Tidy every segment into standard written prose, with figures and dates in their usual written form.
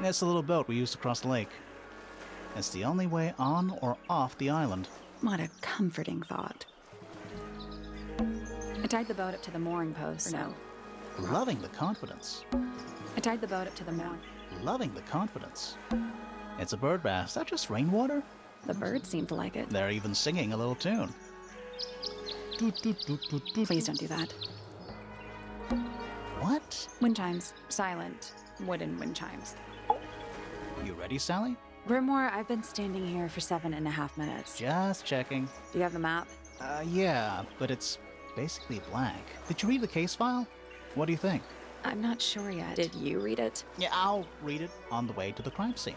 It's the little boat we used to cross the lake. It's the only way on or off the island. What a comforting thought. I tied the boat up to the mooring post, so... Loving the confidence. I tied the boat up to the mooring. Loving the confidence. It's a bird bath. Is that just rainwater? The birds seem to like it. They're even singing a little tune. Please don't do that. What? Wind chimes. Silent. Wooden wind chimes. You ready, Sally? Brimore, I've been standing here for 7.5 minutes. Just checking. Do you have the map? Yeah, but it's basically blank. Did you read the case file? What do you think? I'm not sure yet. Did you read it? Yeah, I'll read it on the way to the crime scene.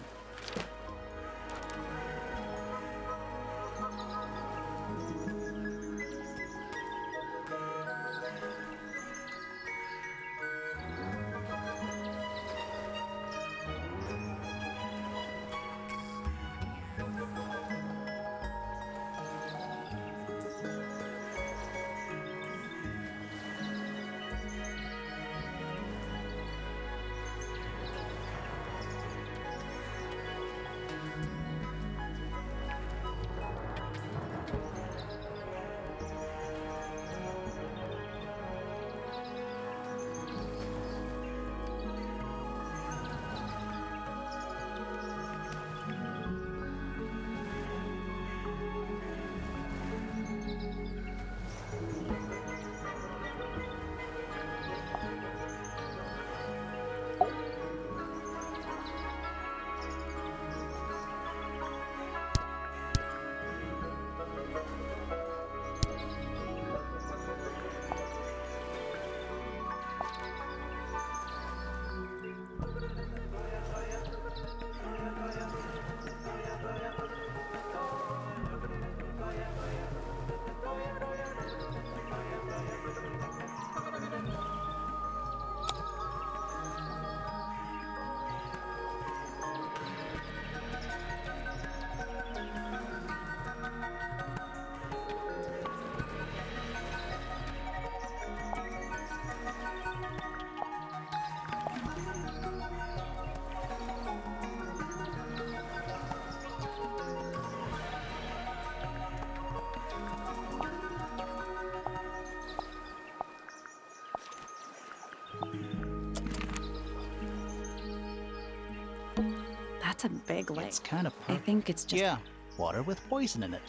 That's a big lake. It's kind of I think it's just... Yeah, water with poison in it.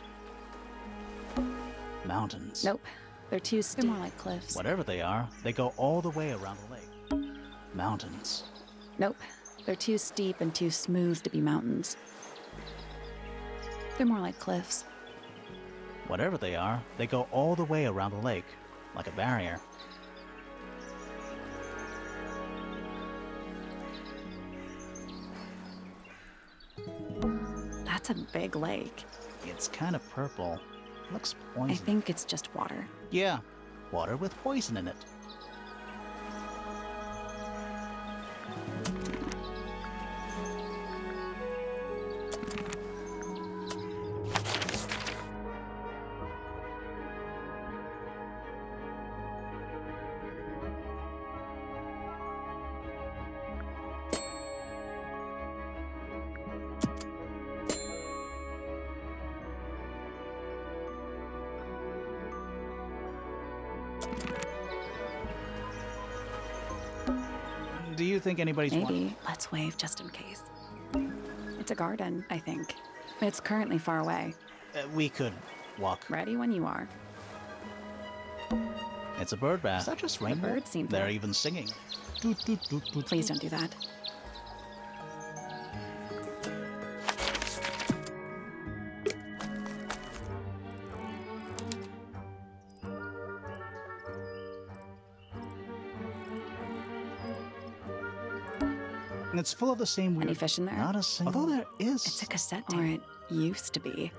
Mountains. Nope. They're too steep. They're more like cliffs. Whatever they are, they go all the way around the lake. Mountains. Nope. They're too steep and too smooth to be mountains. They're more like cliffs. Whatever they are, they go all the way around the lake, like a barrier. That's a big lake. It's kind of purple. Looks I poison. think it's just water. Yeah, water with poison in it. Do you think anybody's Maybe. Let's wave just in case. It's a garden, I think. It's currently far away. We could walk. Ready when you are. It's a bird bath. Is that just rainbow? birds seem to- They're even singing. Please don't do that. And it's full of the same weird... Any fish in there? Not a single... Although there is... It's a cassette tape. Or it used to be.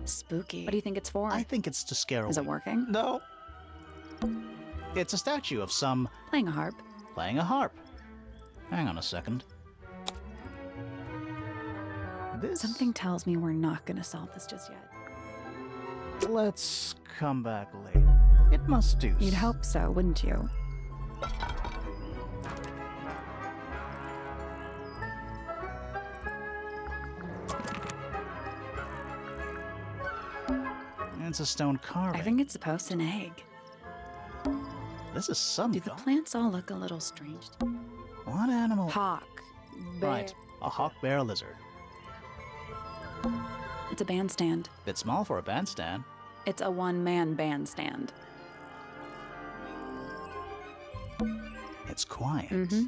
Spooky. What do you think it's for? I think it's to scare away. Is it working? No. It's a statue of some... Playing a harp. Playing a harp. Hang on a second. This... Something tells me we're not gonna solve this just yet. Let's come back later. It must do. You'd hope so, wouldn't you? It's a stone carving. I think it's supposed to be an egg. This is some Do the plants all look a little strange to you? What animal? Hawk. Bear. Right, a hawk bear lizard. It's a bandstand. Bit small for a bandstand. It's a one-man bandstand. It's quiet. Mm-hmm.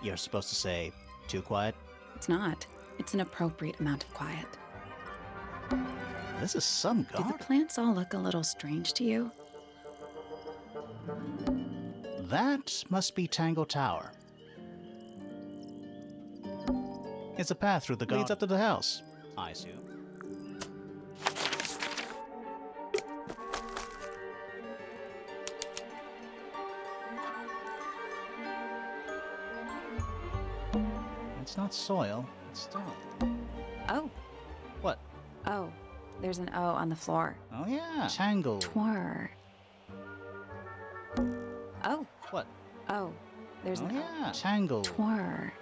You're supposed to say, too quiet? It's not. It's an appropriate amount of quiet. This is some Do garden. the plants all look a little strange to you? That must be Tangle Tower. It's a path through the garden. Leads up to the house, I assume. It's not soil, it's stone. Oh. What? Oh. There's an O on the floor. Oh yeah. Tangle. Twar. Oh. What? Oh. There's Oh an yeah. Tangle. Twar.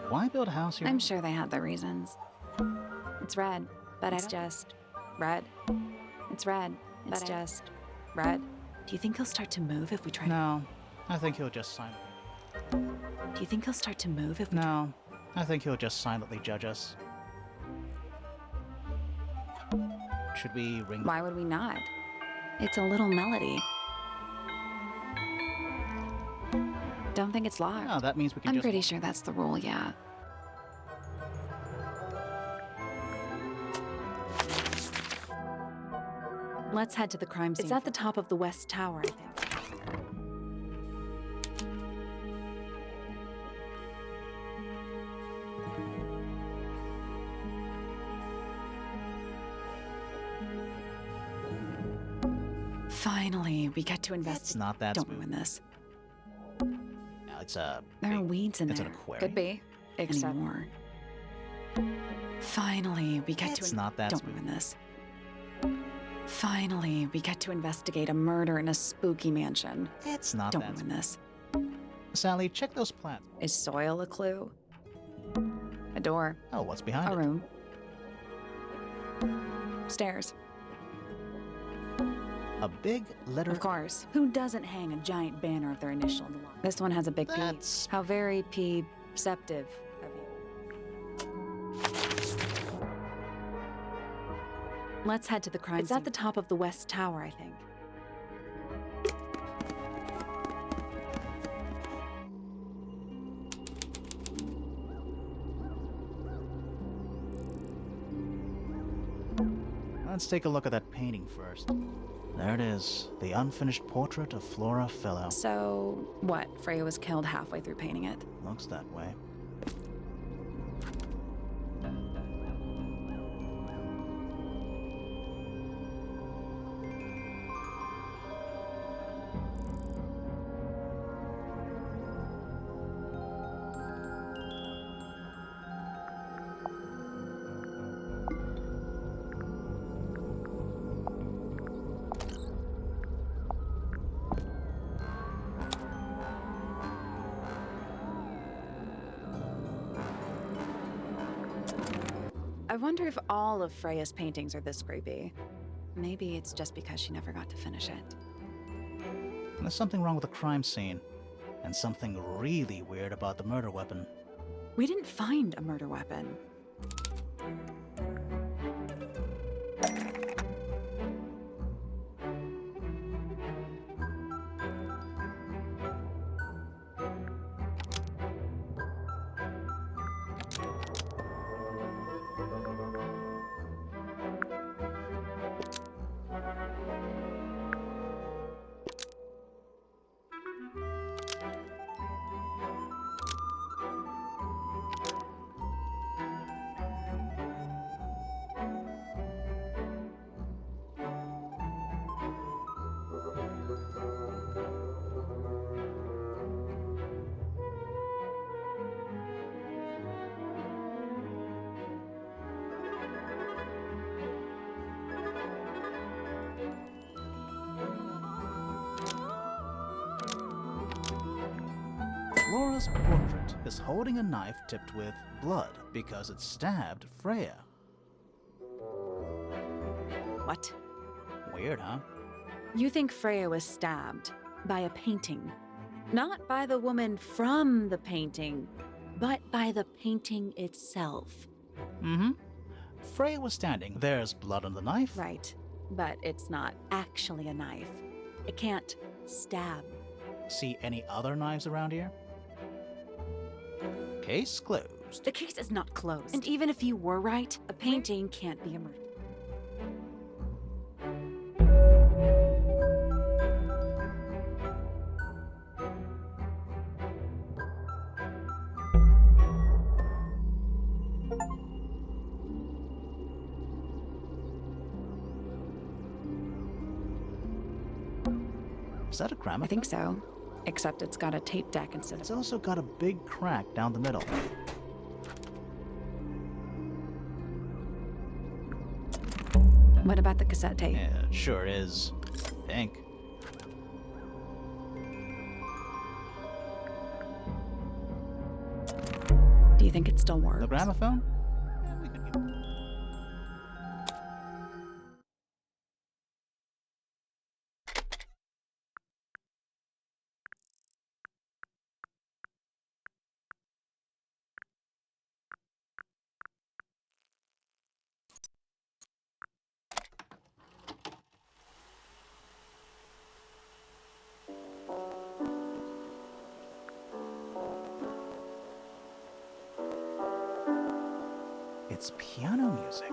Why build a house here? I'm sure they had their reasons. It's red, but it's just red. It's red, but it's just red. Do you think he'll start to move if we try? No, I think he'll just silently. Do you think he'll start to move if we? No, I think he'll just silently judge us. Should we ring? Why would we not? It's a little melody. Don't think it's locked. No, that means we can I'm just... pretty sure that's the rule, yeah. Let's head to the crime scene. It's at the top of the West Tower, I think. Finally, we get to investigate. It's not that Don't smooth. ruin this. No, it's a... There are weeds in it's there. an aquarium. Could be. Except more. Finally, we get to... It's not that Don't smooth. ruin this. Finally, we get to investigate a murder in a spooky mansion. It's not Don't that ruin this. Sally, check those plants. Is soil a clue? A door. Oh, what's behind A it? room. Stairs. A big letter... Of course. Who doesn't hang a giant banner of their initial in the wall? This one has a big P. That's... How very P-ceptive of you. Let's head to the crime scene. It's at the top of the West Tower, I think. Let's take a look at that painting first. There it is, the unfinished portrait of Flora Fellow. So, what? Freya was killed halfway through painting it. Looks that way. I wonder if all of Freya's paintings are this creepy. Maybe it's just because she never got to finish it. There's something wrong with the crime scene, and something really weird about the murder weapon. We didn't find a murder weapon. Laura's portrait is holding a knife tipped with blood because it stabbed Freya. What? Weird, huh? You think Freya was stabbed by a painting. Not by the woman from the painting, but by the painting itself. Mm-hmm. Freya was standing. There's blood on the knife. Right, but it's not actually a knife. It can't stab. See any other knives around here? Case closed. The case is not closed. And even if you were right, a painting can't be a murder. Is that a gramophone? I think so. Except it's got a tape deck instead It's of... also got a big crack down the middle. What about the cassette tape? Yeah, it sure is. I think. Do you think it still works? The gramophone? Yeah, we could give... It's piano music.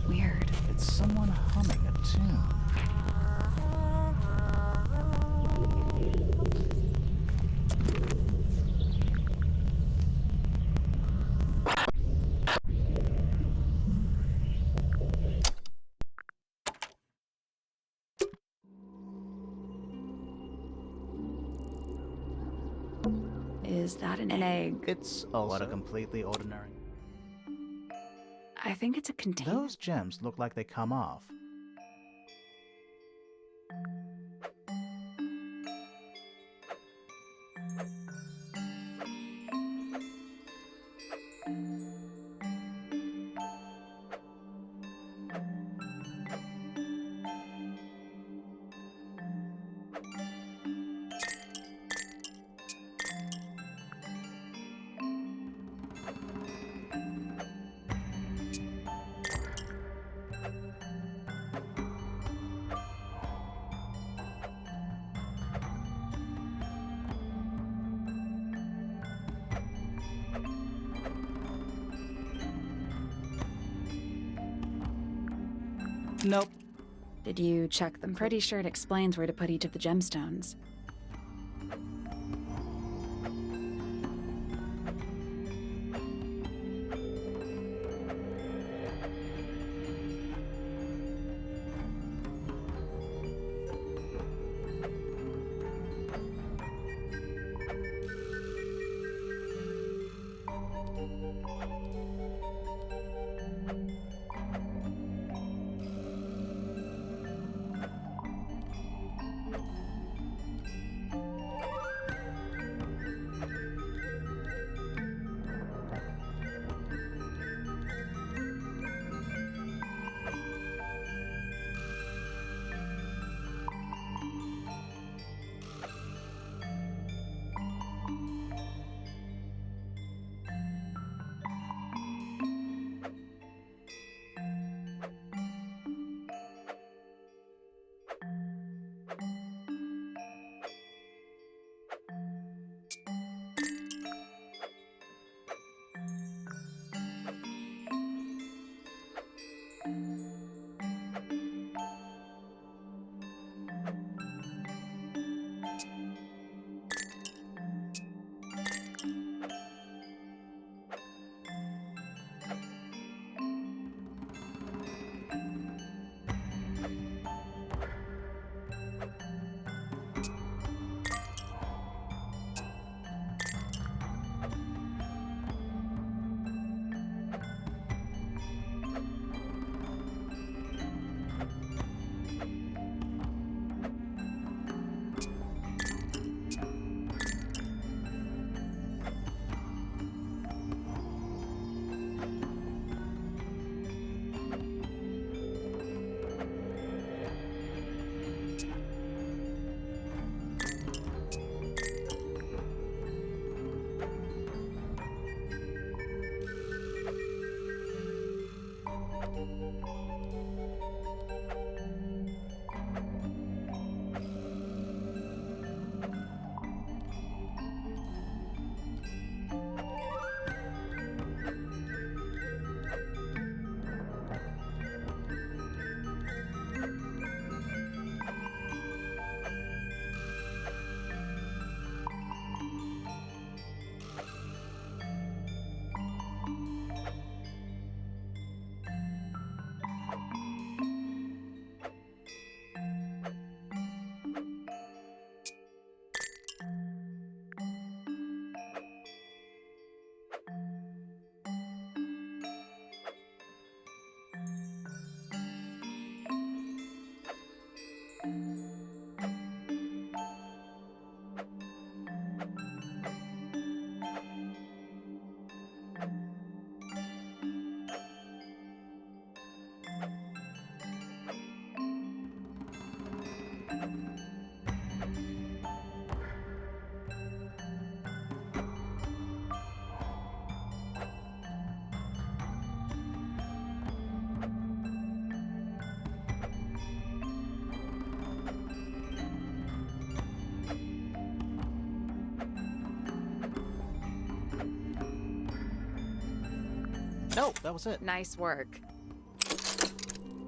Weird. It's someone humming a tune. Is that an egg? It's also completely ordinary. I think it's a container. Those gems look like they come off. Nope. Did you check them? Pretty sure it explains where to put each of the gemstones. No, that was it. Nice work.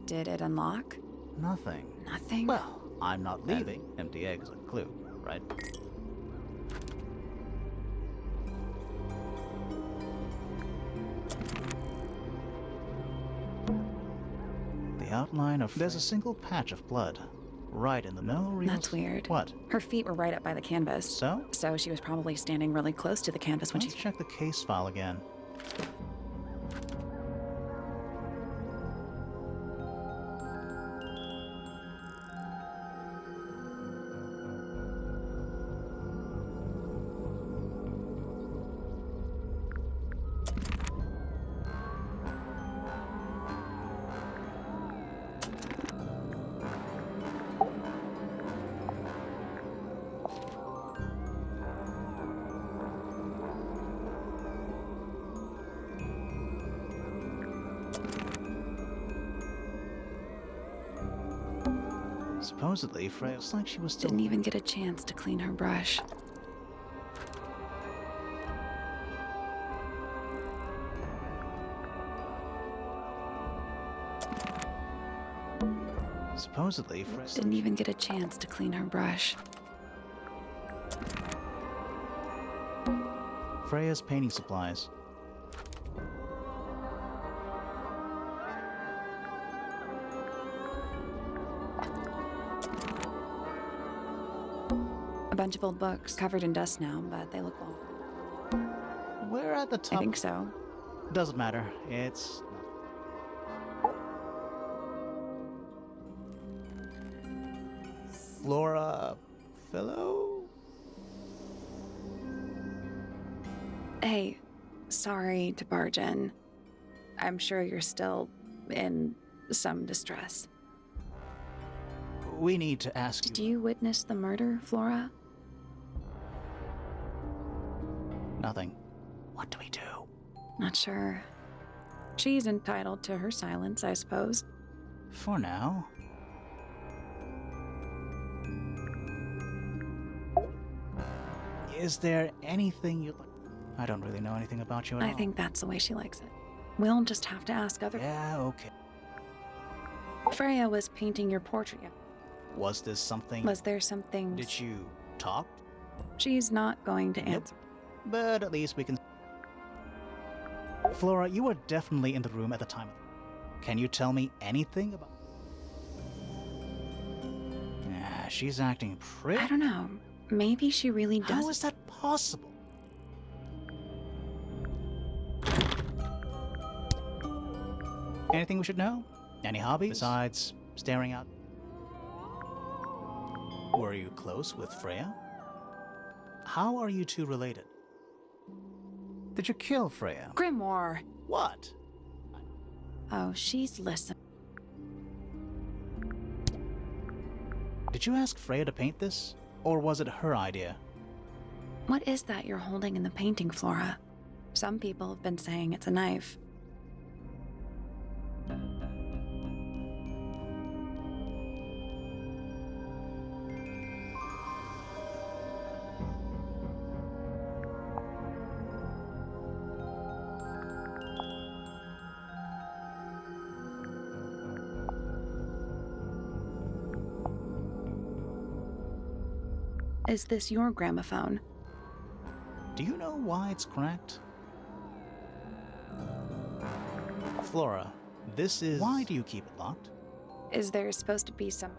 Did it unlock? Nothing. Nothing? Well, I'm not leaving. Empty egg is a clue, right? The outline of... There's a single patch of blood. Right in the middle. That's weird. What? Her feet were right up by the canvas. So? So she was probably standing really close to the canvas when Let's check the case file again. Supposedly, Freya looks like she was still... didn't even get a chance to clean her brush. Supposedly, Freya... Didn't even get a chance to clean her brush. Freya's painting supplies. A bunch of old books, covered in dust now, but they look well. We're at the top. I think so. Doesn't matter. It's... Flora... Fellow? Hey, sorry to barge in. I'm sure you're still in some distress. We need to ask you... Did you witness the murder, Flora? Nothing. What do we do? Not sure. She's entitled to her silence, I suppose. For now. Is there anything you'd like... I don't really know anything about you at all. I think that's the way she likes it. We'll just have to ask other... Yeah, okay. Freya was painting your portrait. Was this something... Was there something... Did you talk? She's not going to answer. But at least we can... Flora, you were definitely in the room at the time. Can you tell me anything about... Yeah, she's acting pretty... I don't know. Maybe she really does. How is that possible? Anything we should know? Any hobbies besides staring out? Were you close with Freya? How are you two related? Did you kill Freya? Grimoire. What? Oh, she's listening. Did you ask Freya to paint this? Or was it her idea? What is that you're holding in the painting, Flora? Some people have been saying it's a knife. Is this your gramophone? Do you know why it's cracked? Flora, this is... Why do you keep it locked? Is there supposed to be some...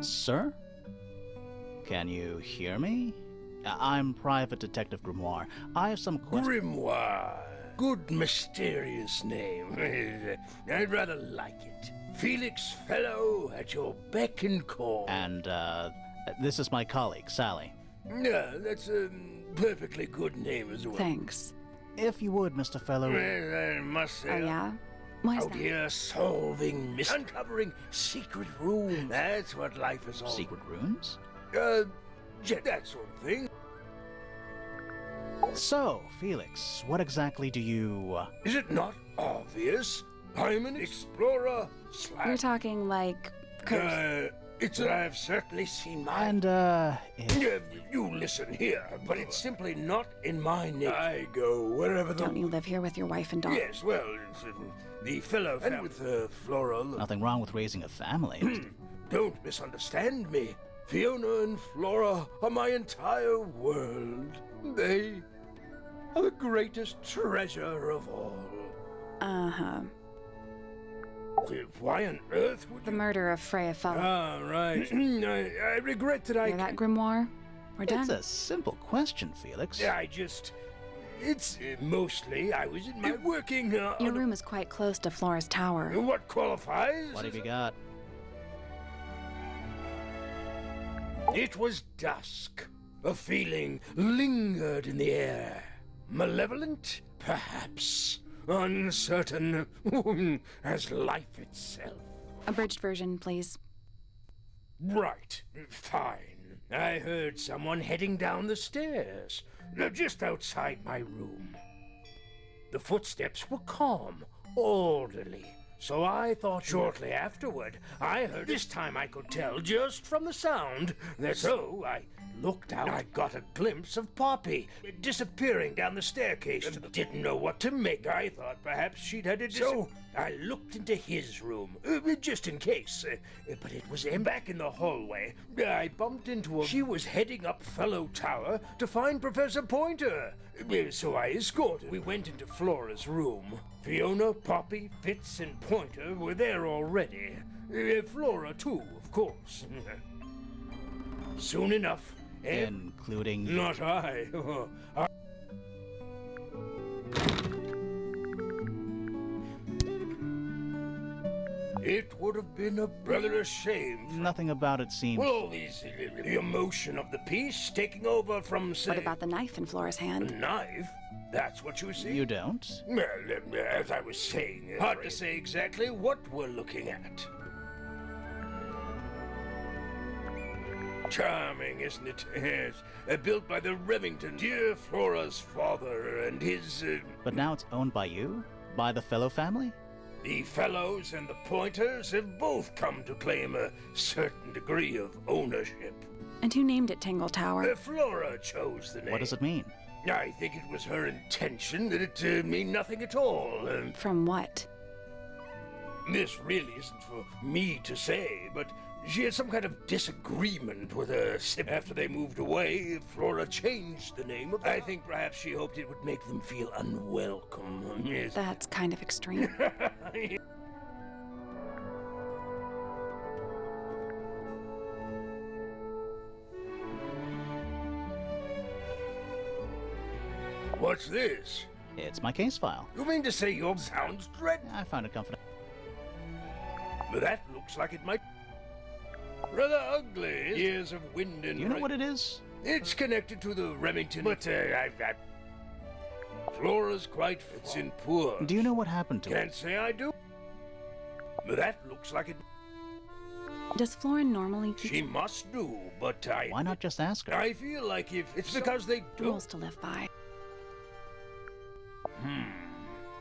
Sir? Can you hear me? I'm Private Detective Grimoire. I have some questions. Grimoire. Good mysterious name. I'd rather like it. Felix Fellow at your beck and call. And, this is my colleague, Sally. Yeah, that's a perfectly good name as well. Thanks. If you would, Mr. Fellow. Well, I must say... Oh, yeah? Why is Out that? here solving uncovering secret rooms. That's what life is all. Secret rooms? Yeah, that sort of thing. So, Felix, what exactly do you... Is it not obvious? I'm an explorer You're talking like... curse. I've certainly seen my... And, You listen here, but it's simply not in my nature. I go wherever the... Don't you live here with your wife and daughter? Yes, well, it's, the fellow and with Flora... Nothing wrong with raising a family. Don't misunderstand me. Fiona and Flora are my entire world. They are the greatest treasure of all. Uh-huh. Why on earth would The you... murder of Freya Fellow. Ah, right. I regret that I... Hear that, Grimoire? We're done. It's a simple question, Felix. I just... It's mostly I was in my working Your on room is quite close to Flora's tower. what qualifies? What have you got? It was dusk. A feeling lingered in the air. Malevolent, perhaps. Uncertain, as life itself. Abridged version, please. Right, fine. I heard someone heading down the stairs, just outside my room. The footsteps were calm, orderly, so I thought shortly afterward I heard. This time I could tell just from the sound. So I looked out. I got a glimpse of Poppy disappearing down the staircase. Didn't know what to make. I thought perhaps she'd had a So I looked into his room, just in case. But it was back in the hallway. I bumped into her. She was heading up Fellow Tower to find Professor Pointer. So I escorted. We went into Flora's room. Fiona, Poppy, Fitz, and Pointer were there already. Flora, too, of course. Soon enough. Including... Not I. It would have been a rather shame. Nothing about it seems... Well, all these, the emotion of the piece taking over from, say... What about the knife in Flora's a hand? knife? That's what you see? You don't? Well, as I was saying... hard to say exactly what we're looking at. Charming, isn't it? Yes. Built by the Remington, dear Flora's father, and his... But now it's owned by you? By the Fellow family? The Fellows and the Pointers have both come to claim a certain degree of ownership. And who named it Tangle Tower? Flora chose the name. What does it mean? I think it was her intention that it mean nothing at all. From what? This really isn't for me to say, but she had some kind of disagreement with her sip. After they moved away, Flora changed the name. I think perhaps she hoped it would make them feel unwelcome. Yes. That's kind of extreme. What's this? It's my case file. You mean to say your sounds dreadful? I found it comforting. That looks like it might... rather ugly. Years of wind and... You know what it is? It's connected to the Remington, but Flora's quite... it's in poor... Do you know what happened to it? Can't say I do. That looks like it... Does Flora normally keep She must do, but Why not just ask her? I feel like if it's because they rules don't. to live by?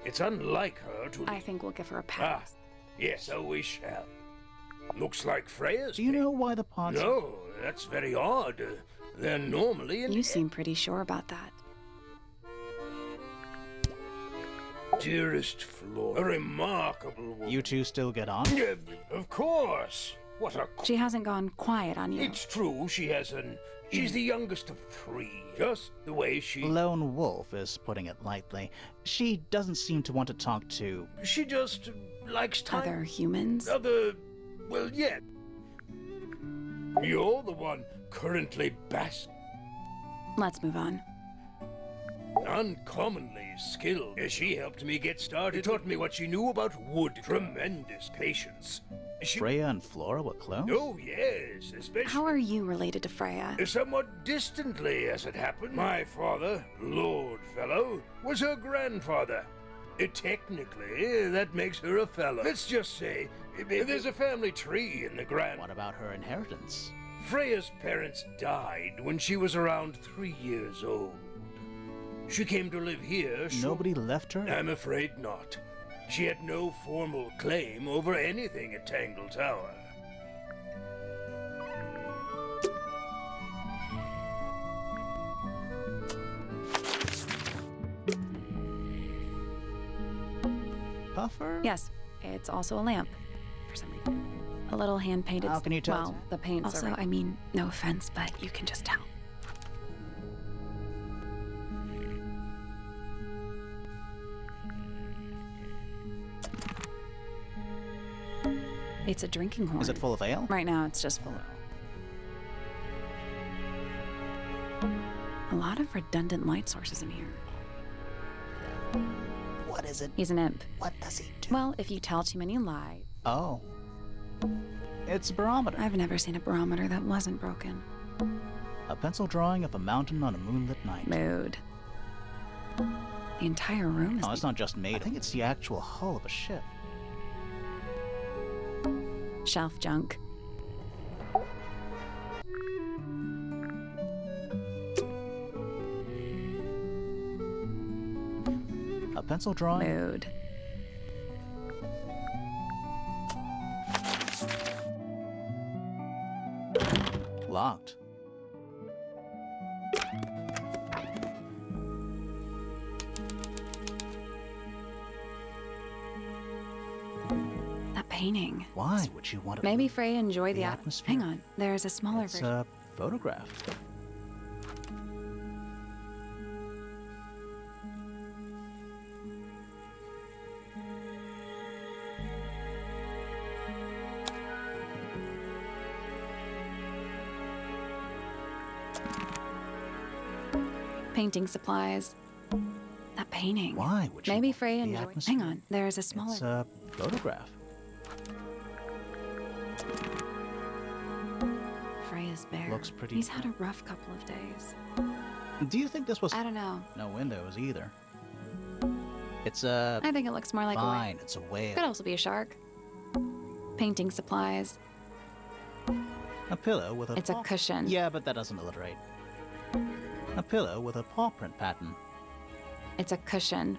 It's unlike her to. I think we'll give her a pass. Yes, so we shall. Looks like Freya's. Do you know why the pots... No, that's very odd. They're normally in. You seem pretty sure about that. Dearest Flora, a remarkable woman. You two still get on? Yeah, of course. What a. She hasn't gone quiet on you. It's true. She's the youngest of 3. Just the way she. Lone wolf is putting it lightly. She doesn't seem to want to talk to... She just likes time. Other humans? Well, yeah. You're the one currently basking. Let's move on. Uncommonly skilled. She helped me get started. Taught me what she knew about wood. Tremendous patience. Freya and Flora were close? Oh, yes, especially. How are you related to Freya? Somewhat distantly, as it happened. My father, Lord Fellow, was her grandfather. Technically, that makes her a fellow. Let's just say, there's a family tree in the grand. What about her inheritance? Freya's parents died when she was around 3 years old. She came to live here. Nobody left her? I'm afraid not. She had no formal claim over anything at Tangle Tower. Puffer? Yes, it's also a lamp. For some reason. A little hand-painted... How can you tell? Well, the paint's also, I mean, no offense, but you can just tell. It's a drinking horn. Is it full of ale? Right now, it's just full of... A lot of redundant light sources in here. What is it? He's an imp. What does he do? Well, if you tell too many lies... Oh. It's a barometer. I've never seen a barometer that wasn't broken. A pencil drawing of a mountain on a moonlit night. Mood. The entire room is... Oh, it's not just made. I think it's the actual hull of a ship. Shelf junk. A pencil drawing? Mood. Locked. That painting. Why would you want to... Maybe Freya enjoyed the atmosphere? Hang on, there's a smaller It's version. a photograph. Painting supplies. That painting. Why would you Maybe want Freya the enjoyed... atmosphere? Hang on, there's a smaller... It's a photograph. Freya's bear. Looks pretty... He's had a rough couple of days. Do you think this was... I don't know. No windows either. It's a... I think it looks more like a Fine, whale. it's a whale. Could also be a shark. Painting supplies. A pillow with a... It's a paw- cushion. Yeah, but that doesn't alliterate. A pillow with a paw print pattern. It's a cushion.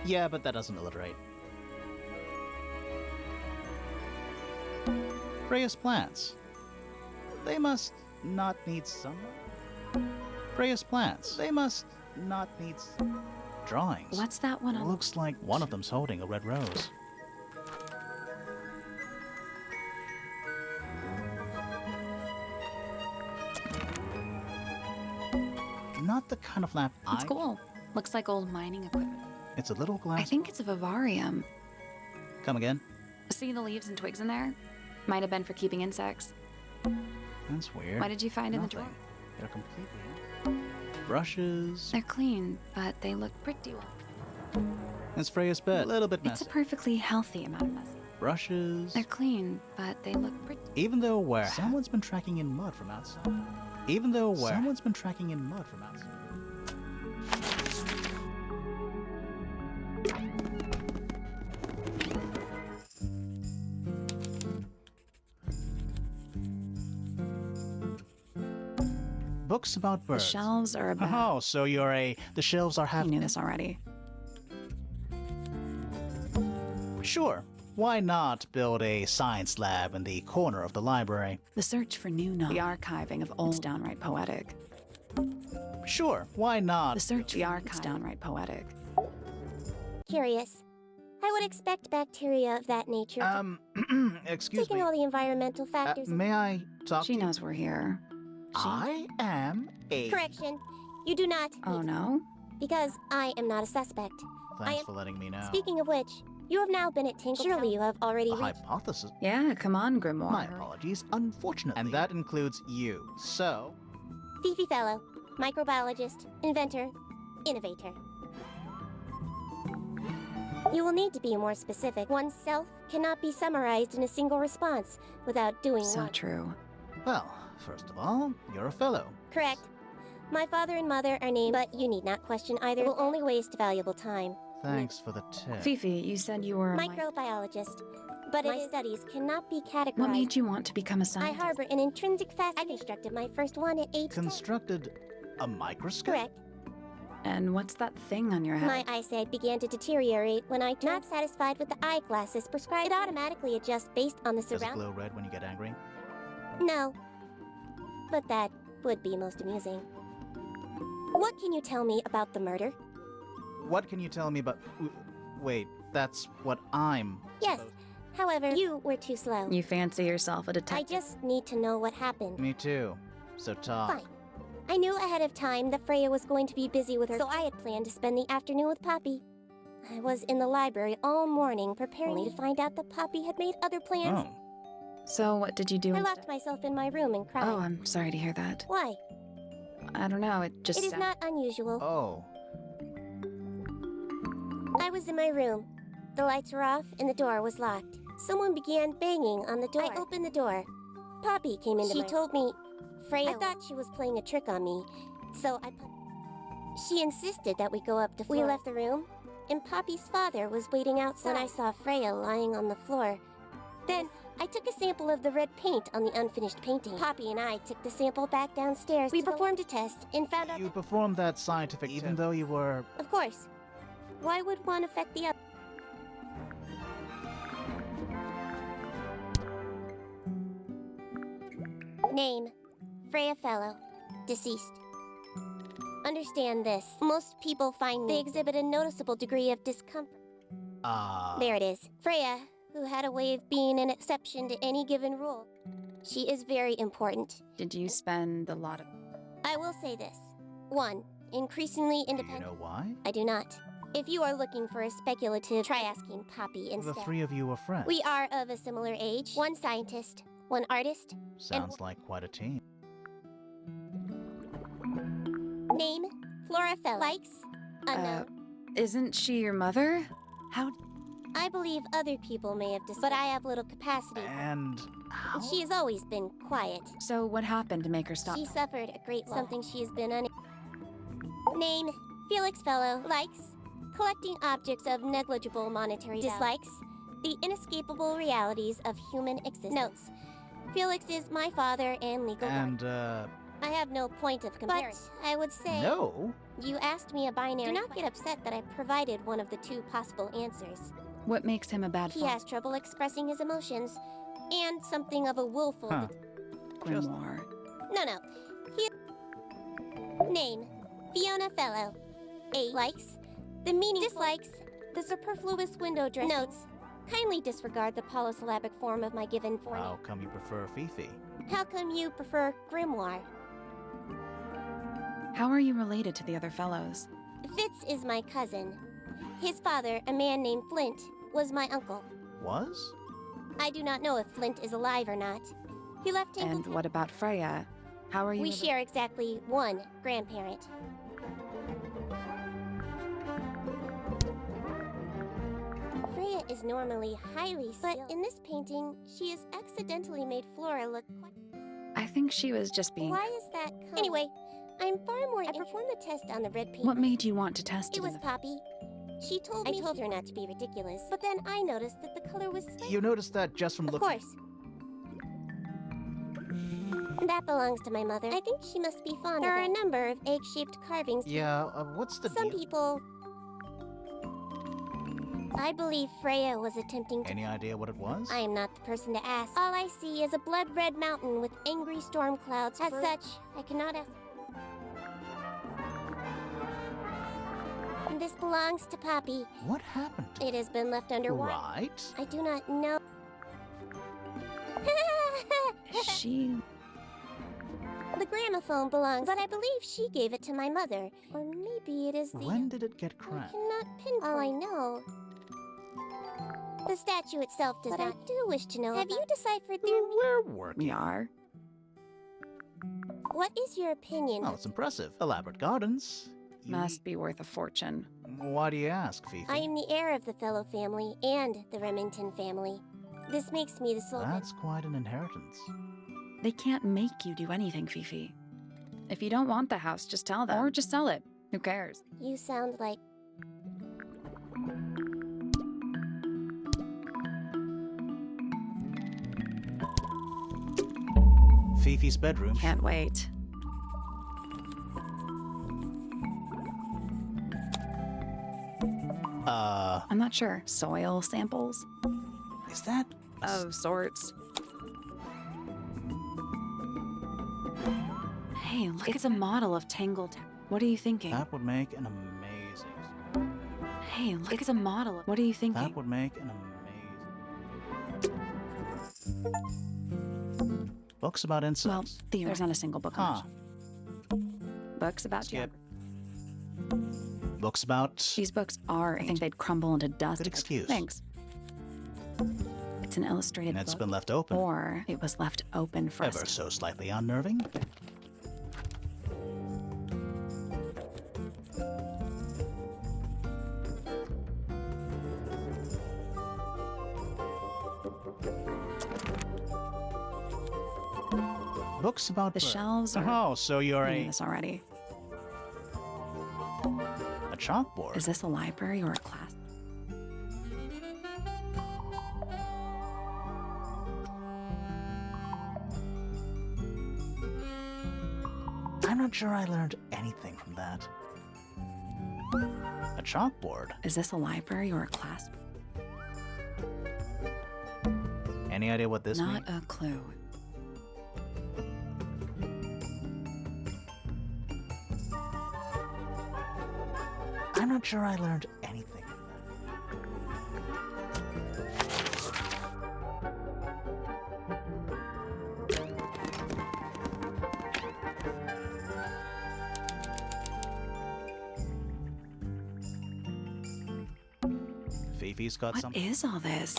Yeah, but that doesn't alliterate. Freya's plants. They must not need sunlight. Freya's plants. They must not need drawings. What's that one on? Looks like one of them's holding a red rose. Not the kind of lamp It's cool. Looks like old mining equipment. It's a little glass. I think it's a vivarium. Come again? See the leaves and twigs in there? Might have been for keeping insects. That's weird. What did you find in the Nothing. drawer? They're completely empty. Brushes. They're clean, but they look pretty well. It's Freya's bed. A little bit It's messy. a perfectly healthy amount of messy. Brushes. They're clean, but they look pretty. Even though where someone's been tracking in mud from outside. Even though where someone's been tracking in mud from outside. books about The birds. shelves are about. Oh, so you're the shelves are half... You knew this already. Sure. Why not build a science lab in the corner of the library? The search for new knowledge. The archiving of old. Downright poetic. Sure. Why not? The search. The archive. Downright poetic. Curious. I would expect bacteria of that nature. Excuse Taking me. all the environmental factors. May I talk She to you? knows we're here. I am a... Correction. You do not. Oh no? Because I am not a suspect. Thanks for letting me know. Speaking of which, you have now been at Tangle Tower. Surely you have already A reached. hypothesis. Yeah, come on, Grimoire. My apologies, unfortunately. And that includes you. So, Fifi Fellow, microbiologist, inventor, innovator. You will need to be more specific. Oneself cannot be summarized in a single response without doing So one. true. well, first of all, you're a fellow. Correct. My father and mother are named, but you need not question either. It will only waste valuable time. Thanks for the tip. Fifi, you said you were a Microbiologist. But my studies cannot be categorized. What made you want to become a I scientist? harbor an intrinsic fascination. I constructed my first one at age 10. Constructed a microscope? Correct. And what's that thing on your head? My eyesight began to deteriorate when I not satisfied with the eyeglasses prescribed. It automatically adjusts based on the Does it surroundings. glow red when you get angry? No. But that would be most amusing. What can you tell me about the murder? What can you tell me about... Wait, that's what I'm... Yes. However, you were too slow. You fancy yourself a I detective? just need to know what happened. Me too. So talk. Fine. I knew ahead of time that Freya was going to be busy with her, so I had planned to spend the afternoon with Poppy. I was in the library all morning preparing only to find out that Poppy had made other plans. Oh. So what did you do I instead? locked myself in my room and cried. Oh, I'm sorry to hear that. Why? I don't know, it just It is not unusual. Oh. I was in my room. The lights were off and the door was locked. Someone began banging on the door. I opened the door. Poppy came into my room. She told me, Freya, I thought she was playing a trick on me, so She insisted that we go up the floor. We left the room, and Poppy's father was waiting outside. When I saw Freya lying on the floor, then I took a sample of the red paint on the unfinished painting. Poppy and I took the sample back downstairs. We performed a test and found out You performed that scientific even though you were... Of course. Why would one affect the other? Name, Freya Fellow, deceased. Understand this. Most people find they exhibit a noticeable degree of discomfort. There it is. Freya, who had a way of being an exception to any given rule. She is very important. Did you spend a lot of... I will say this. 1. Increasingly Do you independent. know why? I do not. If you are looking for a speculative, try asking Poppy instead. The three of you were friends. We are of a similar age. One scientist, one artist. Sounds like quite a team. Name, Flora Fell. Likes, unknown. Isn't she your mother? How... I believe other people may have but I have little capacity. And how? She has always been quiet. So what happened to make her stop? She suffered a great loss. Something she has been Name, Felix Fellow. Likes, collecting objects of negligible monetary value. Dislikes, the inescapable realities of human existence. Notes, Felix is my father and legal guardian. And, I have no point of comparison. But I would say... No? You asked me a binary... Do not get upset that I provided one of the two possible answers. What makes him a bad He father? has trouble expressing his emotions, and something of a willful... Huh. Grimoire. No. Name, Fiona Fellow. A. Likes, the meaning... Dislikes, the superfluous window dressing. Notes, kindly disregard the polysyllabic form of my given forename. How come you prefer Fifi? How come you prefer Grimoire? How are you related to the other fellows? Fitz is my cousin. His father, a man named Flint, was my uncle. Was? I do not know if Flint is alive or not. He left Tangle And Tower. what about Freya? How are you... We share exactly one grandparent. Freya is normally highly skilled, but in this painting, she has accidentally made Flora look quite... I think she was just being... Why is that color? Anyway, I'm far more... I performed the test on the red paint. What made you want to test it? It was Poppy. She told me... I told her not to be ridiculous, but then I noticed that the color was... You noticed that just from Of looking... course. That belongs to my mother. I think she must be fond of it. There are a number of egg-shaped carvings. Yeah, what's the Some deal? people... I believe Freya was attempting to... Any idea what it was? I am not the person to ask. All I see is a blood-red mountain with angry storm clouds. As such, I cannot ask... This belongs to Poppy. What happened to It has been left underwater. Right. I do not know. Is she? The gramophone belongs, but I believe she gave it to my mother. Or maybe it is the... When did it get I cracked? cannot pinpoint. All I know... The statue itself does not... I do wish to know. Have you deciphered their... We're working. We are. What is your opinion? Well, it's impressive. Elaborate gardens. Must be worth a fortune. Why do you ask, Fifi? I am the heir of the Fellow family and the Remington family. This makes me the sole... That's quite an inheritance. They can't make you do anything, Fifi. If you don't want the house, just tell them. Or just sell it. Who cares? You sound like... Fifi's bedroom. Can't wait. I'm not sure. Soil samples? Is that... Of sorts. Hey, look, it's a model of Tangle Tower. What are you thinking? That would make an amazing... Hey, look, it's a model of... What are you thinking? That would make an amazing... Books about Well, insects. there's not a single book Huh. on it. Books about Skip. geography. Books about... These books are, I think they'd crumble into dust. Good excuse. Thanks. It's an illustrated And it's book. been left open. Or it was left open for us Ever to- so slightly unnerving. Books about The birds. shelves are... Oh, so you're I knew a this already. chalkboard. Is this a library or a class? I'm not sure I learned anything from that. A chalkboard? Is this a library or a class? Any idea what this Not means? a clue. I'm not sure I learned anything from that. Fifi's got What something. is all this?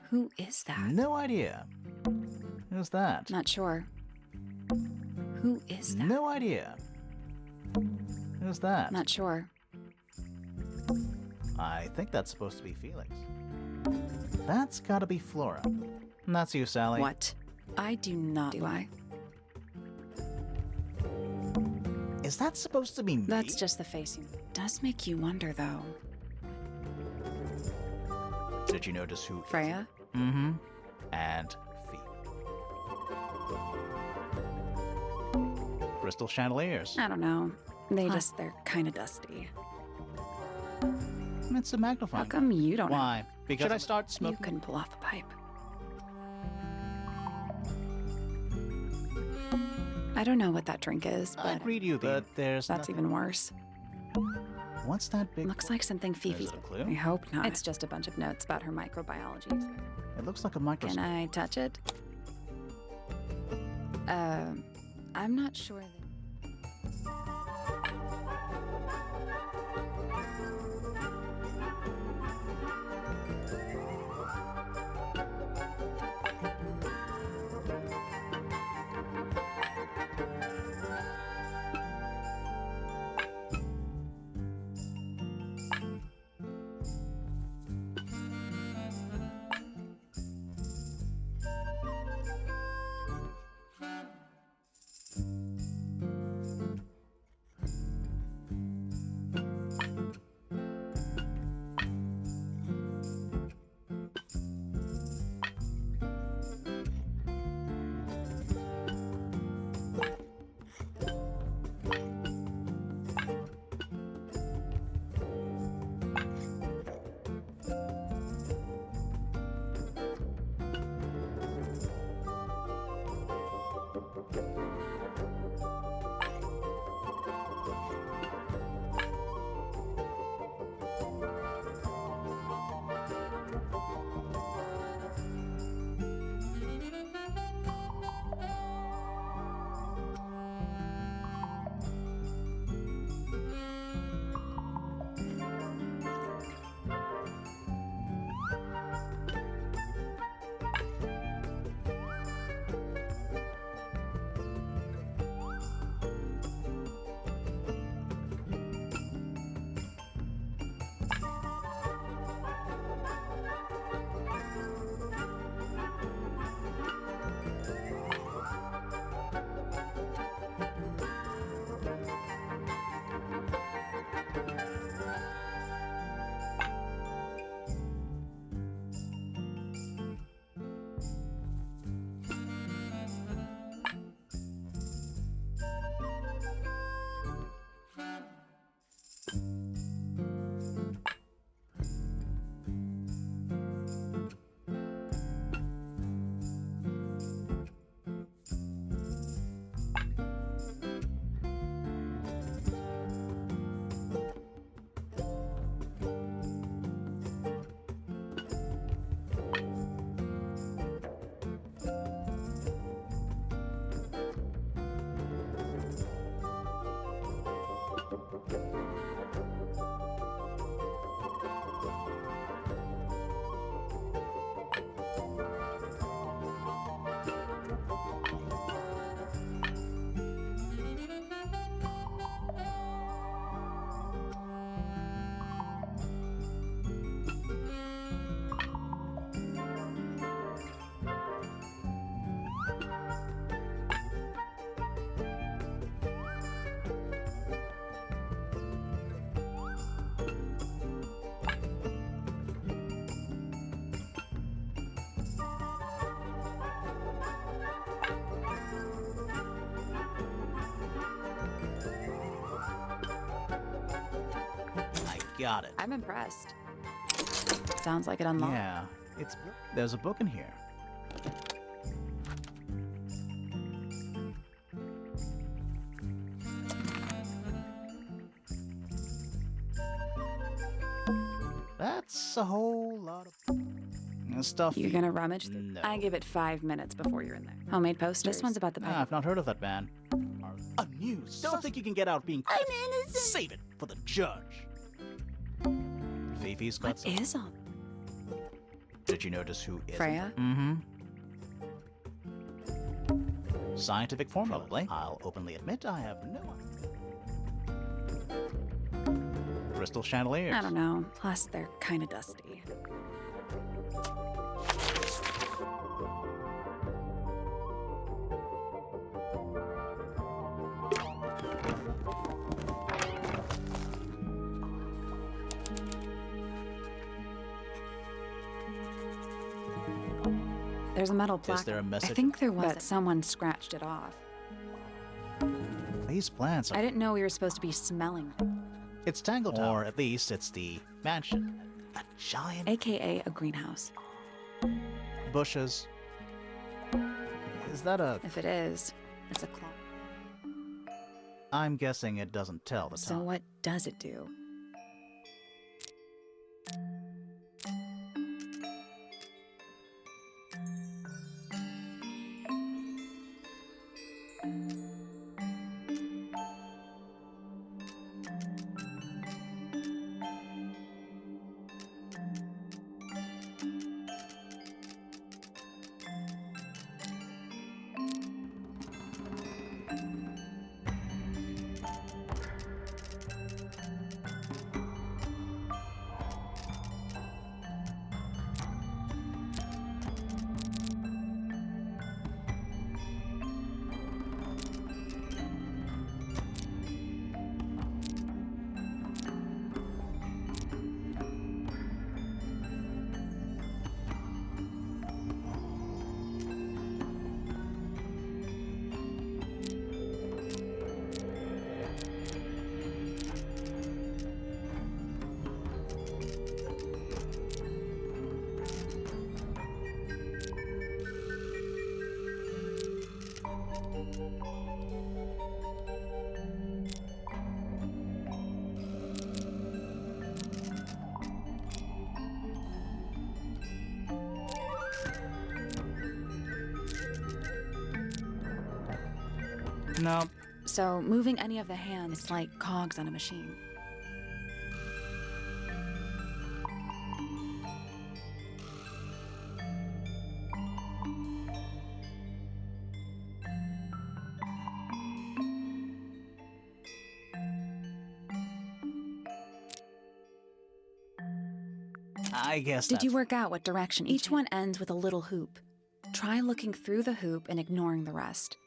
Who is that? No idea. Who's that? Not sure. Who is that? No idea. Who's that? Not sure. I think that's supposed to be Felix. That's gotta be Flora. And that's you, Sally. What? I do not. Do I? Is that supposed to be me? That's just the face you... Does make you wonder, though. Did you notice who? Freya? Mm-hmm. And Phoebe. Crystal chandeliers. I don't know. They're kind of dusty. It's a magnifying. How come you don't know? Why? Because should I start You smoking? couldn't pull off the pipe. I don't know what that drink is, but I'd read you, but there's that's nothing. even worse. What's that big? Looks like something Fifi... Is it a clue? I hope not. It's just a bunch of notes about her microbiology experiment. It looks like a Can microscope. I touch it? I'm not sure that... Got it. I'm impressed. Sounds like it unlocked. Yeah, there's a book in here. That's a whole lot of stuff. You're gonna rummage through? No. I give it 5 minutes before you're in there. Homemade posters. This one's about the Ah, I've not heard of that band. A news. Don't think you can get out being. I'm innocent. Save it for the judge. Fifi's got What some. is all? Did you notice who is Freya? Mm-hmm. Scientific formula. Probably. I'll openly admit I have no idea. Crystal chandeliers. I don't know. Plus, they're kind of dusty. There's a metal plaque. Is there a I message? think there was, but someone scratched it off. These plants are. I didn't know we were supposed to be smelling them. It's Tangle Tower. Or at least it's the mansion. A giant AKA a greenhouse. bushes. Is that a. If it is, it's a clock. I'm guessing it doesn't tell the So time. what does it do? No. So moving any of the hands is like cogs on a machine. I guess. Did you that's- work out what direction each one ends with a little hoop? Try looking through the hoop and ignoring the rest.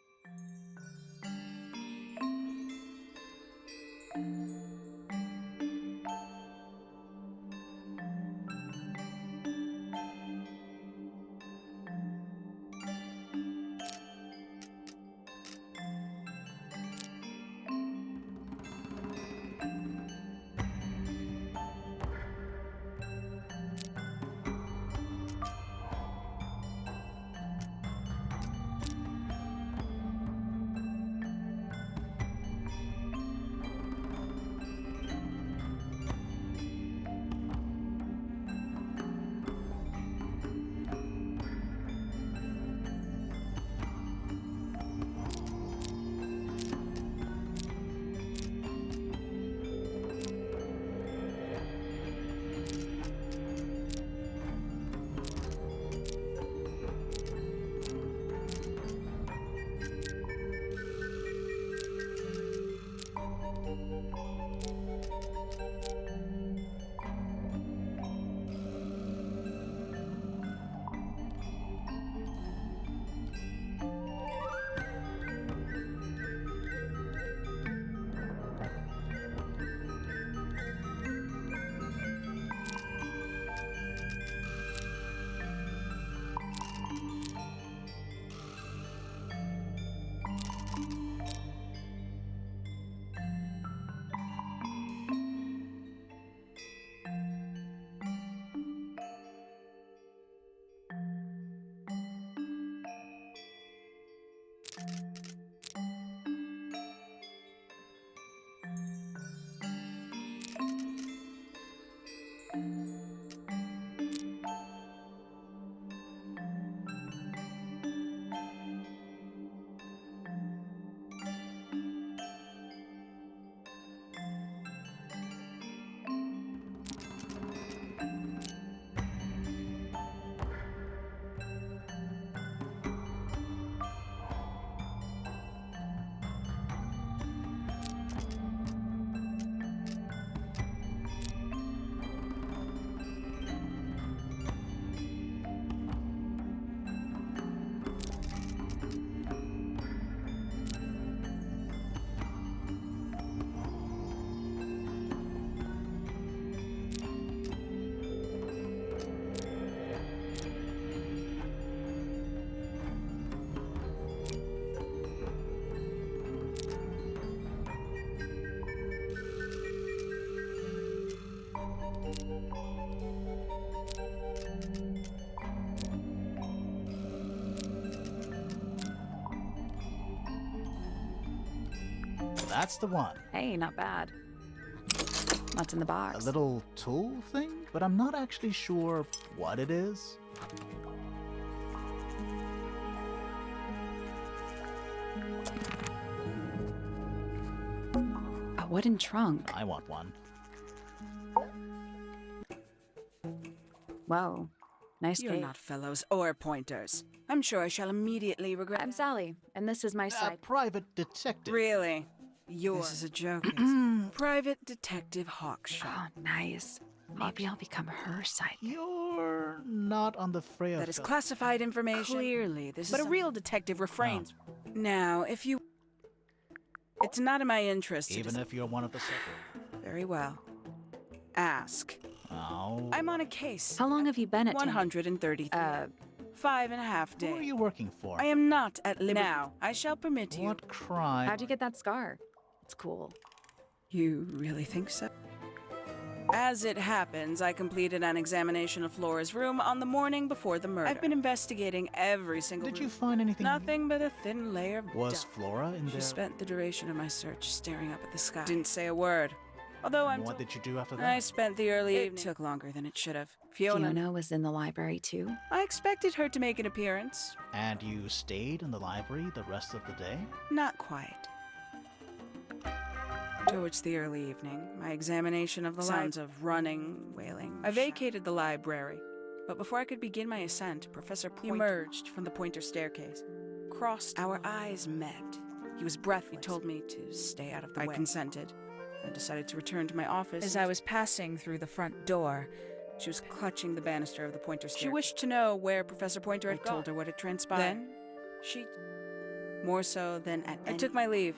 That's the one. Hey, not bad. What's in the box? A little tool thing, but I'm not actually sure what it is. A wooden trunk. I want one. Whoa. Nice You're cake. not fellows or pointers. I'm sure I shall immediately regret. I'm Sally, and this is my side. Private detective. Really? This is a joke. It's Private Detective Hawkshaw. Oh, nice. Maybe I'll become her sidekick. You're not on the Freya. That is classified information. Clearly, this is a real detective refrains. Now, if you... It's not in my interest to Even if you're one of the second. Very well. Ask. Oh. I'm on a case. How long have you been at 133. 5.5 days. Who are you working for? I am not at liberty. Now, I shall permit you. What crime? How'd you get that scar? It's cool. You really think so? As it happens, I completed an examination of Flora's room on the morning before the murder. I've been investigating every single Did you room. find anything? Nothing but a thin layer of Was dust. Flora in She there? spent the duration of my search staring up at the sky. Didn't say a word. Although What did you do after that? I spent the early evening. It took longer than it should have. Fiona was in the library too. I expected her to make an appearance. And you stayed in the library the rest of the day? Not quite. Towards the early evening, my examination of the sounds of running, wailing. I vacated the library, but before I could begin my ascent, Professor Pointer emerged from the Pointer staircase. Crossed. Our eyes met. He was breathless. He told me to stay out of the way. I consented. I decided to return to my office. As I was passing through the front door, she was clutching the banister of the Pointer staircase. She wished to know where Professor Pointer had gone. I told her what had transpired. Then, she... More so than at I took my leave.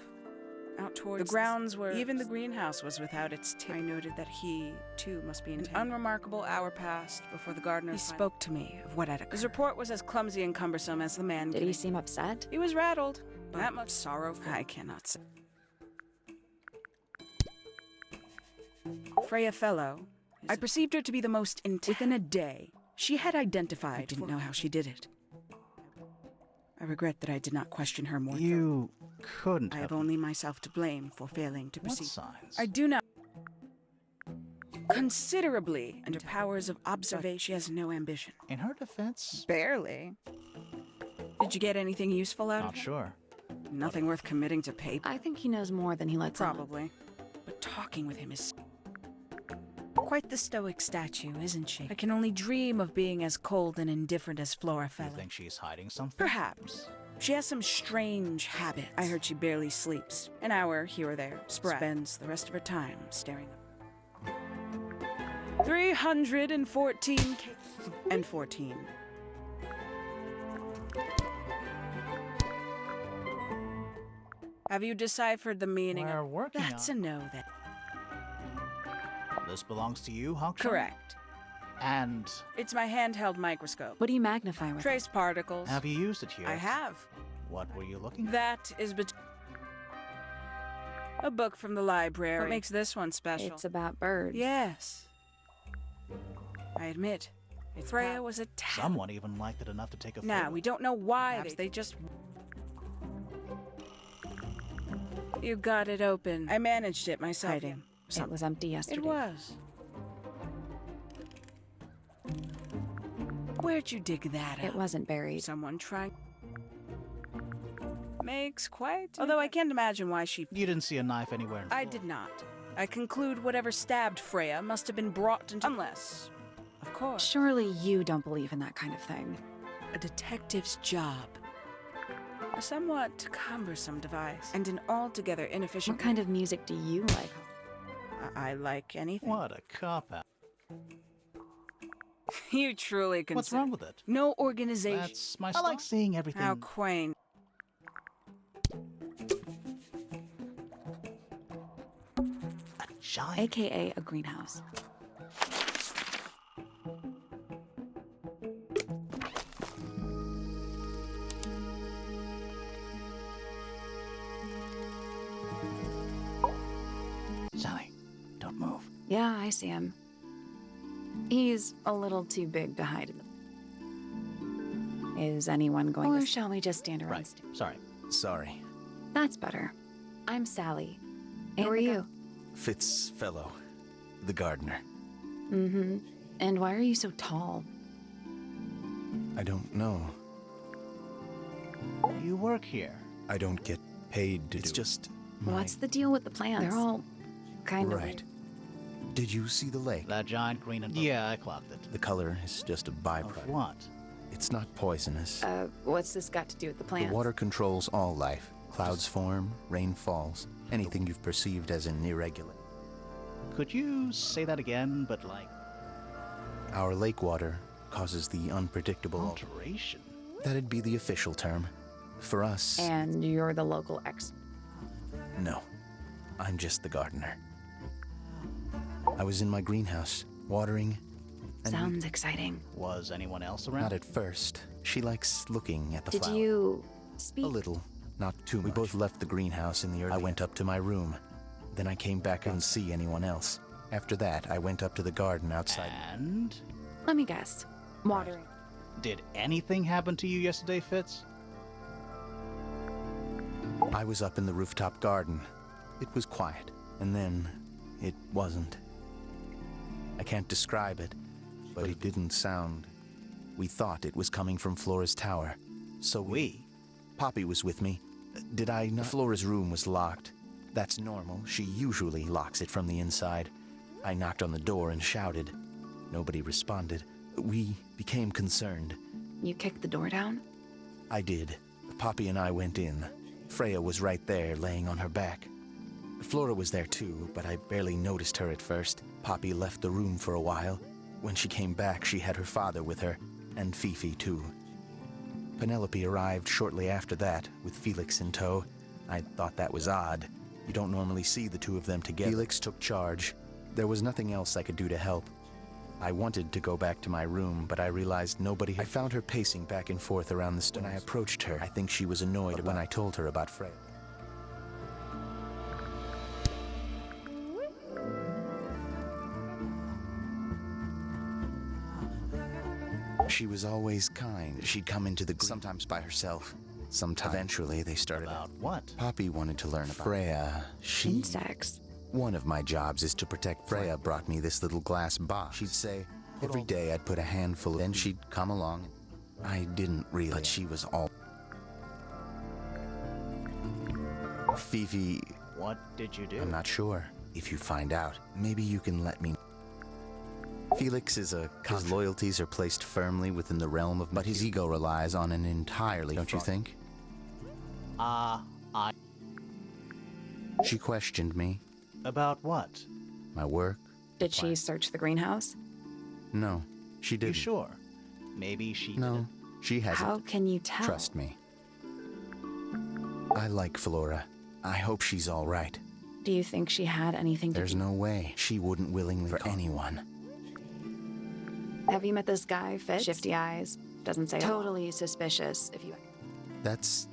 Out towards the grounds where even the greenhouse was without its tip. I noted that he, too, must be in town. An unremarkable hour passed before the gardener spoke to me of what had occurred. His report was as clumsy and cumbersome as the man. Did he seem upset? He was rattled, but that much sorrowful. I cannot say. Freya Fellow. I perceived her to be the most intense. Within a day, she had identified. I didn't know how she did it. I regret that I did not question her more. You couldn't I have only myself to blame for failing to What proceed. signs? I do not. Considerably under powers of observation. She has no ambition. In her defense, Barely. Did you get anything useful out not of it? sure. Nothing worth committing to paper. I think he knows more than he lets on. Probably. But talking with him is quite the stoic statue, isn't she? I can only dream of being as cold and indifferent as Flora You Fellow. think she's hiding something? Perhaps. She has some strange habits. I heard she barely sleeps. An hour here or there. Spends the rest of her time staring up. 314 and 14. Have you deciphered the meaning We're of... working That's on a no, then. This belongs to you, Hawkshaw? Correct. And It's my handheld microscope. What do you magnify with? Trace particles. have you used it here? I have. What were you looking for? That is a book from the library. What makes this one special? It's about birds. Yes. I admit, Freya was a talent. Someone even liked it enough to take a photo. Now, we don't know why. They just... You got it open. I managed it myself. It was empty yesterday. It was. Where'd you dig that up? It wasn't buried. Someone trying... Makes quite... Although I can't imagine why she... You didn't see a knife anywhere in the I floor. did not. I conclude whatever stabbed Freya must have been brought into... Unless, of course, Surely you don't believe in that kind of thing. a detective's job. A somewhat cumbersome device, and an altogether inefficient... What kind of music do you like? I like anything. What a cop-out. You truly consider... What's wrong with it? No organization. That's my style. I like seeing everything. How quaint. A giant. AKA a greenhouse. Sally, don't move. Yeah, I see him. He's a little too big to hide in the... Is anyone going to... Or shall we just stand around? Right. Sorry. Sorry. That's better. I'm Sally. Who are you? Fitz fellow, the gardener. Mm-hmm. And why are you so tall? I don't know. You work here. I don't get paid to It's do just What's the deal with the plants? They're all kind of right. Did you see the lake? that giant green and yeah, I clocked it. The color is just a Of byproduct. what? It's not poisonous. What's this got to do with the plants? The water controls all life. Clouds form, rain falls, anything you've perceived as an irregular. Could you say that again, but like Our lake water causes the unpredictable. alteration? That'd be the official term. For us, And you're the local expert. no. I'm just the gardener. I was in my greenhouse, watering, and Sounds exciting. Was anyone else around? not at first. She likes looking at the Did flower. you speak? A little, not too much. We both left the greenhouse in the early. I went up to my room. Then I came back and didn't see anyone else. After that, I went up to the garden outside. And Let me guess. Watering. did anything happen to you yesterday, Fitz? I was up in the rooftop garden. It was quiet, and then it wasn't. I can't describe it, but it didn't sound. We thought it was coming from Flora's tower. So We? Poppy was with me. Did I not? Flora's room was locked. That's normal. She usually locks it from the inside. I knocked on the door and shouted. Nobody responded. We became concerned. You kicked the door down? I did. Poppy and I went in. Freya was right there, laying on her back. Flora was there too, but I barely noticed her at first. Poppy left the room for a while. When she came back, she had her father with her, and Fifi too. Penelope arrived shortly after that, with Felix in tow. I thought that was odd. You don't normally see the two of them together. Felix took charge. There was nothing else I could do to help. I wanted to go back to my room, but I realized nobody had. I found her pacing back and forth around the stairs. When I approached her, I think she was annoyed when I told her about Freya. She was always kind. She'd come into the sometimes by herself. Sometimes. Eventually, they started About what? Poppy wanted to learn about Freya. She. Insects. One of my jobs is to protect Freya. Brought me this little glass box. She'd say every day I'd put a handful. Then she'd come along. I didn't really. But she was all. Fifi. What did you do? I'm not sure. If you find out, maybe you can let me. Felix is a. His loyalties are placed firmly within the realm of. But his ego relies on an entirely. Don't you think? I. She questioned me. About what? My work. Did she search the greenhouse? No, she You didn't. sure? Maybe she No, didn't. she hasn't. How can you tell? Trust me. I like Flora. I hope she's all right. Do you think she had anything to There's do? no way she wouldn't willingly for anyone. Have you met this guy, Fitz? Shifty eyes. Doesn't say totally suspicious if you. That's.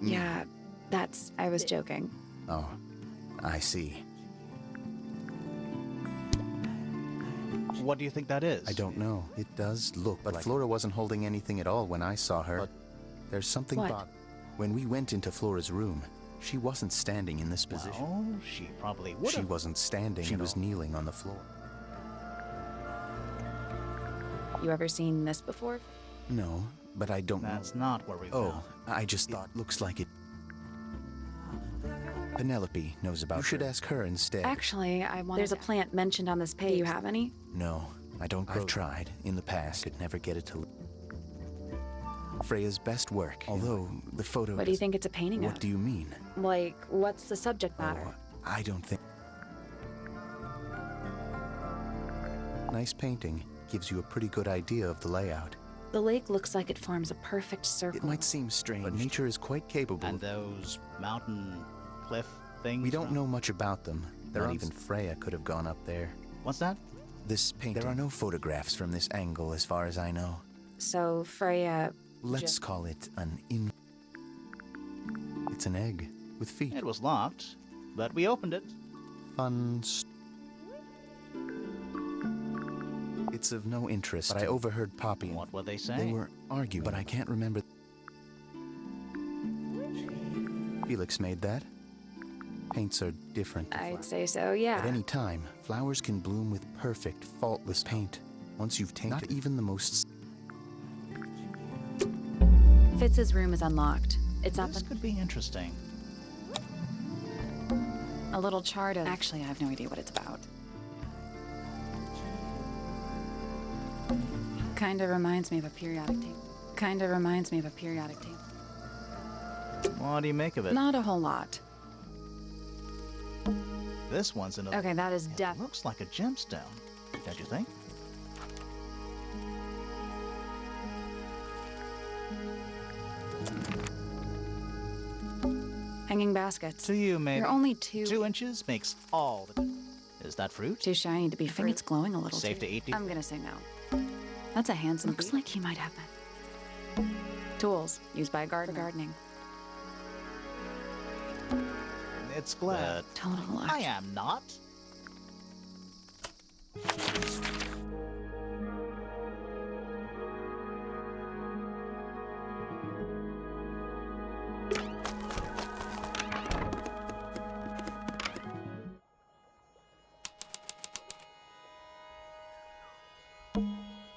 me. Yeah, that's. I was joking. Oh, I see. What do you think that is? I don't know. It does look but like Flora wasn't holding anything at all when I saw her. But there's something What? about. When we went into Flora's room, she wasn't standing in this position. Well, she probably would She have. wasn't standing. She was kneeling on the floor. You ever seen this before? No, but I don't That's know. not where we Oh, found. I just thought looks like it. Penelope knows about. You should ask her instead. Actually, I want. There's a plant mentioned on this page. Do you have any? No, I don't. I've tried in the past. Could never get it to. Freya's best work. Although the photo. What do you think it's a painting What of? do you mean? Like, what's the subject matter? Oh, I don't think. Nice painting. Gives you a pretty good idea of the layout. The lake looks like it forms a perfect circle. It might seem strange, but nature is quite capable. And those mountain cliff things? We don't know much about them. They're Not on- even Freya could have gone up there. What's that? This painting. There are no photographs from this angle as far as I know. So Freya. Let's call it an in. It's an egg with feet. It was locked, but we opened it. Fun. It's of no interest. But I overheard Poppy. and What were they They saying? were arguing, but I can't remember. Felix made that. Paints are different to I'd flowers. say so, yeah. At any time, flowers can bloom with perfect, faultless paint. Once you've tainted, not even the most... Fitz's room is unlocked. It's up This could be interesting. a little chart of... Actually, I have no idea what it's about. Kinda reminds me of a periodic table. What do you make of it? Not a whole lot. This one's in a... Okay, that is It looks like a gemstone, don't you think? Hanging baskets. To you, maybe. They're only 2 inches makes all the... Is that fruit? too shiny to be fruit. I think it's glowing a little Safe too. to eat, do you I'm gonna say no. That's a handsome Looks like he might have that. Tools used by a gardener. For gardening. It's glad. Total I am not.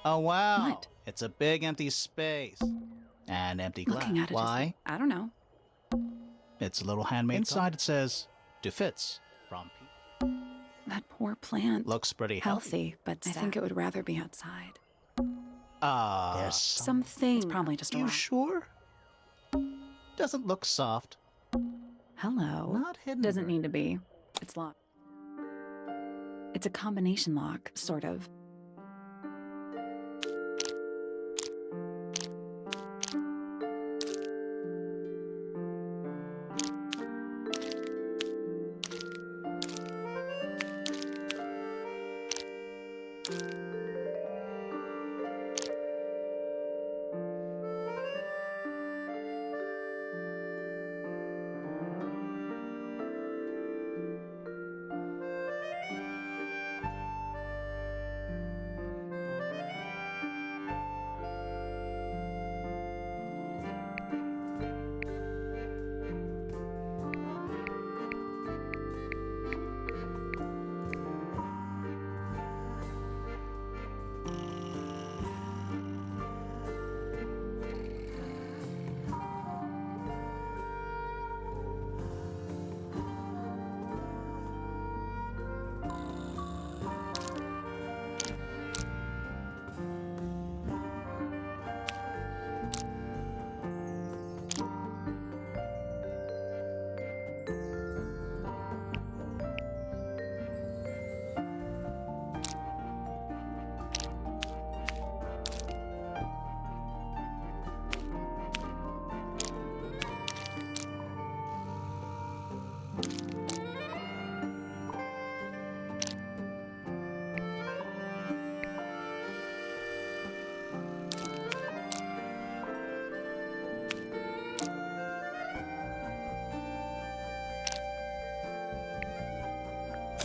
Oh wow. What? It's a big empty space. And empty glass. Looking at it, Why? I don't know. It's a little handmade. Inside it says, to Fitz from people. That poor plant. Looks pretty healthy, but I think it would rather be outside. There's Something. It's probably just a You rock. sure? Doesn't look soft. Hello. Not hidden. Doesn't need to be. It's locked. It's a combination lock, sort of.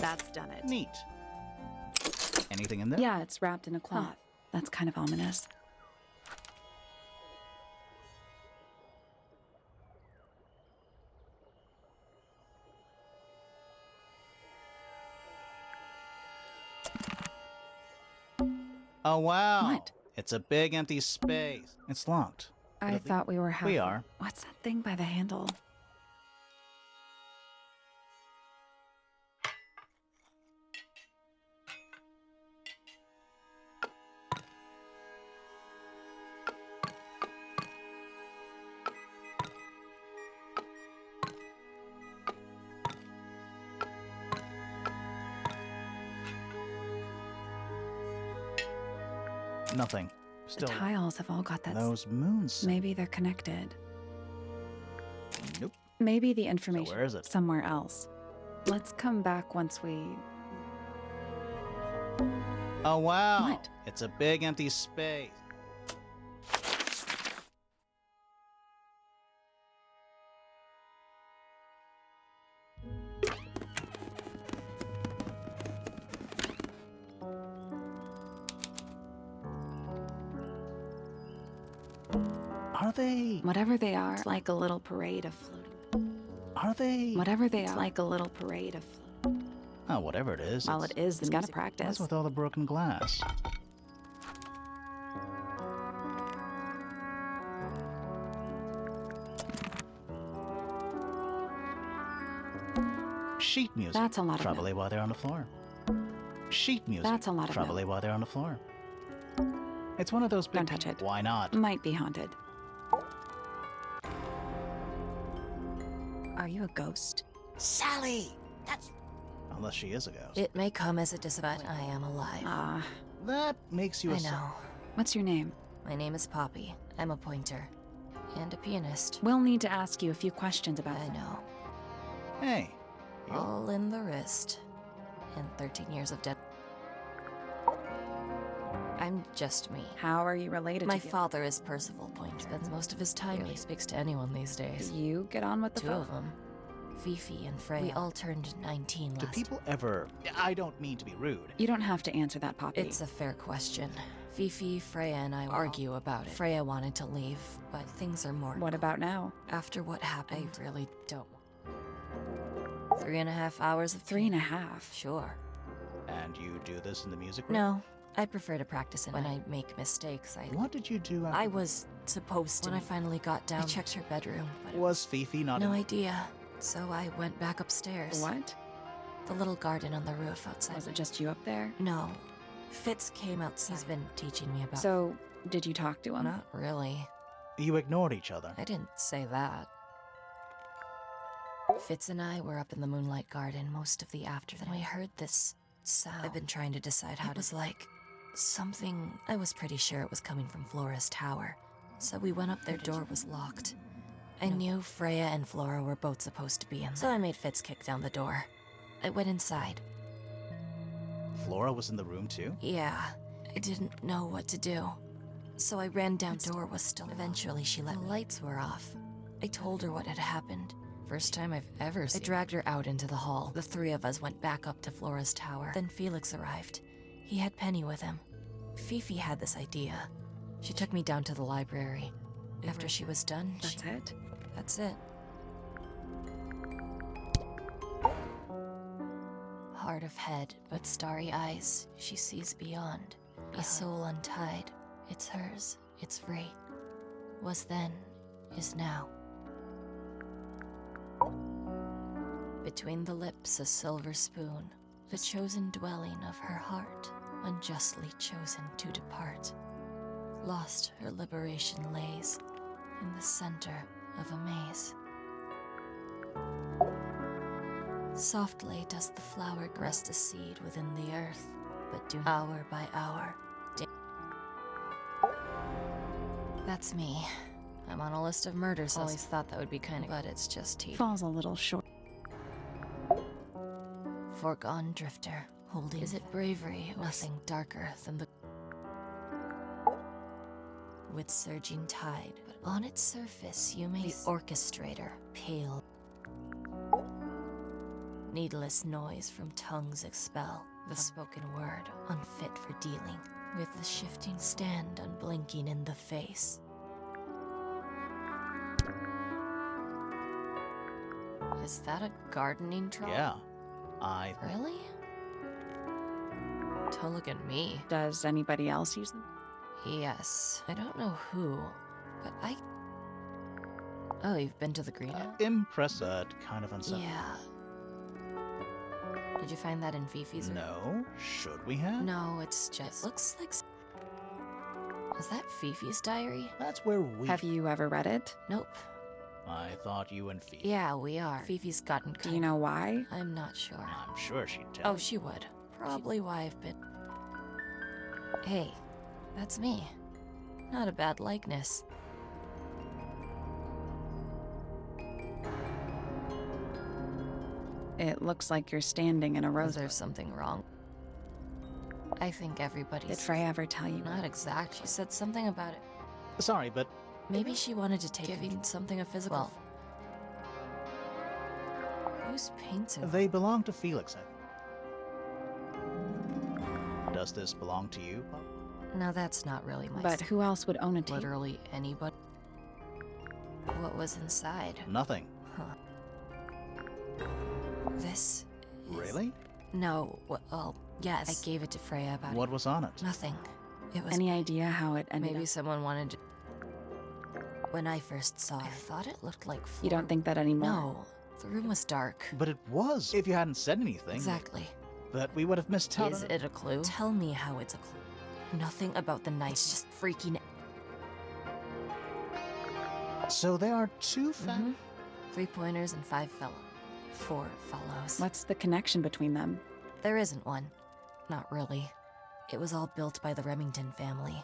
That's done it. Neat. Anything in there? Yeah, it's wrapped in a cloth. That's kind of ominous. Oh wow. What? It's a big empty space. It's locked. I thought we were halfway. We are. What's that thing by the handle? Nothing. The Still. tiles have all got that. Those moons. Maybe they're connected. Nope. Maybe the information So where is it? somewhere else. Let's come back once we... Oh wow. What? It's a big empty space. Are they... Whatever they are, it's like a little parade of floating. Are they? Whatever they are, it's like a little parade of. Oh, whatever it is. Well, it is. It's gotta practice. What's with all the broken glass? Sheet music. That's a lot of Probably while they're on the floor. Sheet music. That's a lot of Probably while they're on the floor. It's one of those big. Don't touch it. Why not? Might be haunted. Are you a ghost? Sally! That's... Unless she is a ghost. It may come as a disappointment. I am alive. Ah, That makes you a I know. what's your name? My name is Poppy. I'm a pointer. And a pianist. We'll need to ask you a few questions about I that. know. Hey. You- All in the wrist. And 13 years of debt. I'm just me. How are you related My to you? father is Percival Pointer. Spends most of his time. Barely speaks to anyone these days. You get on with the Two of them. Fifi and Freya. We all turned 19 Do last. people ever... I don't mean to be rude. You don't have to answer that, Poppy. It's a fair question. Fifi, Freya, and I argue about it. Freya wanted to leave, but things are more... What about now? After what happened, I really don't. 3.5 hours of 3.5. Sure. And you do this in the music room? No, I prefer to practice it. When I make mistakes, What did you do after... I was supposed to. When I finally got down, I checked her bedroom, but it Was Fifi not no in... idea. So I went back upstairs. What? The little garden on the roof outside. Was it just you up there? No. Fitz came outside. He's been teaching me about... So, did you talk to him? Not really. You ignored each other. I didn't say that. Fitz and I were up in the moonlight garden most of the afternoon. We heard this sound. I've been trying to decide how it was like something. I was pretty sure it was coming from Flora's tower. So we went up, their door was locked. I knew Freya and Flora were both supposed to be in there. So I made Fitz kick down the door. I went inside. Flora was in the room too? Yeah, I didn't know what to do. So I ran down, the door was still. Eventually she let me. The lights were off. I told her what had happened. First time I've ever seen. I dragged her out into the hall. The three of us went back up to Flora's tower. Then Felix arrived. He had Penny with him. Fifi had this idea. She took me down to the library. After she was done, That's it? That's it. Hard of head, but starry eyes, she sees beyond. A soul untied. It's hers. It's free. Was then, is now. Between the lips a silver spoon, the chosen dwelling of her heart, unjustly chosen to depart. Lost her liberation lays in the center of a maze. Softly does the flower rest a seed within the earth, but do hour by hour. That's me. I'm on a list of murders. Always thought that would be kind of, but it's just tea. Falls a little short. Foregone drifter, holding. Is it bravery? Nothing darker than the. With surging tide, but on its surface you may. The orchestrator, pale. Needless noise from tongues expel. The spoken word, unfit for dealing. With the shifting stand unblinking in the face. Is that a gardening trowel? Yeah. Really? Don't look at me. Does anybody else use them? Yes. I don't know who, but I... Oh, you've been to the green? Impressed, kind of unsettling. Yeah. Did you find that in Fifi's room? No? Should we have? No, it's just... It looks like... Is that Fifi's diary? That's where we... Have you ever read it? Nope. I thought you and Fifi... Yeah, we are. Fifi's gotten Do you know why? I'm not sure. I'm sure she'd tell. Oh, she would. Probably why I've been... Hey, that's me. Not a bad likeness. It looks like you're standing in a Is rose. there something wrong? I think everybody's... Did Freya ever tell you? Not exact. She said something about it. Sorry, but... Maybe she wanted to take giving something a physical... Well, whose paints are... They belong to Felix, Does this belong to you, Pop? No, that's not really my... But who else would own a tape? Literally anybody. What was inside? Nothing. Huh. This? Really? No, well, yes. I gave it to Freya about What was on it? nothing. It was Any idea how it ended maybe up? someone wanted to... When I first saw it, I thought it looked like You don't think that anymore? No, the room was dark. But it was, if you hadn't said anything. Exactly. But we would have missed out Is on it a clue? Tell me how it's a clue. Nothing about the night. It's just freaking... So there are two 3 pointers and 5 4 fellows. What's the connection between them? There isn't one. Not really. It was all built by the Remington family.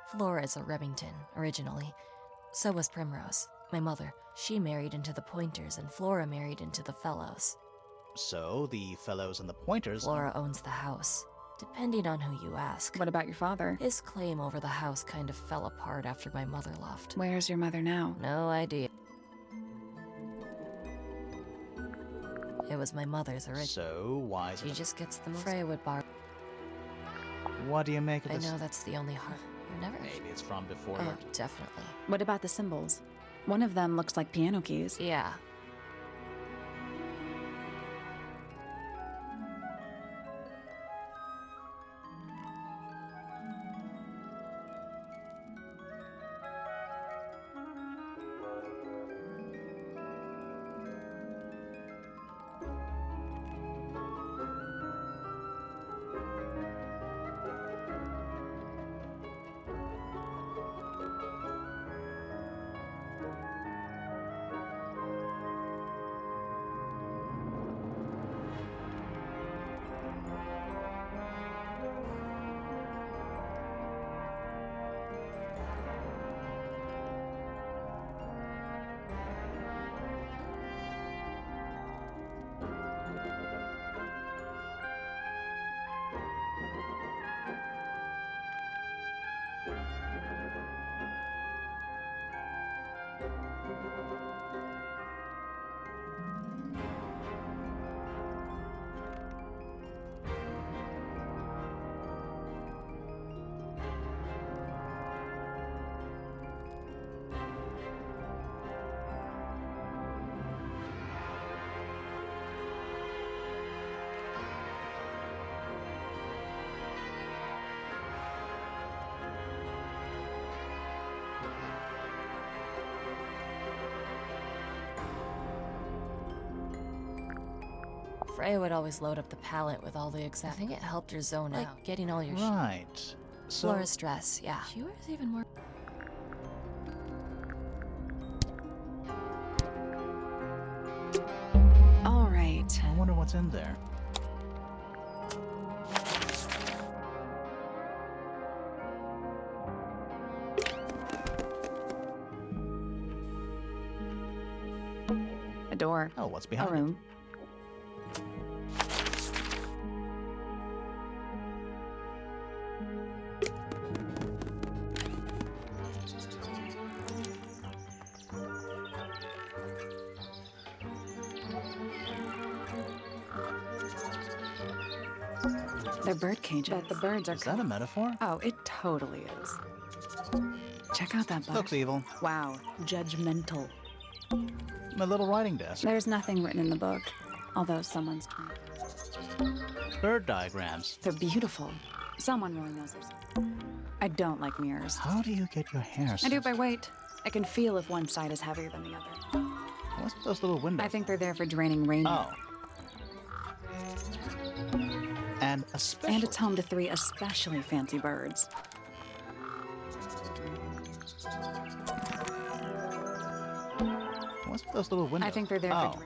Flora's a Remington, originally. So was Primrose, my mother. She married into the Pointers, and Flora married into the Fellows. So the fellows and the pointers. Flora owns the house, depending on who you ask. What about your father? His claim over the house kind of fell apart after my mother left. Where's your mother now? No idea. It was my mother's original. So why is She it? just gets the most. Freya would borrow. What do you make of I this? know that's the only heart. Never. Maybe it's from before. Oh, definitely. What about the symbols? One of them looks like piano keys. Yeah. Freya would always load up the palette with all the exact. I think it helped her zone out, getting all your Right. So Flora's dress. Yeah, she wears even more. All right. I wonder what's in there. A door. Oh, what's A behind room. They're bird cages. But the birds are. it? Is that a metaphor? Oh, it totally is. Check out that book. Looks evil. Wow, judgmental. My little writing desk. There's nothing written in the book, although someone's trying. Bird diagrams. They're beautiful. Someone really knows their stuff. I don't like mirrors. How do you get your hair? I do it by weight. I can feel if one side is heavier than the other. What's with those little windows? I think they're there for draining rain. Oh. And especially. And it's home to 3 especially fancy birds. What's with those little windows? I think they're there oh. for.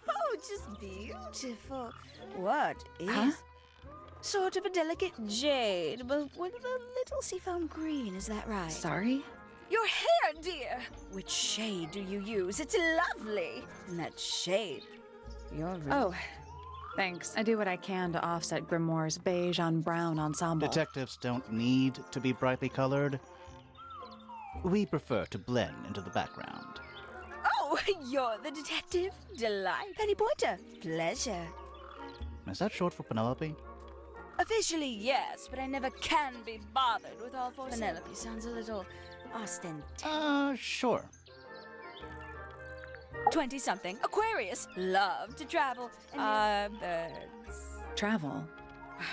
Oh, just beautiful. What is? Huh? Sort of a delicate jade, but with a little seafoam green, is that right? Sorry? Your hair, dear! Which shade do you use? It's lovely. And that shape. You're really... Oh, thanks. I do what I can to offset Grimoire's beige on brown ensemble. Detectives don't need to be brightly colored. We prefer to blend into the background. Oh, you're the detective? Delight. Penny Pointer. Pleasure. Is that short for Penelope? Officially, yes, but I never can be bothered with all four. Penelope sounds a little ostentatious. Sure. 20-something, Aquarius, love to travel. And birds. Travel.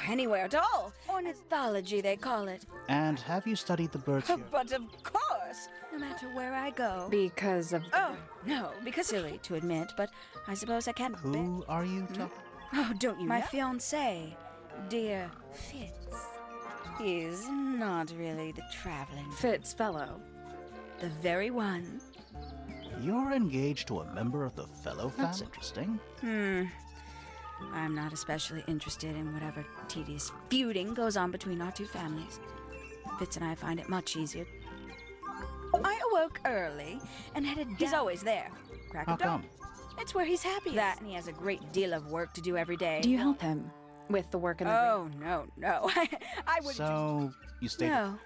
Anywhere at all. Ornithology, they call it. And have you studied the birds here? But of course, no matter where I go. Because of. Oh, no, because silly to admit, but I suppose I can't. Who are you talking? Oh, don't you? My fiancé, dear Fitz. He's not really the traveling. Fitz fellow. The very one. You're engaged to a member of the Fellow family? That's interesting. I'm not especially interested in whatever tedious feuding goes on between our two families. Fitz and I find it much easier. I awoke early and headed down. He's always there. Crack How of dawn. come? It's where he's happiest. That, and he has a great deal of work to do every day. Do you help him with the work in the Oh, no. I would. So, you stayed. No.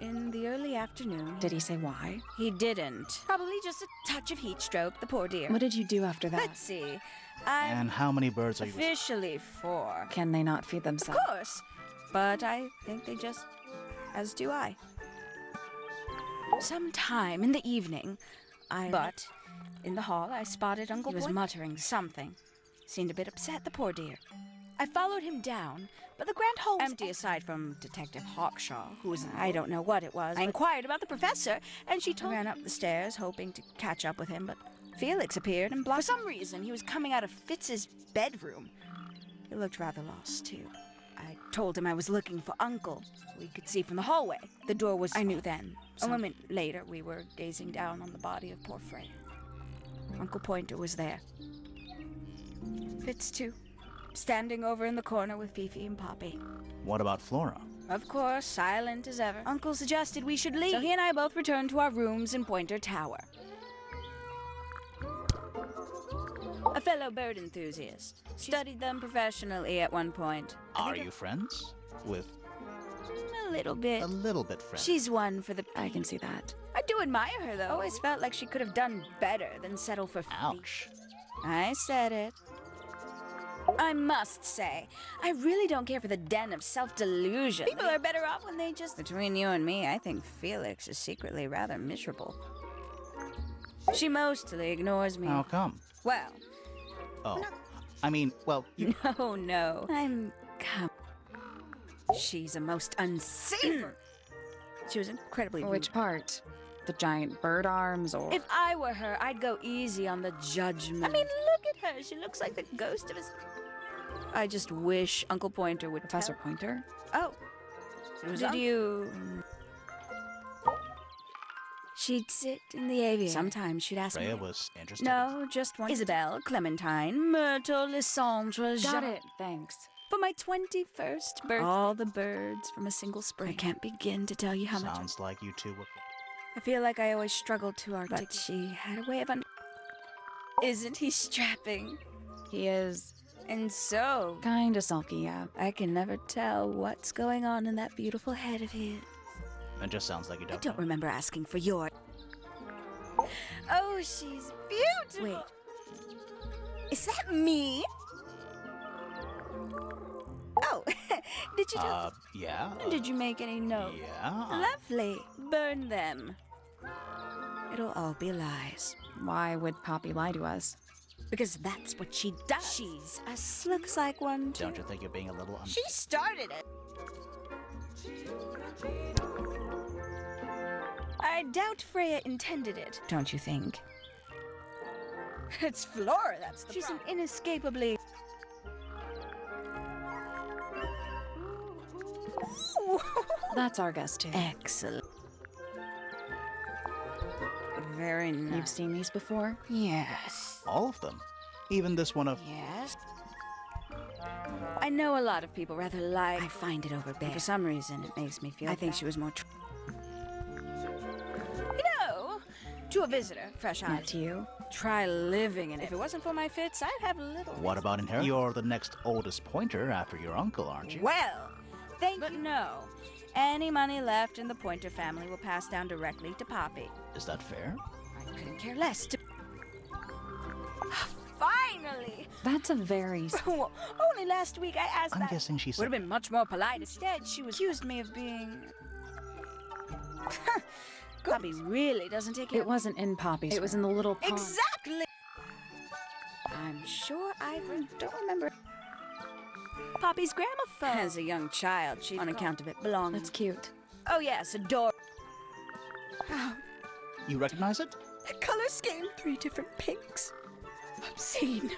In the early afternoon. Did he say why? He didn't. Probably just a touch of heat stroke, the poor dear. What did you do after that? Let's see. I'm And how many birds are you? officially 4. Can they not feed Of themselves? course. But I think they just, as do I. Sometime in the evening, But in the hall, I spotted Uncle He was muttering something. Seemed a bit upset, the poor dear. I followed him down, but the grand hall was empty aside from Detective Hawkshaw, who was I don't know what it was. I inquired about the professor, and she told me. I ran up the stairs, hoping to catch up with him, but Felix appeared and blocked. For some reason, he was coming out of Fitz's bedroom. He looked rather lost, too. I told him I was looking for Uncle. We could see from the hallway. The door was... I knew then. A moment later, we were gazing down on the body of poor Freya. Uncle Pointer was there. Fitz, too. Standing over in the corner with Fifi and Poppy. What about Flora? Of course, silent as ever. Uncle suggested we should leave, so he and I both returned to our rooms in Pointer Tower. A fellow bird enthusiast. Studied them professionally at one point. Are you friends with? A little bit. A little bit friends. She's one for the... I can see that. I do admire her, though. Always felt like she could have done better than settle for... Ouch. I said it. I must say, I really don't care for the den of self-delusion. People are better off when they just... Between you and me, I think Felix is secretly rather miserable. She mostly ignores me. How come? Well... Oh. I mean, well, you... No. I'm... She's a most unsavory... She was incredibly rude. Which part? The giant bird arms, or... If I were her, I'd go easy on the judgment. I mean, look at her. She looks like the ghost of his... I just wish Uncle Pointer would Professor Pointer? Oh. Did you... She'd sit in the aviary. Sometimes she'd ask Freya me... was interested. No, just one. Isabel, Clementine, Myrtle, Lysandra, Got it, thanks. For my 21st birthday. All the birds from a single spring. I can't begin to tell you how much... Sounds like you two were... I feel like I always struggled to articulate. But she had a way of Isn't he strapping? He is And so... kinda sulky, yeah. I can never tell what's going on in that beautiful head of his. It just sounds like you I don't. don't remember asking for your... Oh, she's beautiful! Wait. Is that me? Oh, did you do... Yeah. Did you make any notes? Yeah. Lovely. Burn them. It'll all be lies. Why would Poppy lie to us? Because that's what she does. She's a... Looks like one, too. Don't you think you're being a little... She started it. I doubt Freya intended it. Don't you think? It's Flora, that's the She's problem. An inescapably... That's our guest, too. Excellent. Very nice. You've seen these before? Yes. All of them. Even this one of... Yes. I know a lot of people rather like... I find it overbearing. For some reason, it makes me feel... I think she was more... You know, to a visitor, fresh eyes. Not to you. Try living in it. If it wasn't for my Fitz, I'd have little... What about inheritance? You're the next oldest Pointer after your uncle, aren't you? Well, but no. Any money left in the Pointer family will pass down directly to Poppy. Is that fair? I couldn't care less to... Finally! That's a very... Only last week I asked I'm guessing she Would said... have been much more polite. Instead, she accused me of being... Poppy really doesn't take care It wasn't in Poppy's. It was in the little pond. Exactly! I'm sure I don't remember. Poppy's gramophone. As a young child, she, on account of it, belonged. That's cute. Oh yes, adorable. Oh, You recognize it? the color scheme. 3 different pinks. Obscene.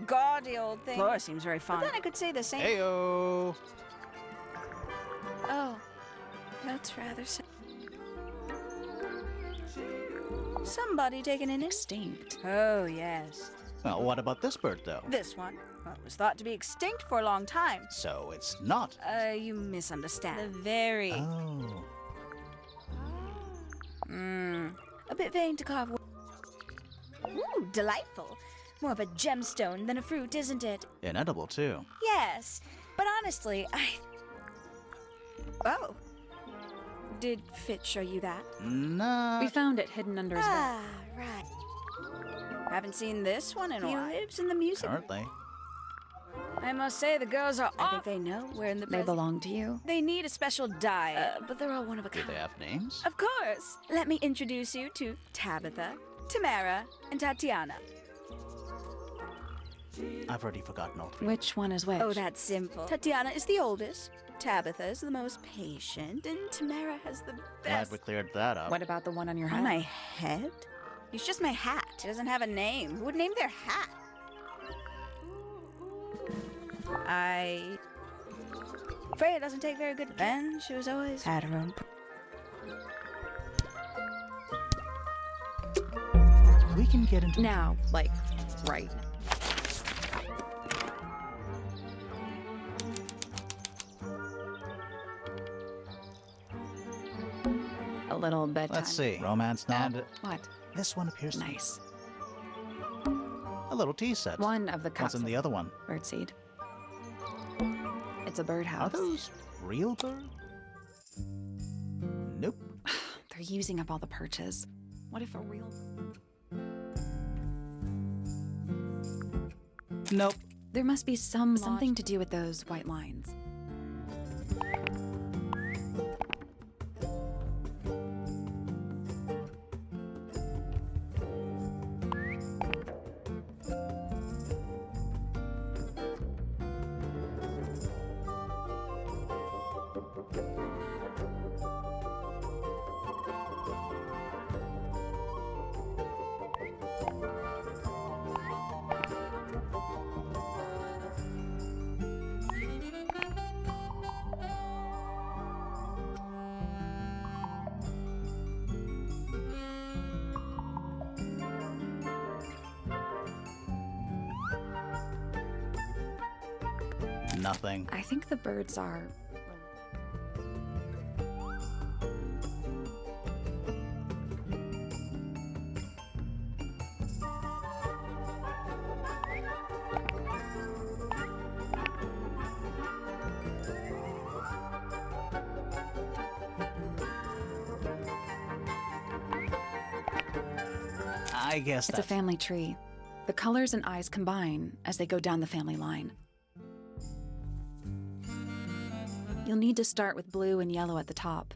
Gaudy old thing. Flora seems very fond. But then I could say the same. Heyo. Oh, that's rather sad. Somebody taken an Extinct. Oh, yes. Well, what about this bird, though? This one, well, was thought to be extinct for a long time. So it's not. You misunderstand. The very... Oh. A bit vain to carve. Ooh, delightful. More of a gemstone than a fruit, isn't it? Inedible, too. Yes, but honestly, Oh. Did Fitz show you that? Nah. We found it hidden under his bed. Ah, right. Haven't seen this one in a while. He lives in the music. Currently. I must say, the girls are I think they know we're in the They belong to you. They need a special diet, but they're all one of a Do kind. they have names? Of course. Let me introduce you to Tabitha, Tamara, and Tatiana. I've already forgotten all 3. Which one is which? Oh, that's simple. Tatiana is the oldest. Tabitha is the most patient, and Tamara has the Glad best. we cleared that up. What about the one on your On head? my head? It's just my hat. It doesn't have a name. Who would name their hat? Freya doesn't take very good care. And she was always had her own. We can get into... Now, like, right. A little bedtime. Let's see. Romance not... What? This one appears to be Nice. a little tea set. One of the What's cups in the other one? birdseed. It's a Are birdhouse. those real birds? Nope. They're using up all the perches. What if a real... Nope. There must be something to do with those white lines. Nothing. I think the birds are... I guess It's a that's... family tree. The colors and eyes combine as they go down the family line. You'll need to start with blue and yellow at the top.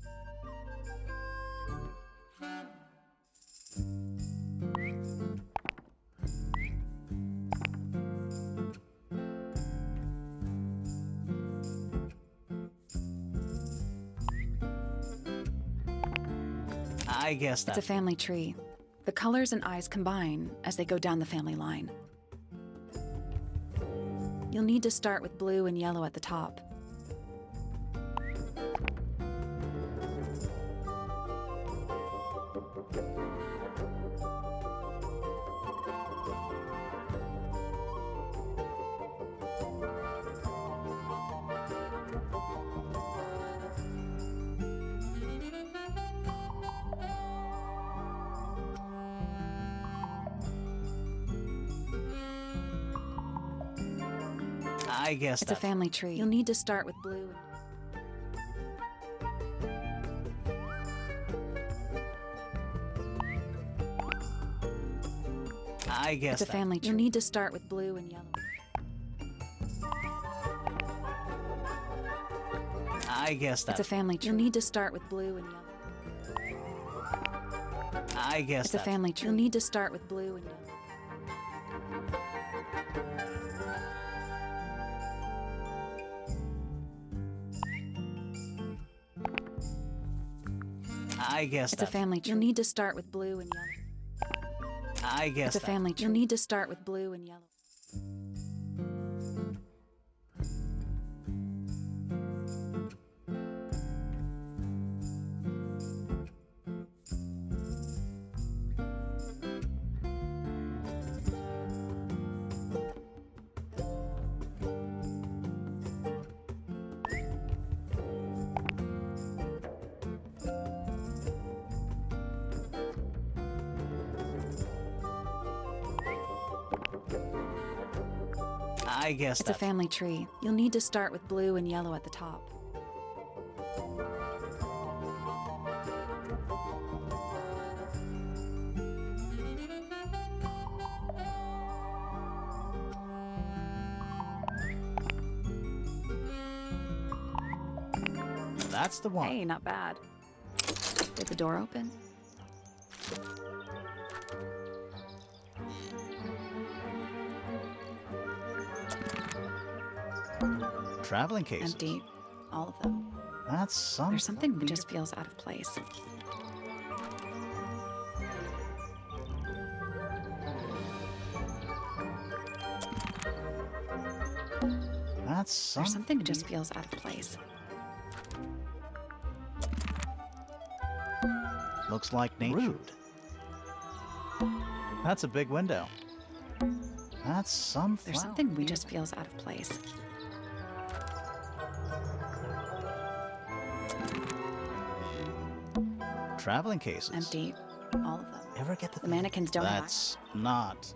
I guess It's that's... a family tree. The colors and eyes combine as they go down the family line. You'll need to start with blue and yellow at the top. I guess It's a that's... family tree. You'll need to start with blue. I guess It's a that... family tree. You'll need to start with blue and yellow. I guess It's that's... a family tree. You'll need to start with blue and yellow. I I guess It's a that's... family tree. You'll need to start with blue and yellow. I guess It's a that's... family tree. You'll need to start with blue and yellow. I guess It's a family tree. You'll need to start with blue and yellow. I guess It's a that's... family tree. You'll need to start with blue and yellow at the top. That's the one. Hey, not bad. Did the door open? Traveling cases. Empty. All of them. That's something. There's something that just feels out of place. That's There's something that just feels out of place. Looks like nature. Rude. That's a big window. That's some There's flower. something that just feels out of place. Traveling cases. Empty. All of them. Ever get The mannequins don't have That's not.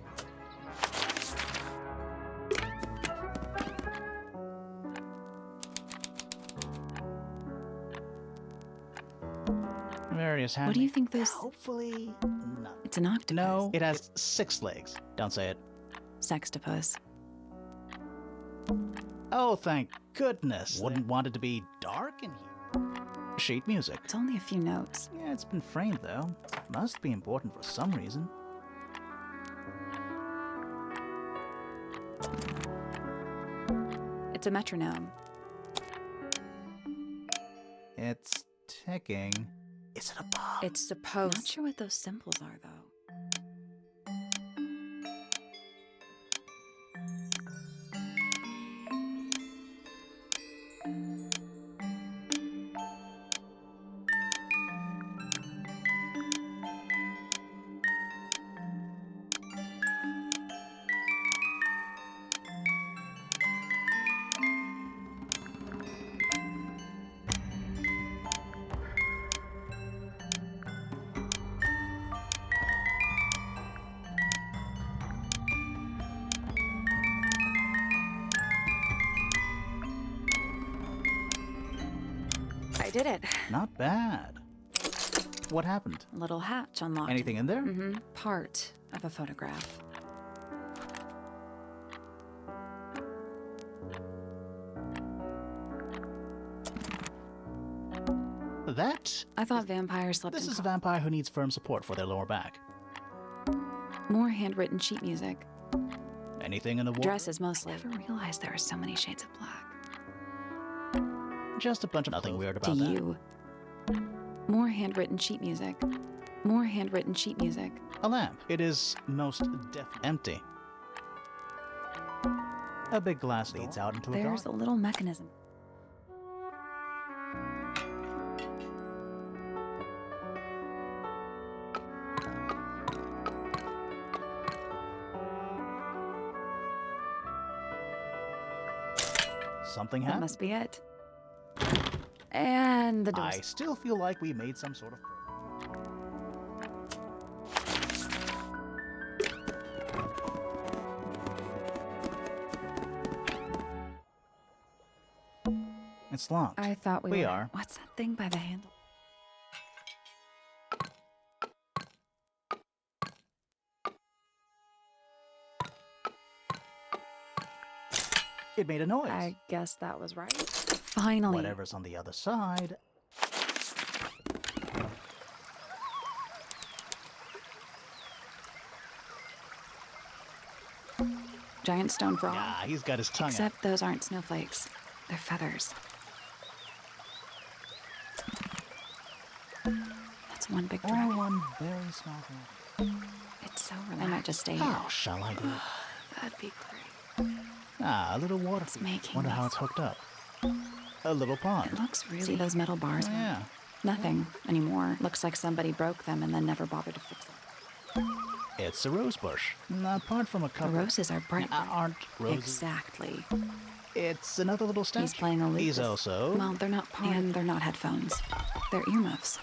Various What do you think those... Hopefully not. It's an octopus. No, it has 6 legs. Don't say it. Sextopus. Oh, thank goodness. Wouldn't want it to be dark in here. Sheet music. It's only a few notes. Yeah, it's been framed though. Must be important for some reason. It's a metronome. It's ticking. Is it a bomb? It's supposed... Not sure what those symbols are, though. I did it. Not bad. What happened? A little hatch unlocked. Anything in there? Mm-hmm. Part of a photograph. That? I thought vampires slept This in is a vampire who needs firm support for their lower back. More handwritten sheet music. Anything in the wall? Dresses mostly. I never realized there are so many shades of black. Just a bunch of nothing weird about To that. you. More handwritten sheet music. More handwritten sheet music. A lamp. It is most definitely empty. A big glass leads out into a There's a garden. little mechanism. Something That happened. must be it. And the I doors. still feel like we made some sort of... It's locked. I thought we We were. are. What's that thing by the handle? It made a noise. I guess that was right. Finally. Whatever's on the other side. Giant stone frog. Ah, he's got his tongue out. Except those aren't snowflakes. They're feathers. That's one big Or dragon. one very small dragon. It's so relaxed. I might just stay here. How shall I do? That'd be great. Ah, a little water. It's making Wonder me how it's hooked up. A little pond. It looks really... See those metal bars? Oh, yeah. Nothing anymore. Looks like somebody broke them and then never bothered to fix them. It's a rose bush. Apart from a The couple. roses are bright. Aren't roses? Exactly. It's another little statue. He's playing a lute. He's also... Well, they're not part. And they're not headphones. They're earmuffs.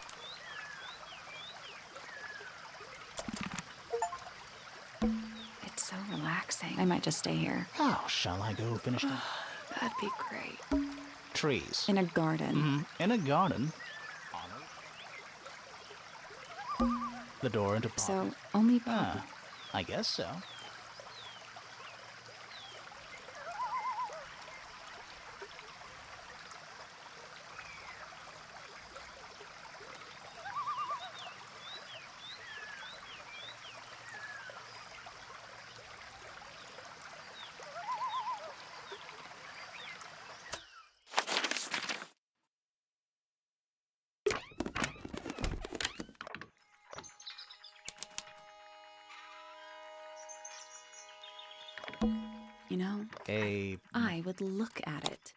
It's so relaxing. I might just stay here. How shall I go finish them? That'd be great. Trees. In a garden. In a garden. The door into pond. So, only Poppy. I guess so. You know, I would look at it.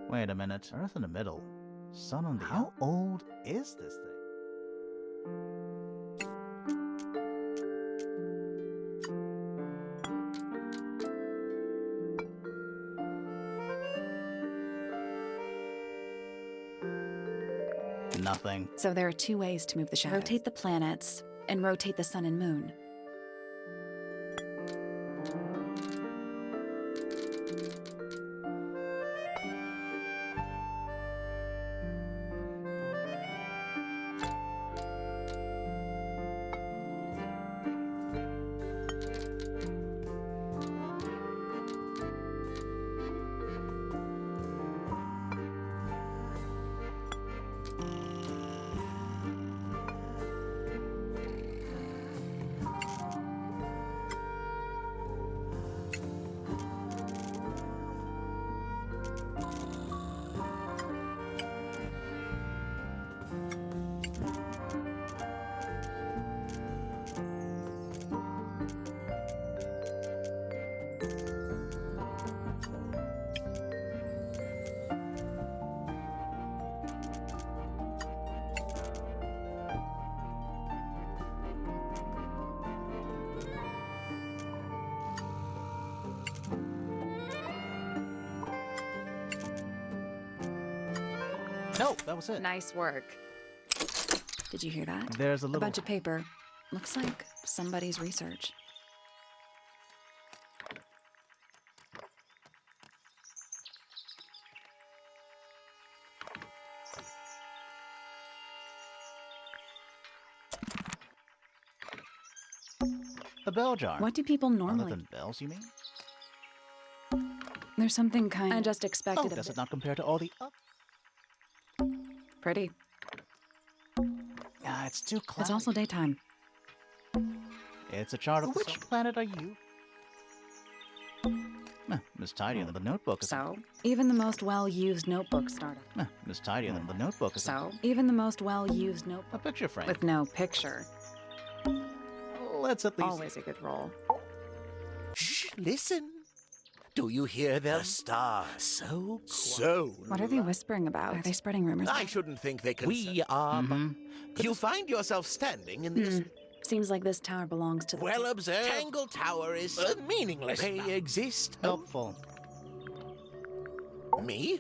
Wait a minute. Earth in the middle. Sun on the... How old is this thing? Nothing. So there are two ways to move the shadows. Rotate the planets and rotate the sun and moon. No, that was it. Nice work. Did you hear that? There's a little... bunch of paper. Looks like somebody's research. A bell jar. What do people normally... Other than bells, you mean? There's something kind... I just Oh, expected does it not compare to all the... Pretty. Ah, it's too cloudy. It's also daytime. It's a chart of which planet are you? Miss Tidier than the notebook. So, even the most well-used notebook startup. Miss Tidier than the notebook. So, even the most well-used notebook. A picture frame. With no picture. Let's at least... Always a good roll. Shh, listen. Do you hear them? The stars. So What are they whispering about? Are they spreading rumors? I shouldn't think they can... We are... You find yourself standing in this... Seems like this tower belongs to the... Well observed. Tangle Tower is meaningless. They exist. Helpful. Me?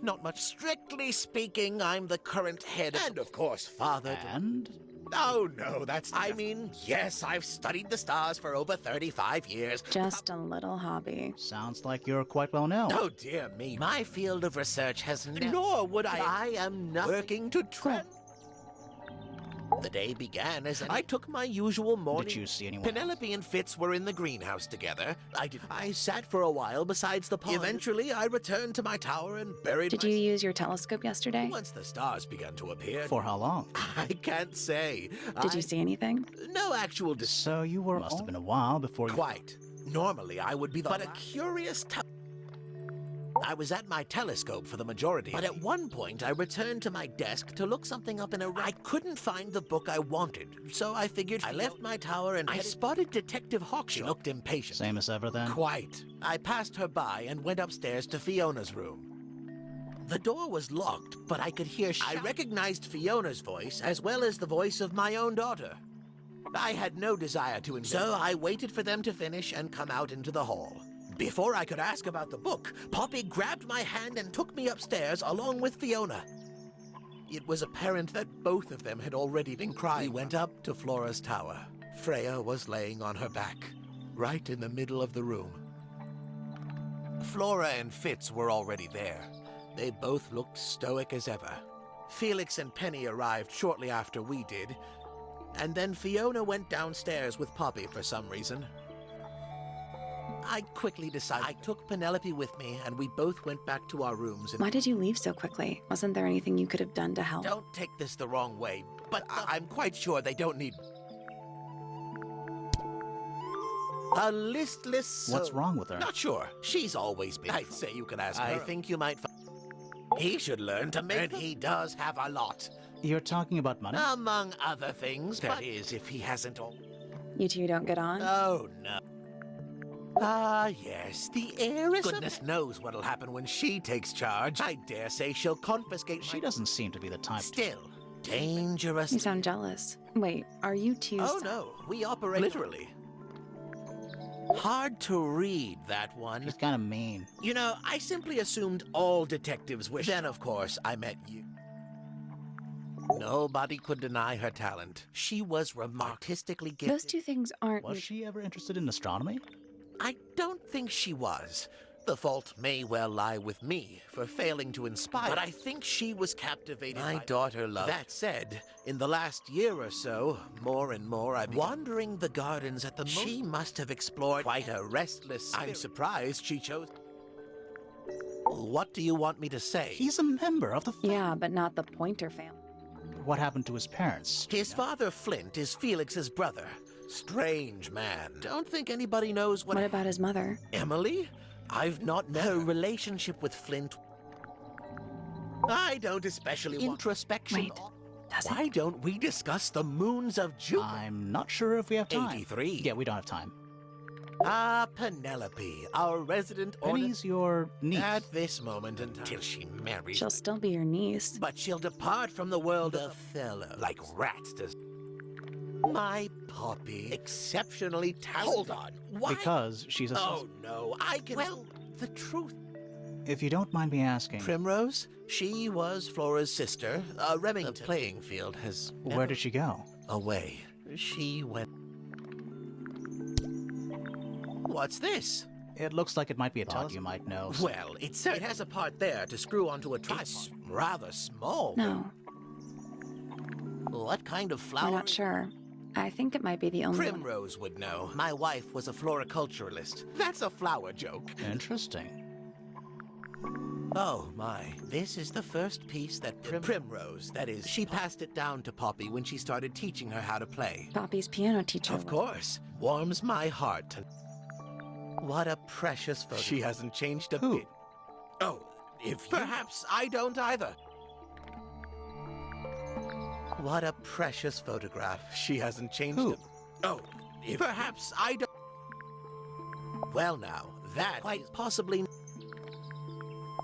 Not much. Strictly speaking, I'm the current head... And of course, father... And? Oh, no, that's... I mean, yes, I've studied the stars for over 35 years. Just a little hobby. Sounds like you're quite well known. Oh, dear me. My field of research has never... Nor would I am not working to try... The day began as I took my usual morning... Did you see anyone Penelope and Fitz were in the greenhouse together. I sat for a while besides the pond. Eventually, I returned to my tower and buried Did you use your telescope yesterday? Once the stars began to appear... For how long? I can't say. Did you see anything? No actual... So you were... Must have been a while before you... Quite. Normally, I would be the... But a curious... I was at my telescope for the majority. But at one point, I returned to my desk to look something up in a... I couldn't find the book I wanted, so I figured... I left my tower and I spotted Detective Hawkshaw. She looked impatient. Same as ever, then? Quite. I passed her by and went upstairs to Fiona's room. The door was locked, but I could hear I recognized Fiona's voice as well as the voice of my own daughter. I had no desire to so I waited for them to finish and come out into the hall. Before I could ask about the book, Poppy grabbed my hand and took me upstairs along with Fiona. It was apparent that both of them had already been crying. We went up to Flora's tower. Freya was laying on her back, right in the middle of the room. Flora and Fitz were already there. They both looked stoic as ever. Felix and Penny arrived shortly after we did, and then Fiona went downstairs with Poppy for some reason. I quickly decided. I took Penelope with me, and we both went back to our rooms. And Why did you leave so quickly? Wasn't there anything you could have done to help? Don't take this the wrong way, but I'm quite sure they don't need... A listless soul. What's wrong with her? Not sure. She's always been... I'd say you can ask her. I think you might... He should learn to make... And he does have a lot. You're talking about money? Among other things, that is, if he hasn't all... You two don't get on? Oh, no. Ah, yes, the heiress. Goodness knows what'll happen when she takes charge. I dare say she'll confiscate... She doesn't seem to be the type. Still, dangerous... You sound jealous. Wait, are you two... Oh, no, we operate... Literally. Hard to read, that one. She's kind of mean. You know, I simply assumed all detectives wish... Then, of course, I met you. Nobody could deny her talent. She was artistically gifted. Those two things aren't... Was she ever interested in astronomy? I don't think she was. The fault may well lie with me for failing to inspire. But I think she was captivated by... My daughter loved... That said, in the last year or so, more and more I've been... Wandering the gardens at the moment... She must have explored quite a restless spirit. I'm surprised she chose... What do you want me to say? He's a member of the family. Yeah, but not the Pointer family. What happened to his parents? His father, Flint, is Felix's brother. Strange man. Don't think anybody knows what... What about his mother? Emily? I've not met her relationship with Flint. I don't especially want... Introspection. Wait, does Why don't we discuss the moons of Jupiter? I'm not sure if we have time. 83. Yeah, we don't have time. Ah, Penelope, our resident... Penny's your niece. At this moment until she marries... She'll still be your niece. But she'll depart from the world of fellows. Like rats does... My Poppy, exceptionally talented. Hold on, why? Because she's a... Oh, no, I can... Well, the truth... If you don't mind me asking... Primrose? She was Flora's sister. Remington. The playing field has... Where did she go? Away. She went... What's this? It looks like it might be a telescope. You might know. Well, it has a part there to screw onto a tripod. It's rather small. No. What kind of flower? We're not sure. I think it might be the only one. Primrose would know. My wife was a floriculturalist. That's a flower joke. Interesting. Oh, my. This is the first piece that Primrose, that is, she passed it down to Poppy when she started teaching her how to play. Poppy's piano teacher. Of course. Warms my heart. What a precious photo. She hasn't changed a bit. Oh, if perhaps I don't either. What a precious photograph. She hasn't changed it. Oh, if perhaps I don't... Well now, that quite possibly...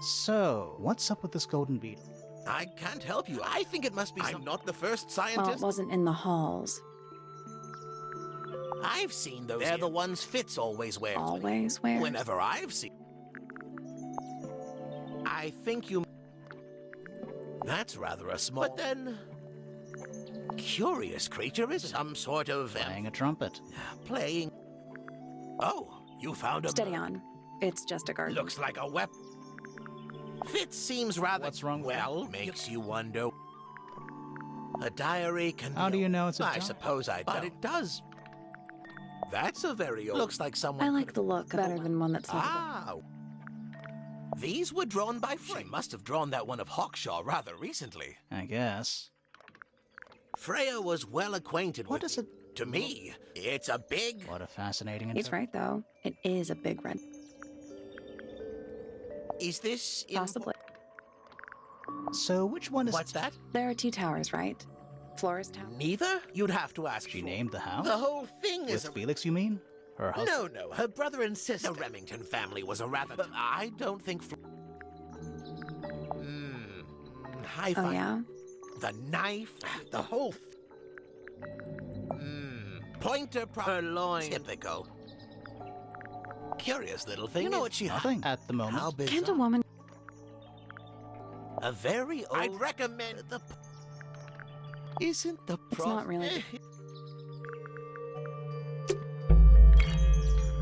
So, what's up with this golden beetle? I can't help you. I think it must be I'm not the first scientist. Well, it wasn't in the halls. I've seen those. They're the ones Fitz always wears. Always wears? Whenever I've seen... I think you... That's rather a small... But then... Curious creature is some sort of... Playing a trumpet. Playing... Oh, you found a... Steady on. It's just a garden. Looks like a weapon. Fitz seems rather... What's wrong with it? Makes you wonder... A diary can... How do you know it's a diary? I suppose I don't. But it does... That's a very old... Looks like someone... I like the look better than one that's... Ah! These were drawn by Freya. She must have drawn that one of Hawkshaw rather recently. I guess. Freya was well acquainted with... What does a To me, it's a big... What a fascinating... He's right, though. It is a big red. Is this... Possibly. So which one is... What's that? There are two towers, right? Flora's tower. Neither? You'd have to ask She for- named the house? The whole thing is... With Felix, you mean? Her husband? No, her brother and sister. The Remington family was a rather... But I don't think... High five. Oh, yeah? The knife, the whole... Pointer purloin. Typical. Curious little thing. You know what she... Nothing at the moment. How bizarre. Can't a woman... A very old... I'd recommend the... Isn't the It's pro... not really...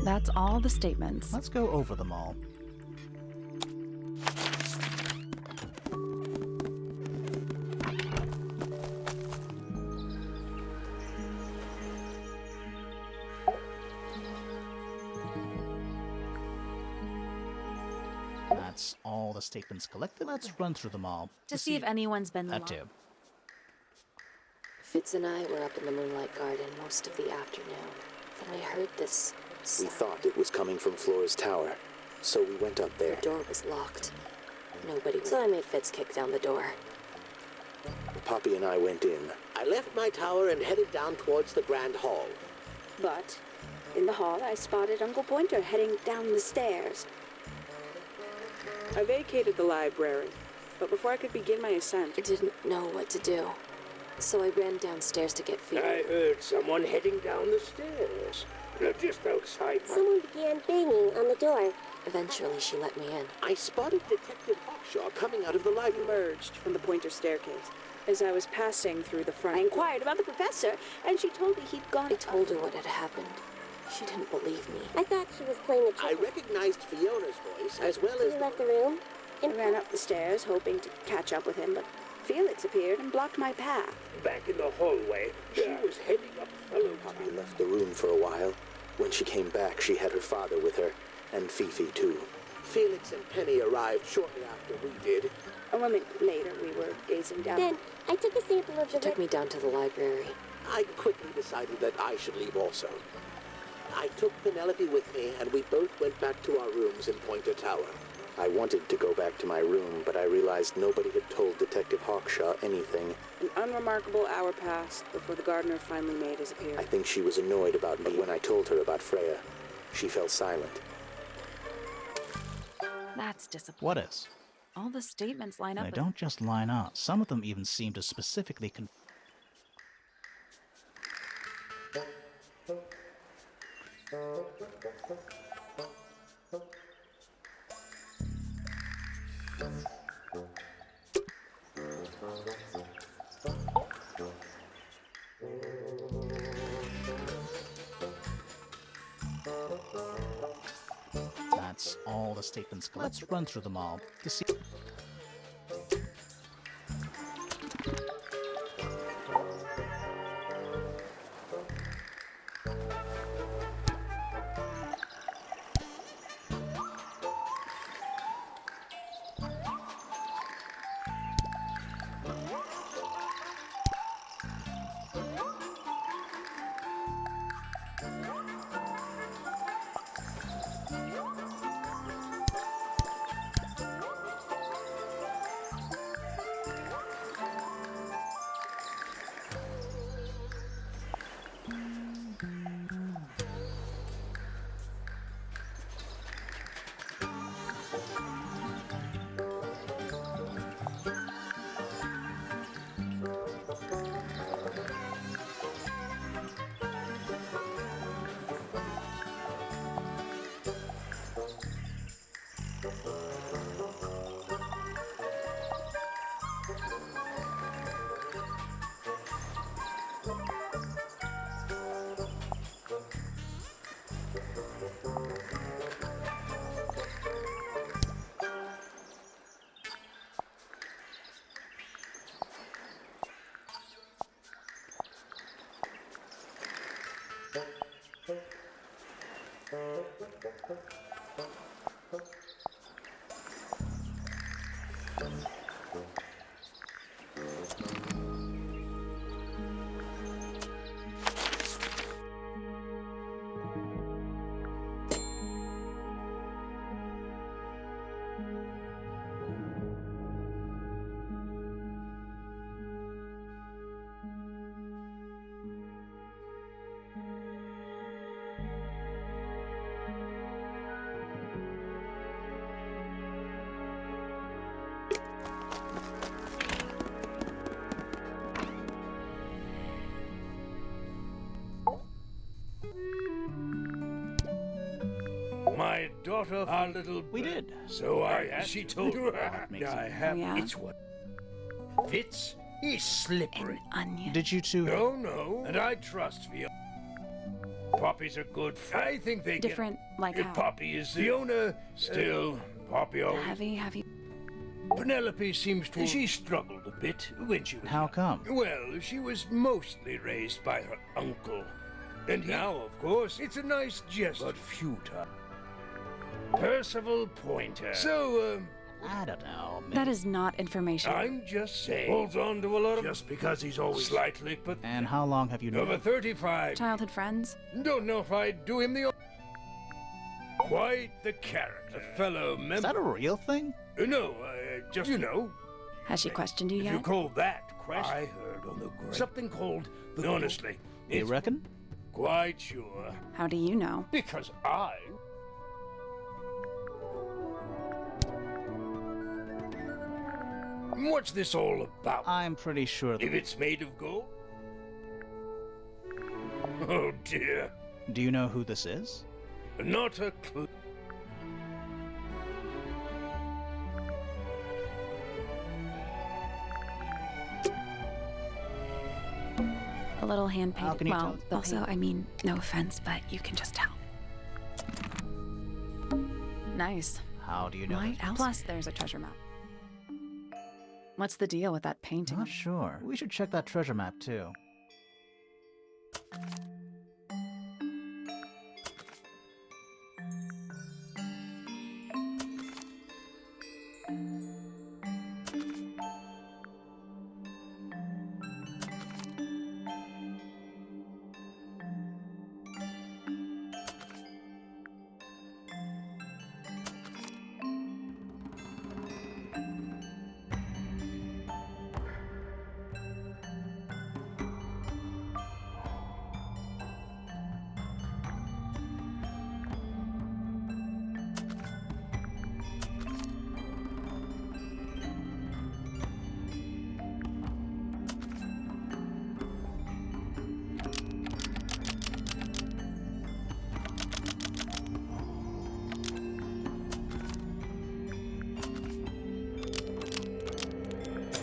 That's all the statements. Let's go over them all. That's all the statements collected. Let's run through them all. To see if anyone's been That lying. too. Fitz and I were up in the Moonlight Garden most of the afternoon. Then I heard this We thought it was coming from Flora's tower, so we went up there. The door was locked. Nobody was... So I made Fitz kick down the door. Poppy and I went in. I left my tower and headed down towards the Grand Hall. But in the hall, I spotted Uncle Pointer heading down the stairs. I vacated the library, but before I could begin my ascent, I didn't know what to do. So I ran downstairs to get Felix. I heard someone heading down the stairs. Just outside my... Someone began banging on the door. Eventually, she let me in. I spotted Detective Hawkshaw coming out of the library. emerged from the Pointer staircase. As I was passing through the I front, inquired about the professor, and she told me he'd gone. I told her what had happened. She didn't believe me. I thought she was playing a I trick. recognized Fiona's voice as well as... You left the room? I ran up the stairs, hoping to catch up with him, but Felix appeared and blocked my path. Back in the hallway, she was heading up fellow... Poppy left the room for a while. When she came back, she had her father with her, and Fifi too. Felix and Penny arrived shortly after we did. A moment later, we were gazing down. Then I took a sample of the Took me down to the library. I quickly decided that I should leave also. I took Penelope with me, and we both went back to our rooms in Pointer Tower. I wanted to go back to my room, but I realized nobody had told Detective Hawkshaw anything. an unremarkable hour passed before the gardener finally made his appearance. I think she was annoyed about me when I told her about Freya. She fell silent. That's disappointing. What is? All the statements line up. They don't just line up. Some of them even seem to specifically That's all the statements. Let's run through them all to see. daughter of our little... We did. So she told me. makes I it- have. Oh, yeah? It's what fits. He's slippery. Onion. Did you two... No. And I trust Fiona. Poppy's a good friend. I think they Different, like get... how? Poppy is Fiona. Still, Poppy always... Heavy. Penelope seems to... She struggled a bit when she was... How come? Well, she was mostly raised by her uncle. And now, of course, it's a nice gesture, but futile. Percival Pointer. So, I don't know. That is not information. I'm just saying. Holds on to a lot of... Just because he's always... Slightly pathetic. And how long have you known? Over 35. Childhood friends? Don't know if I'd do him the... Quite the character. A fellow member... Is that a real thing? No, just, you know. Has she questioned you If yet? you call that question... I heard on the grave. Something called... Honestly. You it's reckon? Quite sure. How do you know? Because I... What's this all about? I'm pretty sure that... If it's made of gold? Oh dear. Do you know who this is? Not a clue. A little hand How painted. can you Well, tell? also, I mean, no offense, but you can just tell. Nice. How do you know? Might this? else? Plus, there's a treasure map. What's the deal with that painting? Not sure. We should check that treasure map too.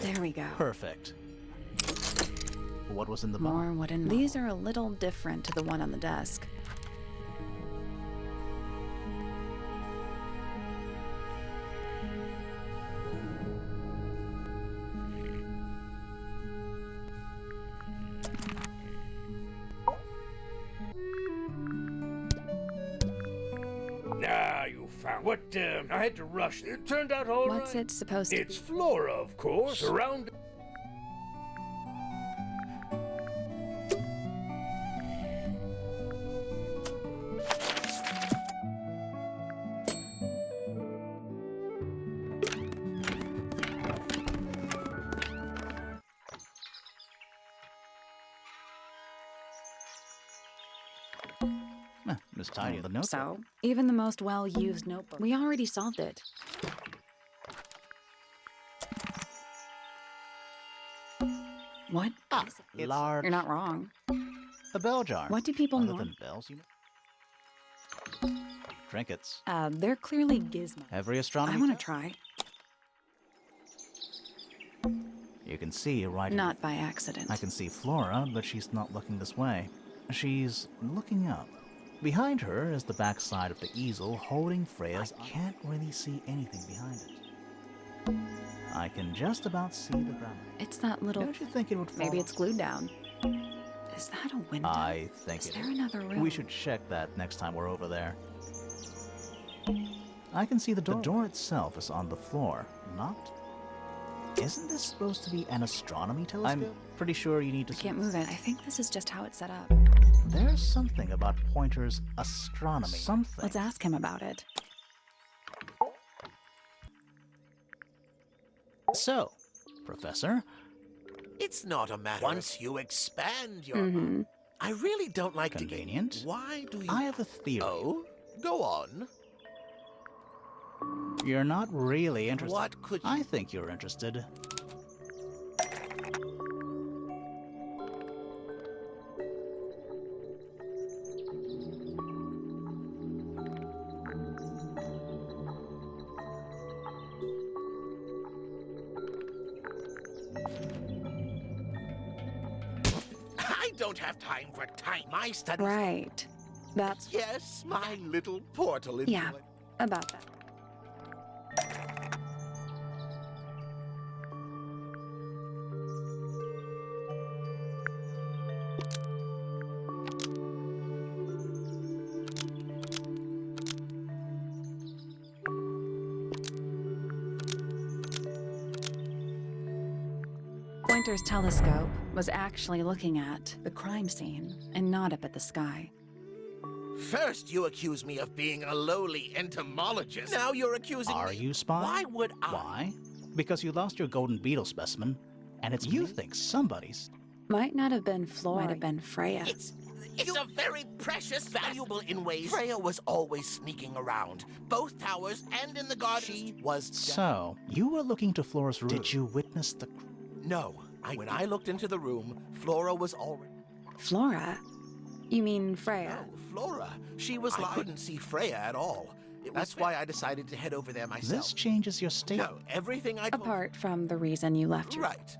There we go. Perfect. What was in the box? More wooden. These are a little different to the one on the desk. Ah, you found... What, I had to rush. It turned out all right. What's it supposed to It's Flora, of course. Surrounded... Miss Tiny, the notebook. So, even the most well-used notebook. We already solved it. What? Large. You're not wrong. A bell jar. What do people Other know? than bells, you know? Trinkets. They're clearly gizmos. Every astronomy. I want to test? try. You can see right. in- Not by accident. I can see Flora, but she's not looking this way. She's looking up. Behind her is the backside of the easel holding Freya's. I can't really see anything behind it. I can just about see the ground. It's that little... Don't you think it would fall? Maybe it's glued down. Is that a window? I think Is it there is. another room? We should check that next time we're over there. I can see the door. The door itself is on the floor, not... Isn't this supposed to be an astronomy telescope? I'm pretty sure you need to... I can't move it. I think this is just how it's set up. There's something about Pointer's astronomy. Something. Let's ask him about it. So, Professor, It's not a matter. Once you expand your... Mm-hmm. I really don't like Convenient. to... Why do you... I have a theory. Oh? Go on. You're not really interested. What could you... I think you're interested. don't have time for time. My studies. Right. That's Yes, my little portal into yeah, it. about that. Pointer's telescope was actually looking at the crime scene and not up at the sky. First, you accuse me of being a lowly entomologist. Now you're accusing Are me. you, Spy? Why would I? Why? Because you lost your golden beetle specimen, and it's you think somebody's. Might not have been Flora, might have been Freya. It's a very precious, valuable in ways. Freya was always sneaking around, both towers and in the garden. She was. So, you were looking to Flora's room. Did you witness the... No. When I looked into the room, Flora was already. Flora? You mean Freya? No, Flora. She was. I couldn't see Freya at all. That's why I decided to head over there myself. This changes your state. No, everything I told. Apart from the reason you left your... Right.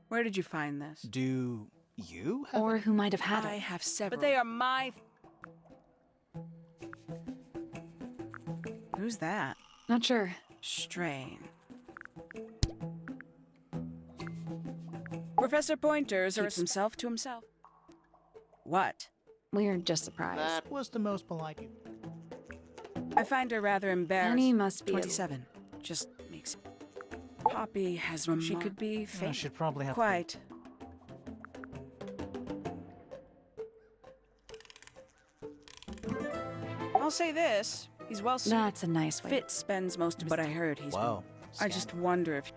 Where did you find this? Do you have... Or who might have had I it. have several. But they are my... Who's that? Not sure. Strain. Professor Pointer keeps himself to himself. What? We're just surprised. That was the most polite you... I find her rather embarrassed. Annie must be 27. Just makes it. Poppy has remarked. She could be fake. should probably have... Quite. I'll say this. He's well suited. That's a nice way. Fitz spends most of his... But I heard he's... Whoa. I just wonder if...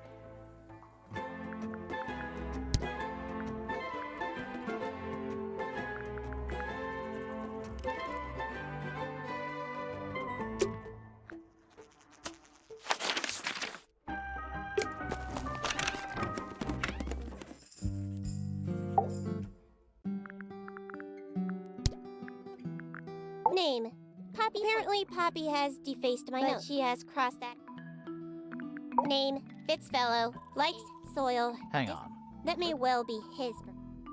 Name. Poppy. Apparently, Poppy has defaced my note. She has crossed that. Name. Fitzfellow. Likes soil. Hang on. That may well be his.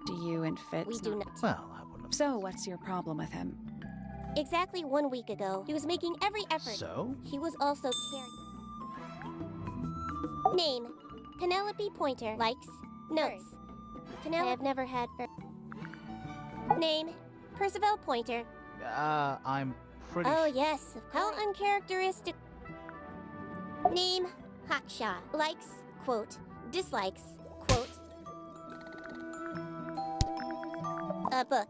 Do you and Fitz? We do not. Well, I wouldn't have... So, what's your problem with him? Exactly 1 week ago, he was making every effort. So? He was also carrying. Name. Penelope Pointer. Likes. Notes. Penelope. I have never had. Name. Percival Pointer. I'm pretty... Oh, yes. How uncharacteristic. Name. Hawkshaw. Likes. Quote. Dislikes. Quote. A book.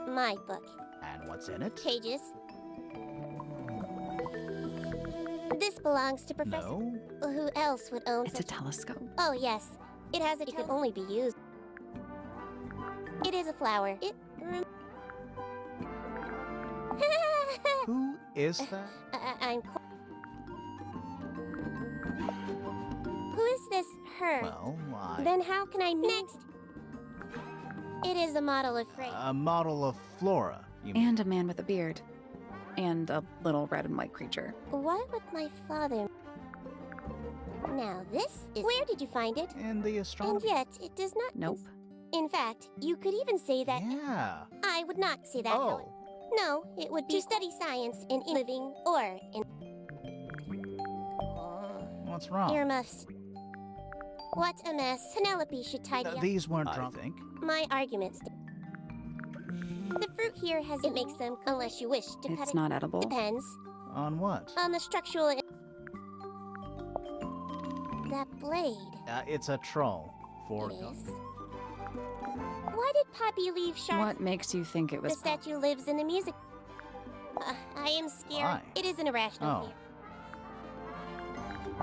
My book. And what's in it? Pages. This belongs to Professor. No. Who else would own It's a such? telescope. Oh, yes. It has a... It could only be used. It is a flower. It... Who is that? I'm... Who is this her? Well, Then how can I... Next! It is a model of Frey. A model of Flora, you mean? And a man with a beard. And a little red and white creature. Why would my father... Now this is... Where did you find it? In the astronomy... And yet, it does not... Nope. In fact, you could even say that... Yeah. I would not say that. Oh. No, it would be to study science in living or in... What's wrong? Earmuffs. What a mess. Penelope should tidy up. These weren't drunk. I think. My arguments. The fruit here has... It makes them, unless you wish to cut it. It's not edible. Depends. On what? On the structural... That blade. It's a troll. For... It is. Why did Poppy leave Shark? What makes you think it was... The statue lives in the music. I am scared. Why? It is an irrational Oh. fear.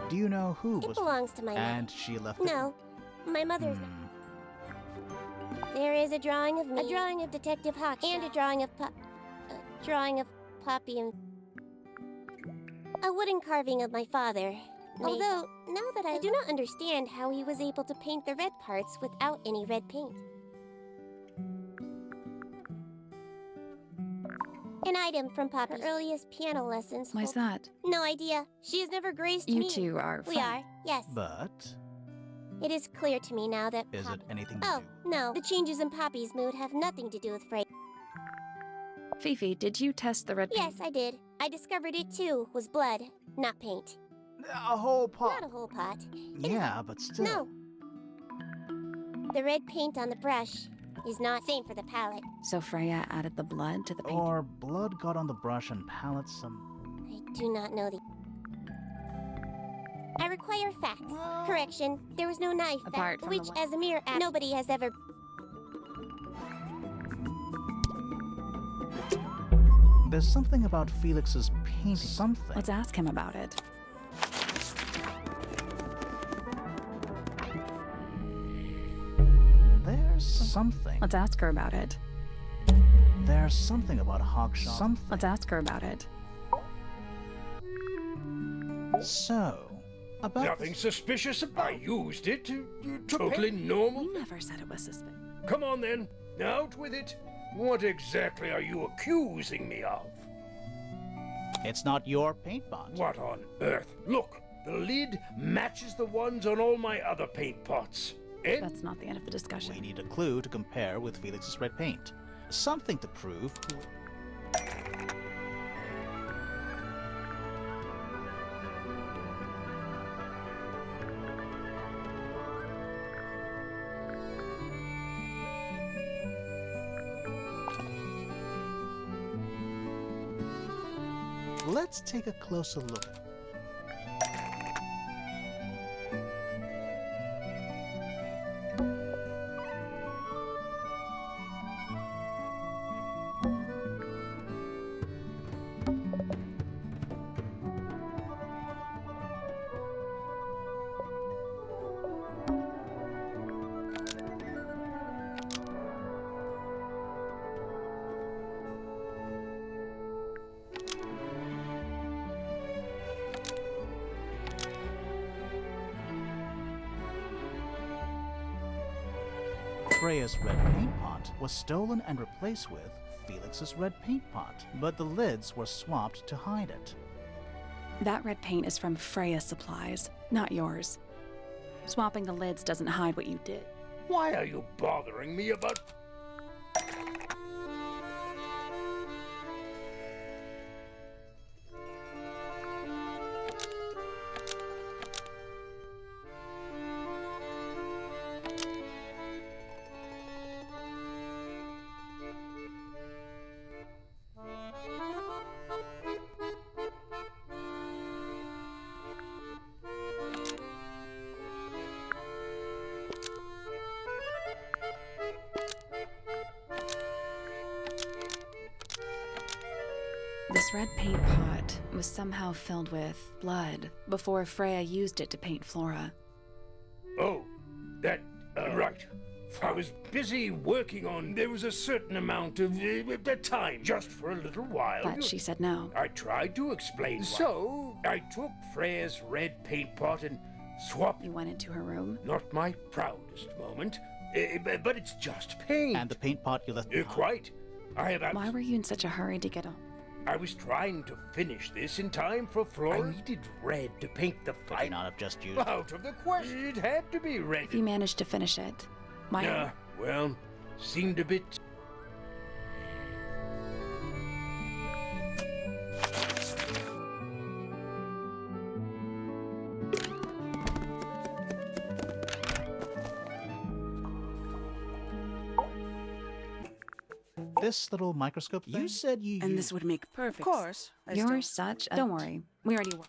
Do you know who It was... belongs to my mother. And she left it? No, my mother's... There is a drawing of me, a drawing of Detective Hawk, and a drawing of Poppy and a wooden carving of my father. Although, now that I do not understand how he was able to paint the red parts without any red paint. An item from Poppy's earliest piano lessons. Why's that? No idea. She has never graced You me. two are We friends. are, yes. But It is clear to me now that is it anything to Oh, do? no. The changes in Poppy's mood have nothing to do with Frey. Fifi, did you test the red paint? Yes, I did. I discovered it too was blood, not paint. A whole pot. Not a whole pot. Yeah, but still. No. The red paint on the brush is not same for the palette. So Freya added the blood to the paint? Or blood got on the brush and palette some. I do not know the. I require facts. Correction. There was no knife. Apart from the which, one- as a mere act, nobody has ever. There's something about Felix's painting. Something. Let's ask him about it. There's something. Let's ask her about it. There's something about Hawkshaw. Something. Let's ask her about it. So, about Nothing suspicious about I used it. Totally normal. You never said it was suspicious. Come on then. Out with it. What exactly are you accusing me of? It's not your paint pot. What on earth? Look, the lid matches the ones on all my other paint pots. And That's not the end of the discussion. We need a clue to compare with Felix's red paint. Something to prove. Let's take a closer look. Freya's red paint pot was stolen and replaced with Felix's red paint pot, but the lids were swapped to hide it. That red paint is from Freya's supplies, not yours. Swapping the lids doesn't hide what you did. why are you bothering me about... This red paint pot was somehow filled with blood before Freya used it to paint Flora. Oh, that... right. I was busy working on... There was a certain amount of time, just for a little while. But she said no. I tried to explain why. So, I took Freya's red paint pot and swapped... You went into her room? Not my proudest moment, but it's just paint. And the paint pot you left behind. Quite. I have... Why were you in such a hurry to get on? I was trying to finish this in time for Flora. I needed red to paint the Could final... you not have just used... Out of the question. It had to be red. If you managed to finish it, why? Yeah, well, seemed a bit... This little microscope thing? You said you And used... this would make perfect. Of course. You're such a... Don't worry. We already were.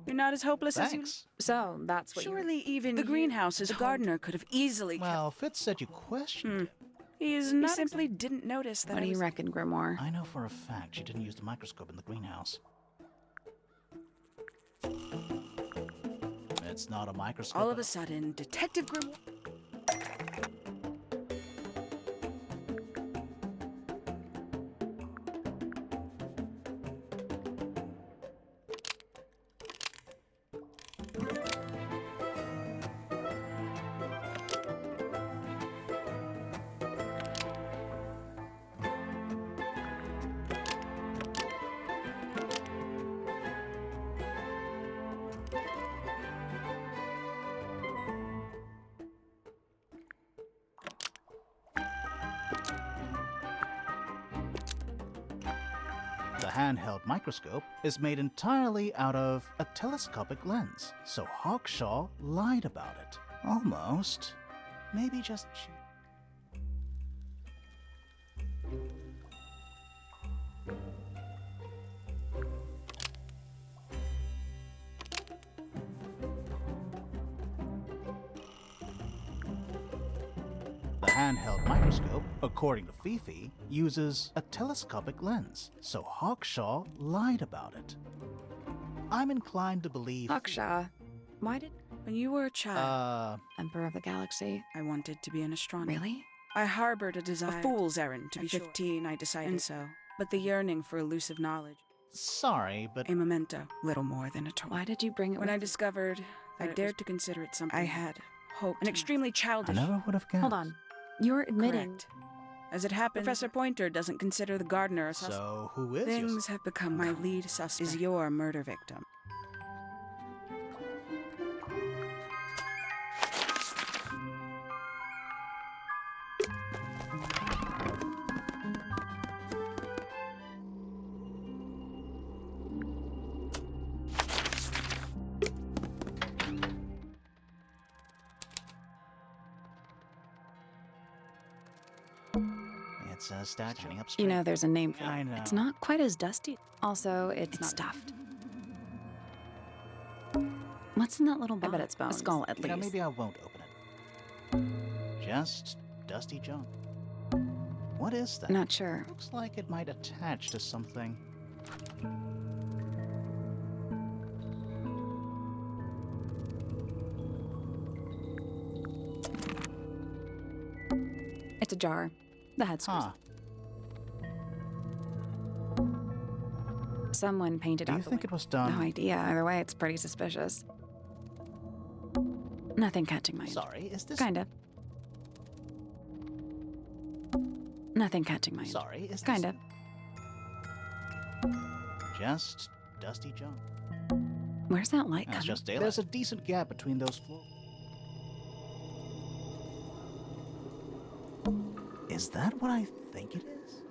You're not as hopeless as you... Thanks. So, that's what Surely even the greenhouse as a gardener could have easily... Well, Fitz said you questioned it. He is not simply didn't notice that What do you reckon, Grimoire? I know for a fact she didn't use the microscope in the greenhouse. It's not a microscope. All of a sudden, Detective Grim... The handheld microscope is made entirely out of a telescopic lens, so Hawkshaw lied about it. Almost. Maybe just... The handheld microscope, according to Fifi, uses a telescopic lens, so Hawkshaw lied about it. I'm inclined to believe... Hawkshaw, why did... When you were a child, Emperor of the Galaxy? I wanted to be an astronomer. Really? I harbored a desire. A fool's errand to be 15, I decided. And so, but the yearning for elusive knowledge. Sorry, but... A memento, little more than a toy. Why did you bring it When with I discovered that I dared to consider it something I had hope. An extremely I childish... never would have guessed. Hold on. You're admitting... Correct. As it happens, Professor Pointer doesn't consider the gardener a suspect. So, who is Things have become my lead suspect. Is your murder victim. It's a statue up You straight. know, there's a name for it. I know. It's not quite as dusty. Also, it's not stuffed. What's in that little box? I bet it's bones. A skull, at You know, least. maybe I won't open it. Just dusty junk. What is that? Not sure. Looks like it might attach to something. It's a jar. The head screws. Huh. Someone painted Do out you the think wing. it was done? No idea. Either way, it's pretty suspicious. Nothing catching my interest. Sorry, is this... Kinda. Nothing catching my interest. Sorry, is this... Kinda. Just dusty junk. Where's that light That's coming? just daylight. There's a decent gap between those floors. Is that what I think it is?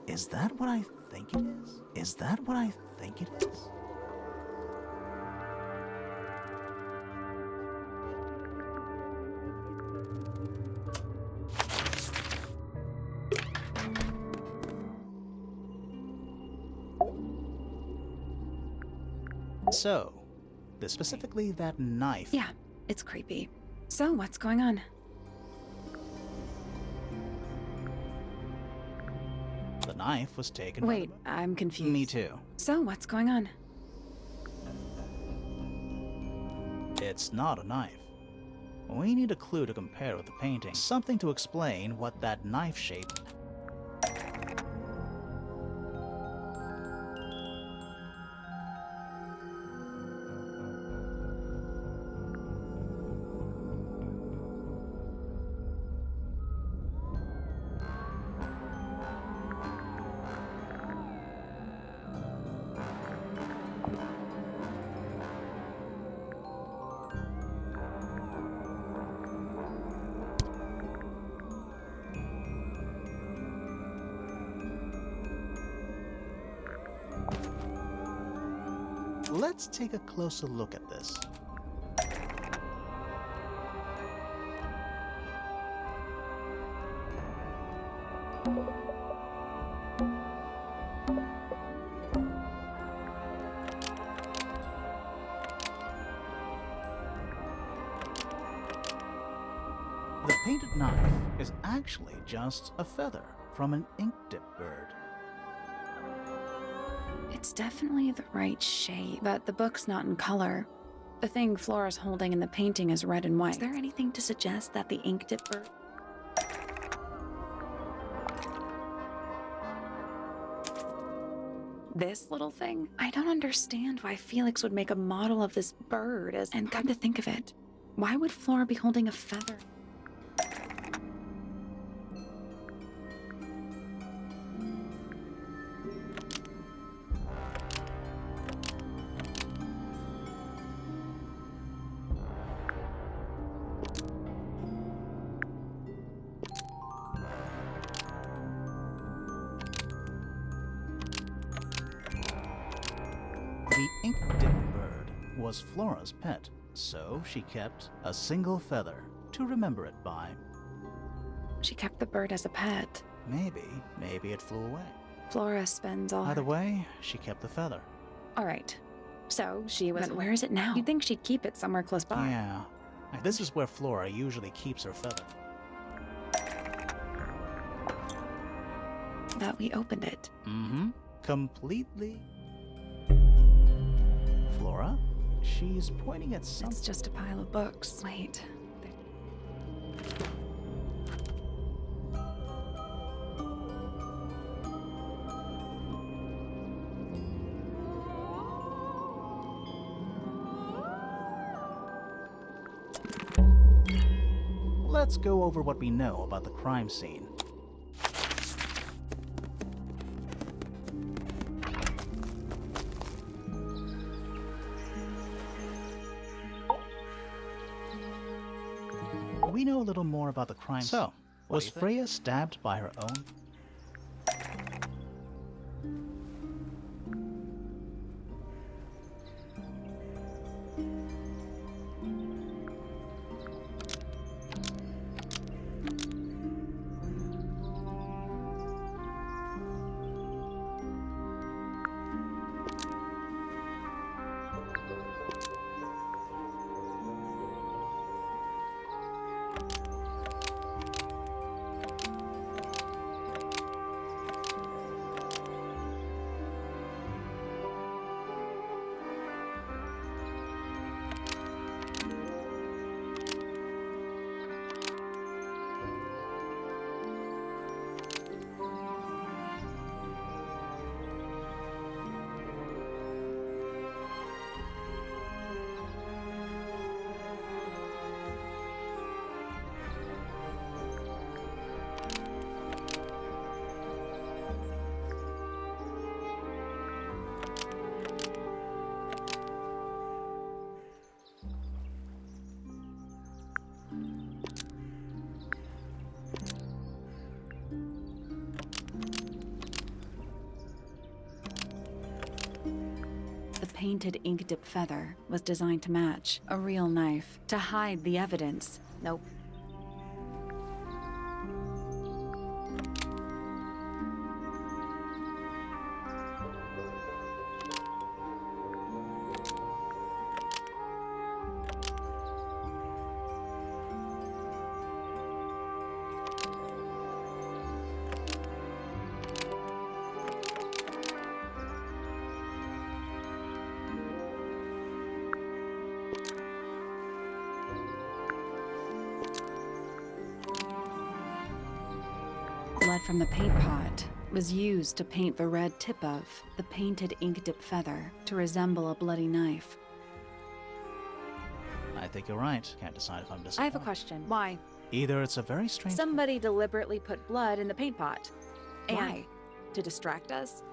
Is that what I think it is? Is that what I think it is? So, specifically that knife. Yeah, it's creepy. So, what's going on? The knife was taken by Wait, I'm confused. Me too. So, what's going on? It's not a knife. We need a clue to compare with the painting. Something to explain what that knife shape... Let's take a closer look at this. The painted knife is actually just a feather from an ink dip bird. It's definitely the right shape, but the book's not in color. The thing Flora's holding in the painting is red and white. Is there anything to suggest that the ink dipper... This little thing? I don't understand why Felix would make a model of this bird as... And come to think of it, why would Flora be holding a feather? The ink-dipped bird was Flora's pet, so she kept a single feather to remember it by. She kept the bird as a pet. Maybe it flew away. Flora spends all Either her... way, she kept the feather. All right. So she was... But where is it now? You'd think she'd keep it somewhere close by. Yeah. This is where Flora usually keeps her feather. That we opened it. Mm-hmm. Completely. Flora? She's pointing at something. It's just a pile of books. Wait. Let's go over what we know about the crime scene. We know a little more about the crime scene. So, was Freya stabbed by her own? The painted ink dip feather was designed to match a real knife, to hide the evidence. Nope. Blood from the paint pot was used to paint the red tip of the painted ink dip feather to resemble a bloody knife. I think you're right. Can't decide if I'm disappointed. I have a question. Why? Either it's a very strange... Somebody deliberately put blood in the paint pot. And Why? to distract us?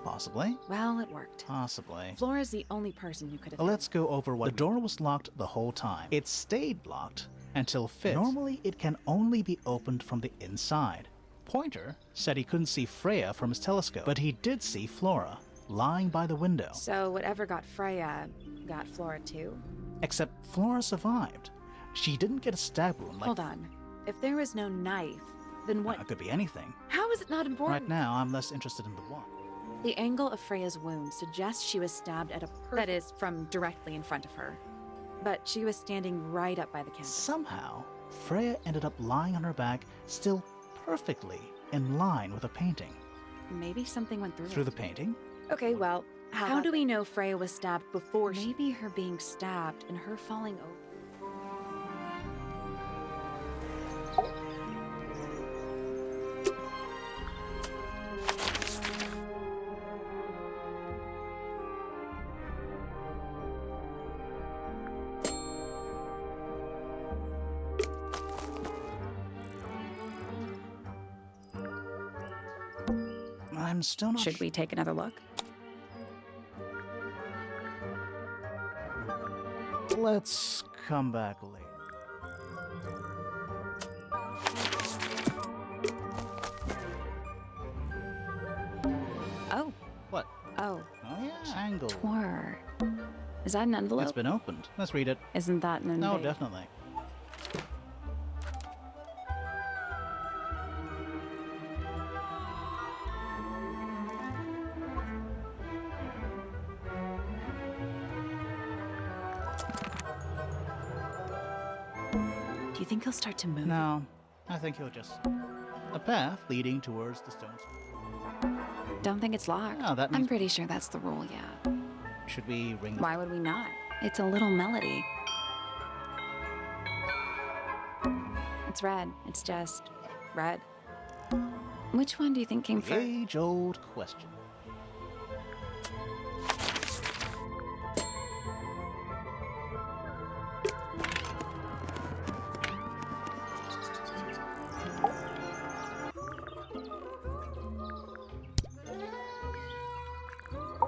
Possibly. Well, it worked. Possibly. Flora's the only person who could have... Let's go over what... The door was locked the whole time. It stayed locked until fit. Normally, it can only be opened from the inside. Pointer said he couldn't see Freya from his telescope, but he did see Flora lying by the window. So whatever got Freya got Flora too? Except Flora survived. She didn't get a stab wound like... Hold on. If there was no knife, then what... It could be anything. How is it not important? Right now, I'm less interested in the what. The angle of Freya's wound suggests she was stabbed at a that is, from directly in front of her. But she was standing right up by the canvas. Somehow, Freya ended up lying on her back, still perfectly in line with a painting. Maybe something went through Through it. the painting? Okay, well, How do we know Freya was stabbed before? Maybe her being stabbed and her falling over. I'm still not. Should we take another look? Let's come back later. Oh. What? Oh. Oh yeah, Tangle. Tower. Is that an envelope? It's been opened. Let's read it. Isn't that an No, invade? definitely. Do you think he'll start to move? No, I think he'll just... A path leading towards the stones. Don't think it's locked. No, that I'm means... pretty sure that's the rule, yeah. Should we ring the... Why would we not? It's a little melody. It's red. It's just red. Which one do you think came The first? age-old question.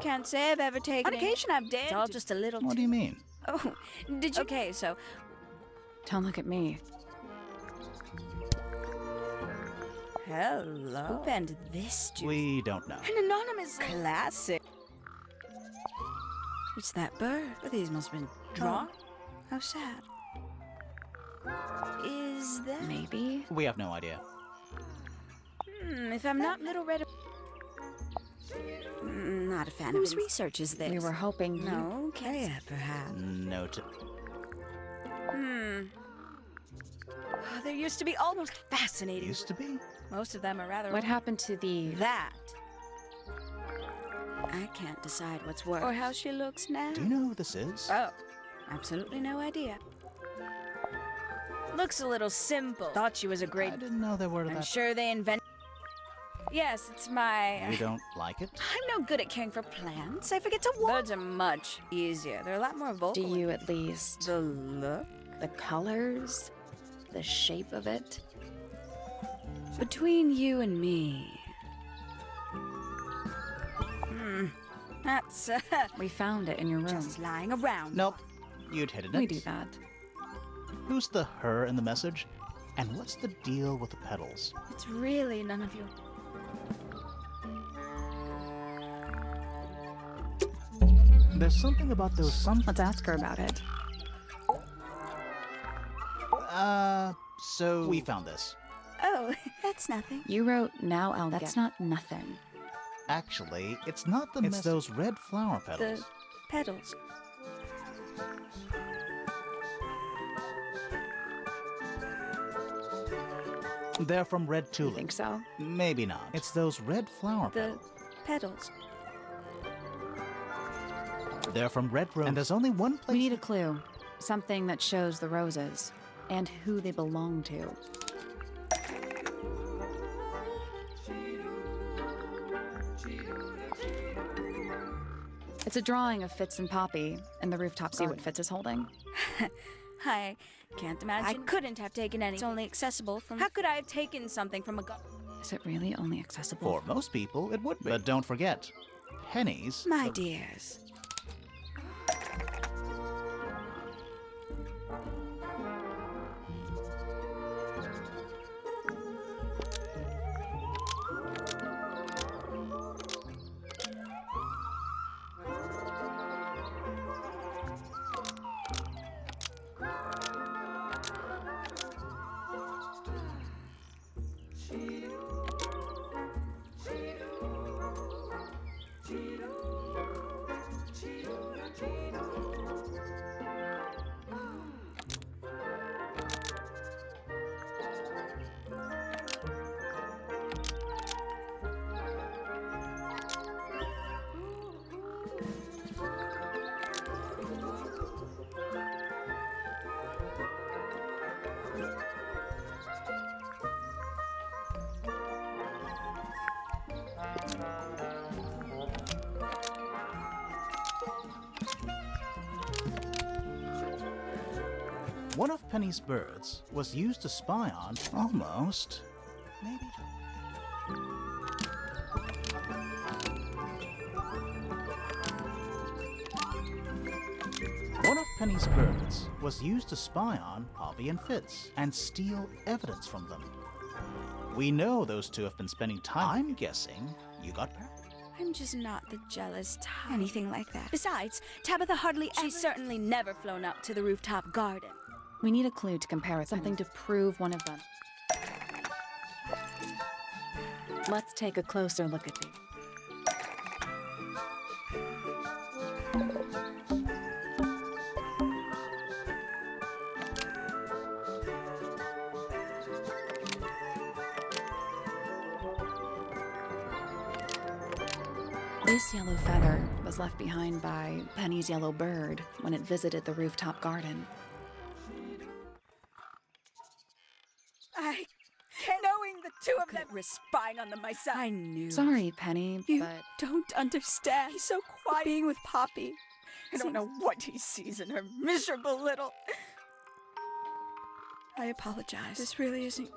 Can't say I've ever taken On occasion, I've dared It's all to- just a little. What do you mean? Oh, did you? Okay, so Don't look at me. hello. Who penned this? We don't know. An anonymous Classic. It's that bird. But these must have been drawn. How sad. Is that? Maybe? We have no idea. If I'm not little red. Not a fan of whose research is this? We were hoping you... No, Kaya, perhaps. Noted. There used to be almost fascinating. Used to be? Most of them are rather. What happened to the... That. I can't decide what's worse. Or how she looks now. Do you know who this is? Oh, absolutely no idea. Looks a little simple. Thought she was a great. I didn't know there were I'm that... sure they invented. Yes, it's my. You don't like it? I'm no good at caring for plants. I forget to water. Birds are much easier. They're a lot more vocal. Do you at least... The look? The colors? The shape of it? Between you and me. That's We found it in your room. just lying around. Nope. You'd hidden it. We do that. Who's the her in the message? And what's the deal with the petals? It's really none of your. There's something about those Let's ask her about it. So we found this. Oh, that's nothing. You wrote, now I'll That's not nothing. Actually, it's not the It's those red flower petals. The petals. They're from red You tulips. think so? Maybe not. It's those red flower The petals. petals. They're from red roses. And there's only one place... We need a clue. Something that shows the roses. And who they belong to. It's a drawing of Fitz and Poppy in the rooftop garden. See what Fitz is holding? I can't imagine. I couldn't have taken any. It's only accessible from. How could I have taken something from a Is it really only accessible? For most people, it would be. But don't forget, pennies... My dears. One of Penny's birds was used to spy on, almost, maybe. One of Penny's birds was used to spy on Poppy and Fitz and steal evidence from them. We know those two have been spending time. I'm guessing you got her. I'm just not the jealous type. Anything like that. Besides, Tabitha hardly ever... She's certainly never flown up to the rooftop garden. We need a clue to compare with, something to prove one of them. Let's take a closer look at these. This yellow feather was left behind by Penny's yellow bird when it visited the rooftop garden. Knowing the two of them were spying on them myself. I knew. Sorry, Penny, You but don't understand. He's so quiet. Being with Poppy. I don't know what he sees in her miserable little... I apologize. This really isn't...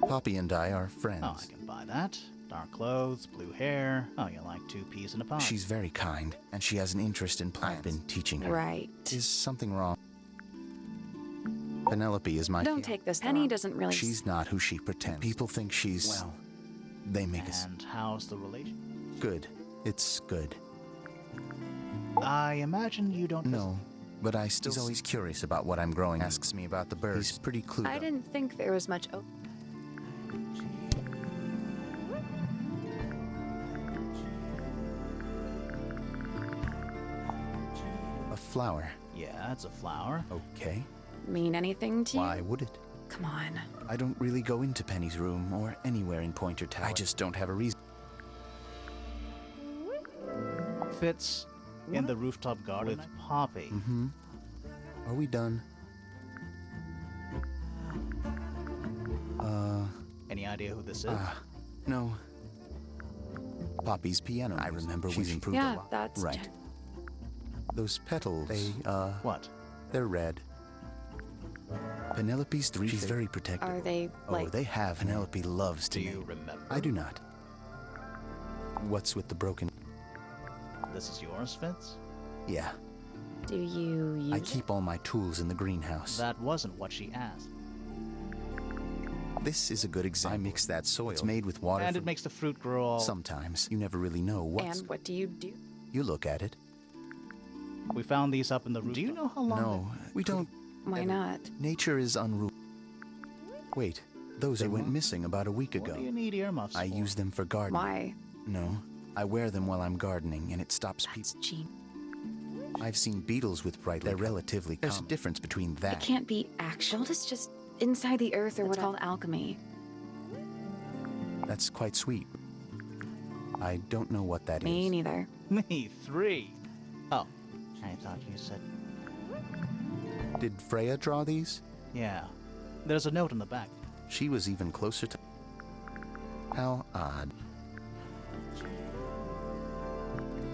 Poppy and I are friends. Oh, I can buy that. Dark clothes, blue hair. Oh, you like 2 peas in a pod. She's very kind, and she has an interest in plants. I've been teaching her. right. Is something wrong? Penelope is my Don't take this. Penny doesn't really... She's not who she pretends. People think she's... Well, they make us... And how's the relation? Good. It's good. I imagine you don't... No, but I still... He's always curious about what I'm growing. Asks me about the birds. He's pretty clued up. I didn't think there was much... Oh. A flower. Yeah, it's a flower. Okay. Mean anything to you? Why would it? Come on. I don't really go into Penny's room or anywhere in Pointer Tower. I just don't have a reason. Fitz in the rooftop garden with Poppy. Mm-hmm. Are we done? Any idea who this is? No. Poppy's piano. I remember she's improved a Yeah, lot. that's... Right. Those petals, they, What? they're red. Penelope's 3 She's very protective. Are they, like... Oh, they have. Penelope loves to Do you name. remember? I do not. What's with the broken... This is yours, Fitz? Yeah. Do you use I keep all my tools in the greenhouse. That wasn't what she asked. This is a good example. I mix that soil. It's made with water. And it makes the fruit grow all... Sometimes. You never really know what's... And what do you do? You look at it. We found these up in the roof. Do you know how long... No, we don't... Why not? Nature is unruly. Wait, those went missing about a week ago. What do you need earmuffs I for? use them for gardening. Why? No, I wear them while I'm gardening, and it stops That's people. gene. I've seen beetles with bright... They're relatively common. There's a difference between that... It can't be actual. It's just inside the earth or what's called alchemy. That's quite sweet. I don't know what that is. Me neither. Me 3. Oh, I thought you said... Did Freya draw these? Yeah. There's a note on the back. She was even closer to... How odd.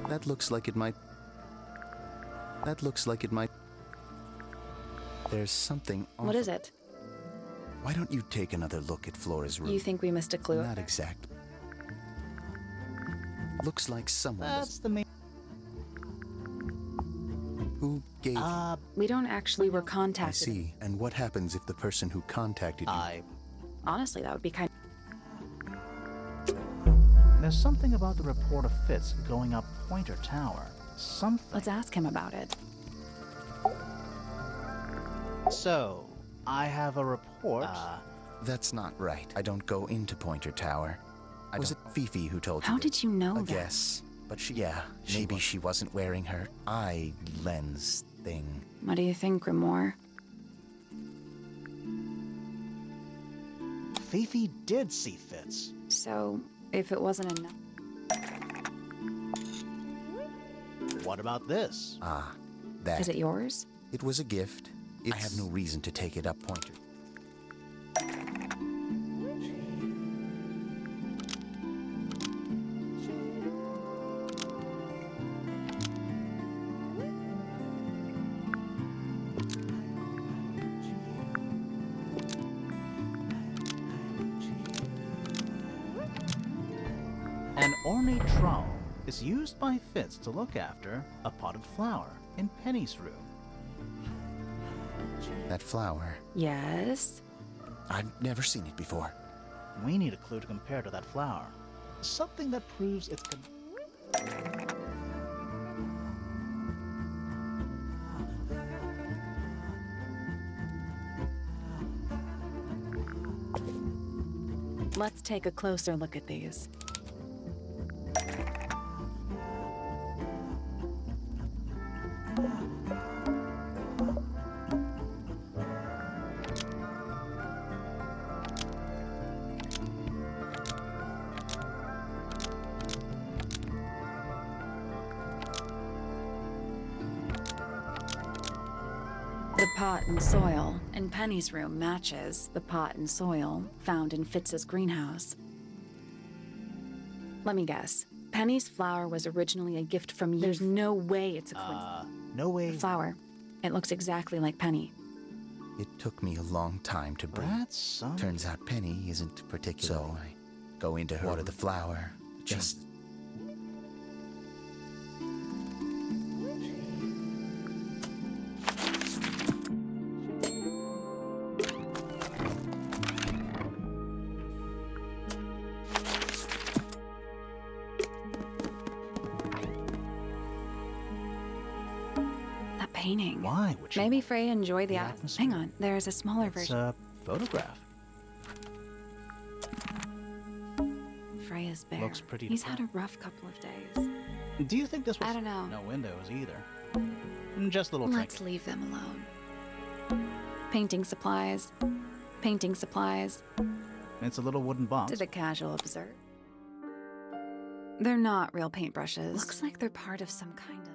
That looks like it might... That looks like it might... There's something off. What is it? Why don't you take another look at Flora's room? You think we missed a clue? Not exact. Looks like someone... That's the main... Who gave... We don't actually were I contacted. see. And what happens if the person who contacted you... Honestly, that would be kind There's something about the report of Fitz going up Pointer Tower. Something. Let's ask him about it. So, I have a report. That's not right. I don't go into Pointer Tower. Was it Fifi who told you? How did you know I that? guess. But maybe she wasn't wearing her eye lens thing. What do you think, Grimoire? Fifi did see Fitz. So, if it wasn't enough. What about this? Ah, that. Is it yours? It was a gift. I have no reason to take it up, Pointer. An ornate trowel is used by Fitz to look after a potted flower in Penny's room. That flower. Yes. I've never seen it before. We need a clue to compare to that flower. Something that proves it's Let's take a closer look at these. The pot and soil in Penny's room matches the pot and soil found in Fitz's greenhouse. Let me guess. Penny's flower was originally a gift from you. There's no way it's a coincidence. no way. The flower. It looks exactly like Penny. It took me a long time to breed. That's some... Turns out Penny isn't particular. So I go into her, water the flower, just... That painting. Why would she? Maybe Freya enjoyed the atmosphere? Hang on, there's a smaller It's version. a photograph. Freya's bear. Looks pretty He's had a depressed. rough couple of days. Do you think this was... I don't know. No windows either. Just little Let's trinkets. leave them alone. Painting supplies. Painting supplies. It's a little wooden box. To the casual observer. They're not real paintbrushes. Looks like they're part of some kind of...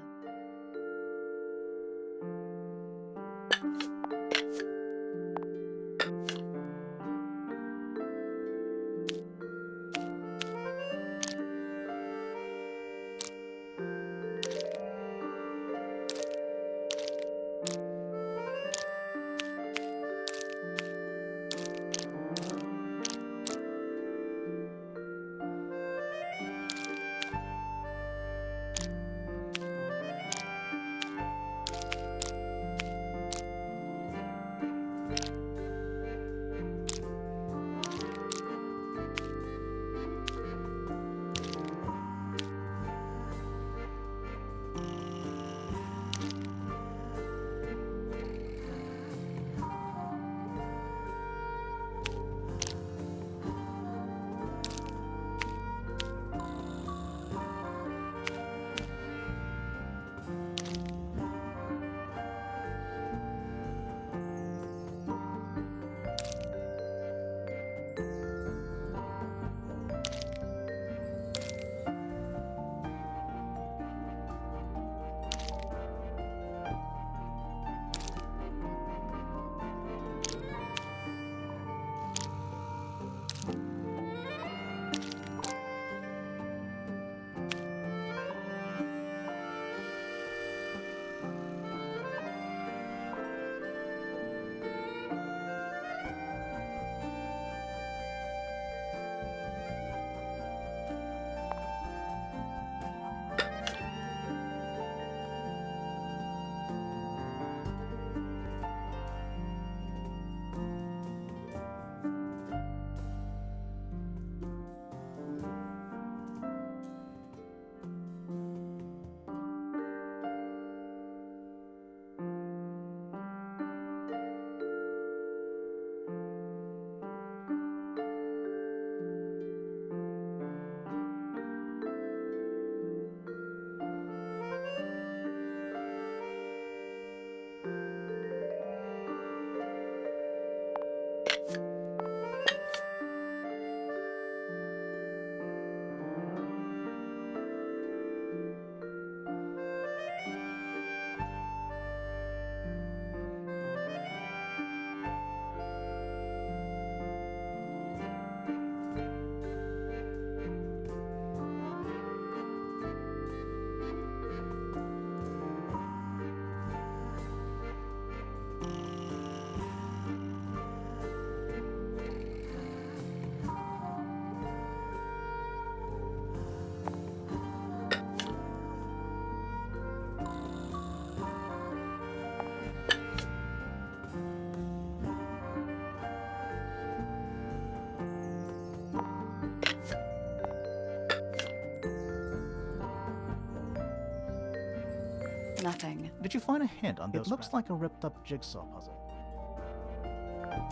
nothing. Did you find a hint on those? It looks like a ripped-up jigsaw puzzle.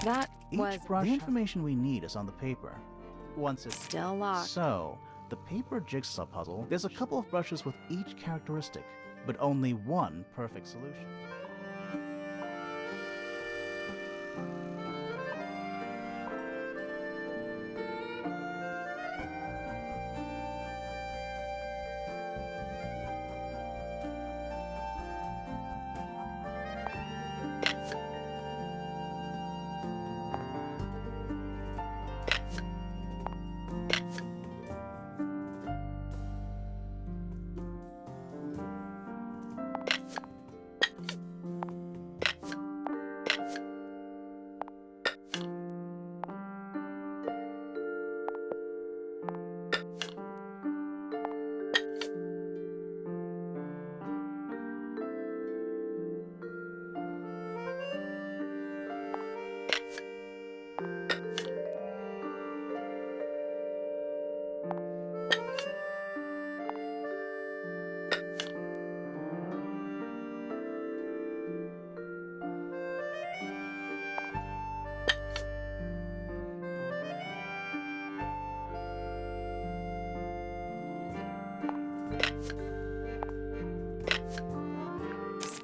That Each was brush. The information we need is on the paper. Once it's still locked. So, the paper jigsaw puzzle, there's a couple of brushes with each characteristic, but only one perfect solution.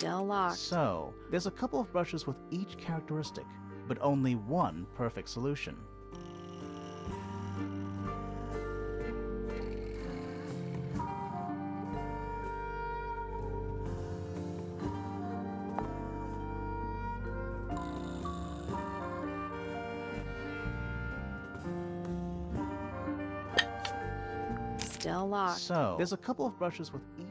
Still locked. So, there's a couple of brushes with each characteristic, but only one perfect solution. Still locked. So, there's a couple of brushes with each.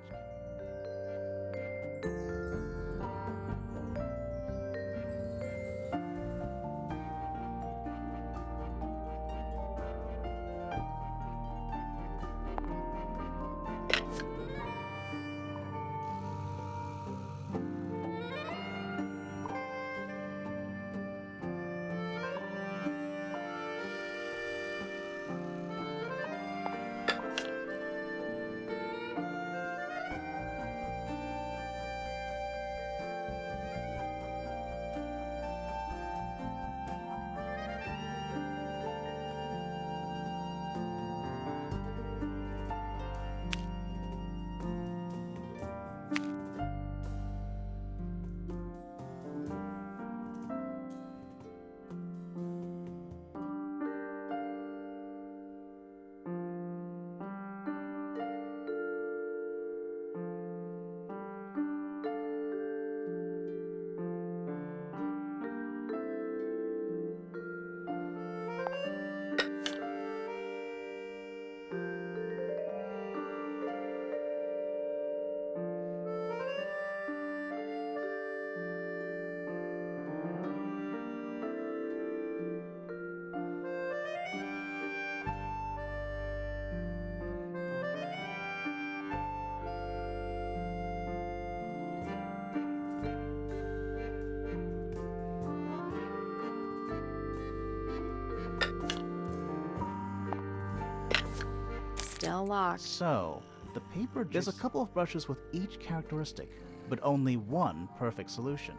Still locked. So, the paper. There's a couple of brushes with each characteristic, but only one perfect solution.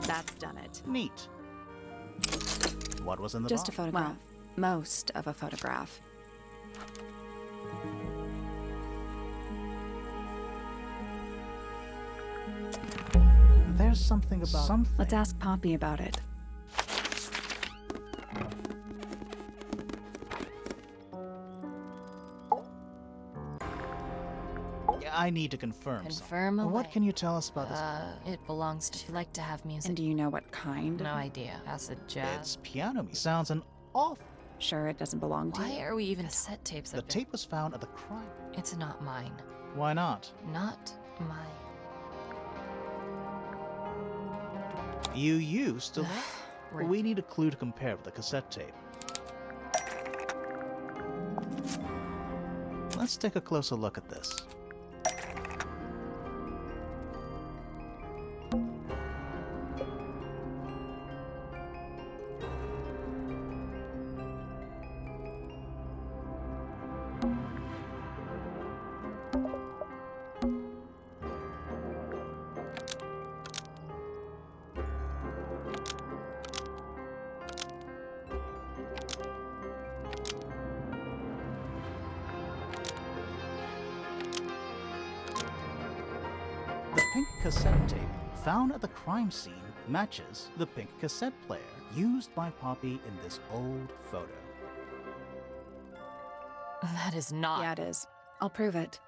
That's done it. Neat. What was in the Just a box? photograph. Well, most of a photograph. There's something about something. Let's ask Poppy about it. I need to confirm. Confirm something. What away. can you tell us about this? It belongs to. If you like to have music. And do you know what kind? No idea. Acid jazz. It's piano music. Sounds an awful. Sure, it doesn't belong to Why you. are we even cassette tapes? The tape was found at the crime. It's not mine. Why not? Not mine. You used to. Right. We need a clue to compare with the cassette tape. Let's take a closer look at this. The pink cassette tape found at the crime scene matches the pink cassette player used by Poppy in this old photo. That is not. Yeah, it is. I'll prove it.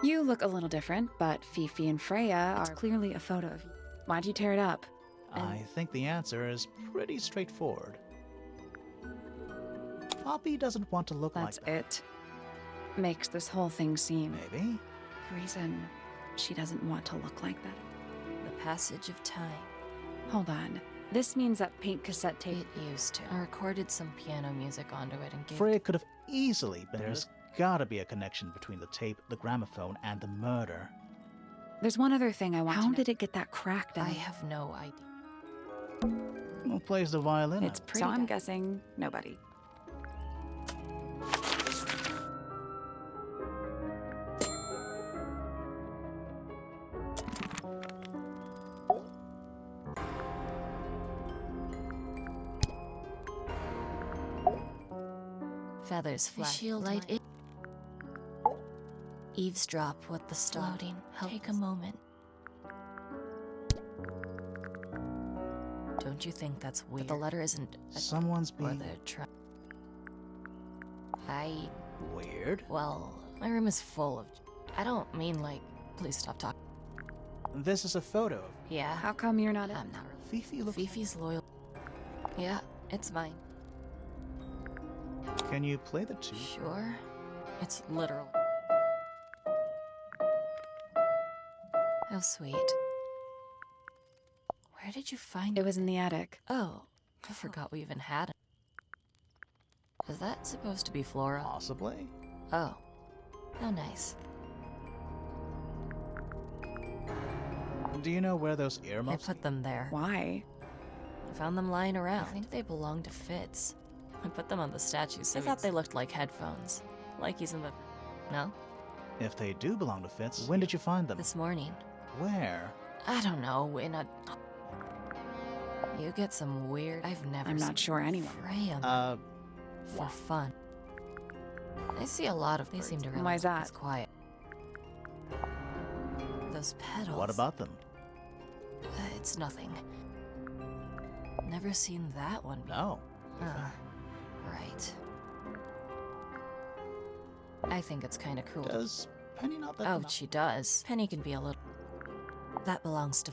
You look a little different, but Fifi and Freya are clearly a photo of you. Why'd you tear it up? I think the answer is pretty straightforward. Poppy doesn't want to look That's like that. it. Makes this whole thing seem Maybe. the reason she doesn't want to look like that. The passage of time. Hold on. This means that pink cassette tape. It used to. I recorded some piano music onto it and gave. Freya could have easily been. There's gotta be a connection between the tape, the gramophone, and the murder. There's one other thing I want to know. How did it get that cracked in I it? have no idea. Who plays the violin? It's pretty. So I'm guessing nobody. Feathers fly. Shield light it. Eavesdrop with the floating. Take a moment. Don't you think that's weird? But the letter isn't. Someone's Or being the I. weird. Well, my room is full of. I don't mean like. Please stop talking. This is a photo. Yeah. How come you're not in? I'm not really. Fifi looks. Fifi's loyal. Yeah, it's mine. Can you play the tune? Sure. It's literal. How sweet. Where did you find It was in the attic. Oh, I forgot we even had it. Is that supposed to be Flora? Possibly. Oh. How nice. Do you know where those I earmuffs? put them there. Why? I found them lying around. I think they belong to Fitz. I put them on the statue, so I thought they looked like headphones. Like he's in the... No? If they do belong to Fitz, when did you find them? This morning. Where? I don't know, in a... You get some weird... I've never I'm seen not sure anyone. Freya for fun. I see a lot of... They seem to really... Why's that? It's quiet. Those petals... What about them? It's nothing. Never seen that one. No. Right. I think it's kind of cruel. Does Penny not let Oh, them out? she does. Penny can be a little... That belongs to...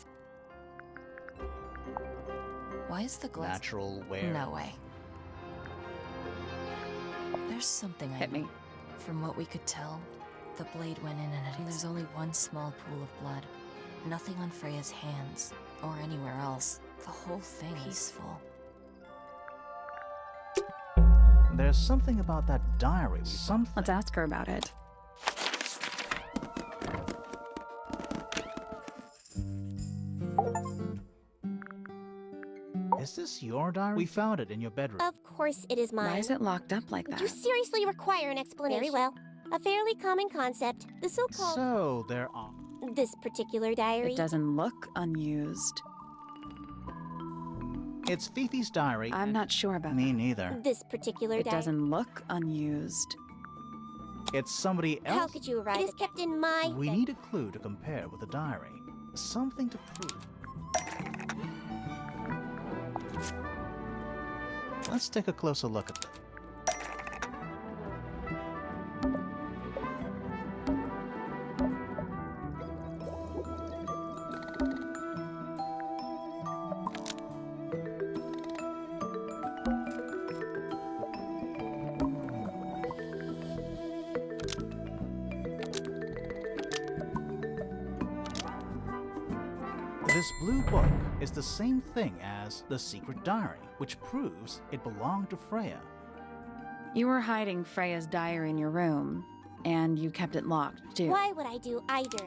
Why is the glass... Natural wear. No way. There's something I Hit know. me. From what we could tell, the blade went in and there's only one small pool of blood. Nothing on Freya's hands, or anywhere else. The whole thing peaceful. There's something about that diary. Something. Let's ask her about it. Is this your diary? We found it in your bedroom. Of course it is mine. Why is it locked up like that? You seriously require an explanation. Very well. A fairly common concept. The so-called... So, there are... This particular diary... It doesn't look unused. It's Fifi's diary. I'm not sure about Me that. neither. This particular It diary... doesn't look unused. It's somebody else. How could you arrive? It is kept in my... We need a clue to compare with the diary. Something to prove. Let's take a closer look at this. This blue book is the same thing as the secret diary, which proves it belonged to Freya. You were hiding Freya's diary in your room, and you kept it locked, too. Why would I do either?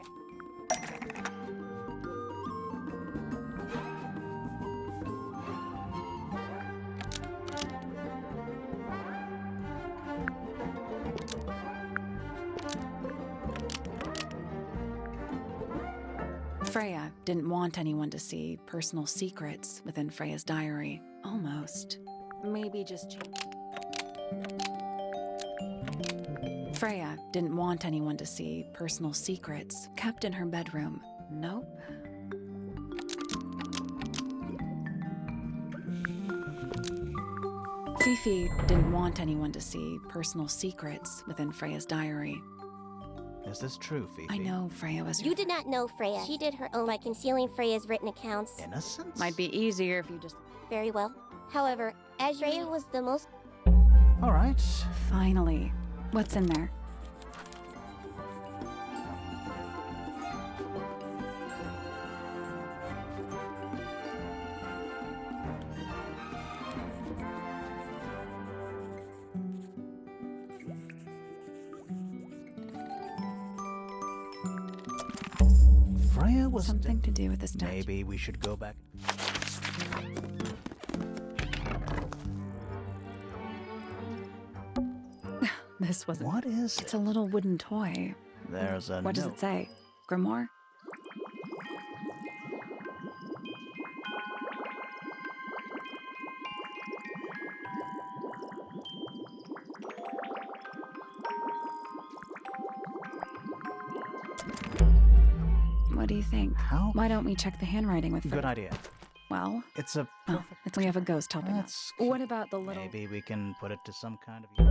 Freya didn't want anyone to see personal secrets within Freya's diary. Almost. Maybe just... Freya didn't want anyone to see personal secrets kept in her bedroom. Nope. Fifi didn't want anyone to see personal secrets within Freya's diary. Is this true, Fifi? I know Freya was... You did not know Freya. She did her own by concealing Freya's written accounts. Innocence? Might be easier if you just... Very well. However, as Freya was the most... All right. Finally. What's in there? Freya was Something to do with the statue. Maybe we should go back. This wasn't... What is It's it? a little wooden toy. There's a What does note. it say? Grimoire? What do you think? How? Why don't we check the handwriting with Good idea. Well, It's a oh, perfect... we have a ghost helping us. That's What about the little... Maybe we can put it to some kind of...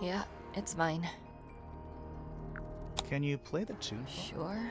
Yeah, it's mine. Can you play the tune? for me? Sure.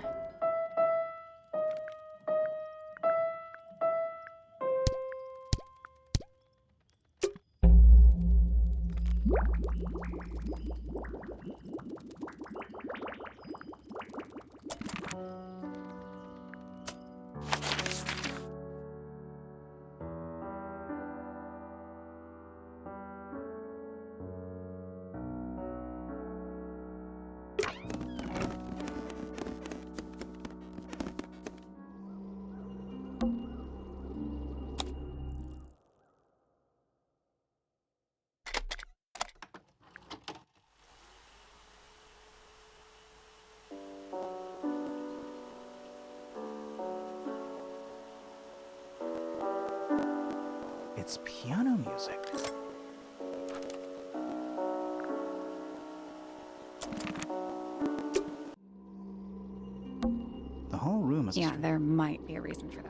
It's piano music. The whole room is... Yeah, there might be a reason for that.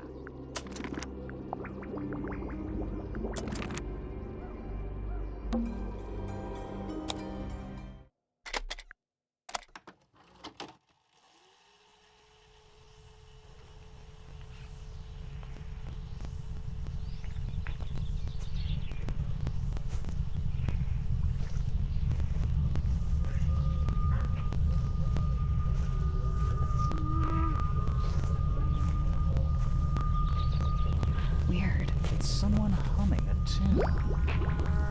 playing a tune.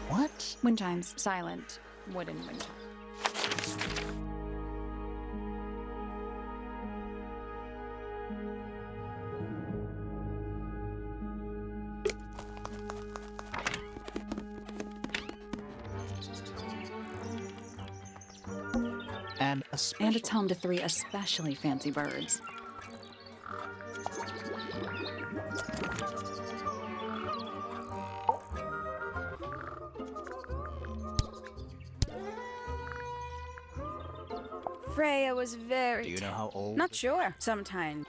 What? Wind chimes, silent, wooden wind chimes. And And it's home to 3 especially fancy birds. Freya was very. Do you know how old? Not sure. Sometime.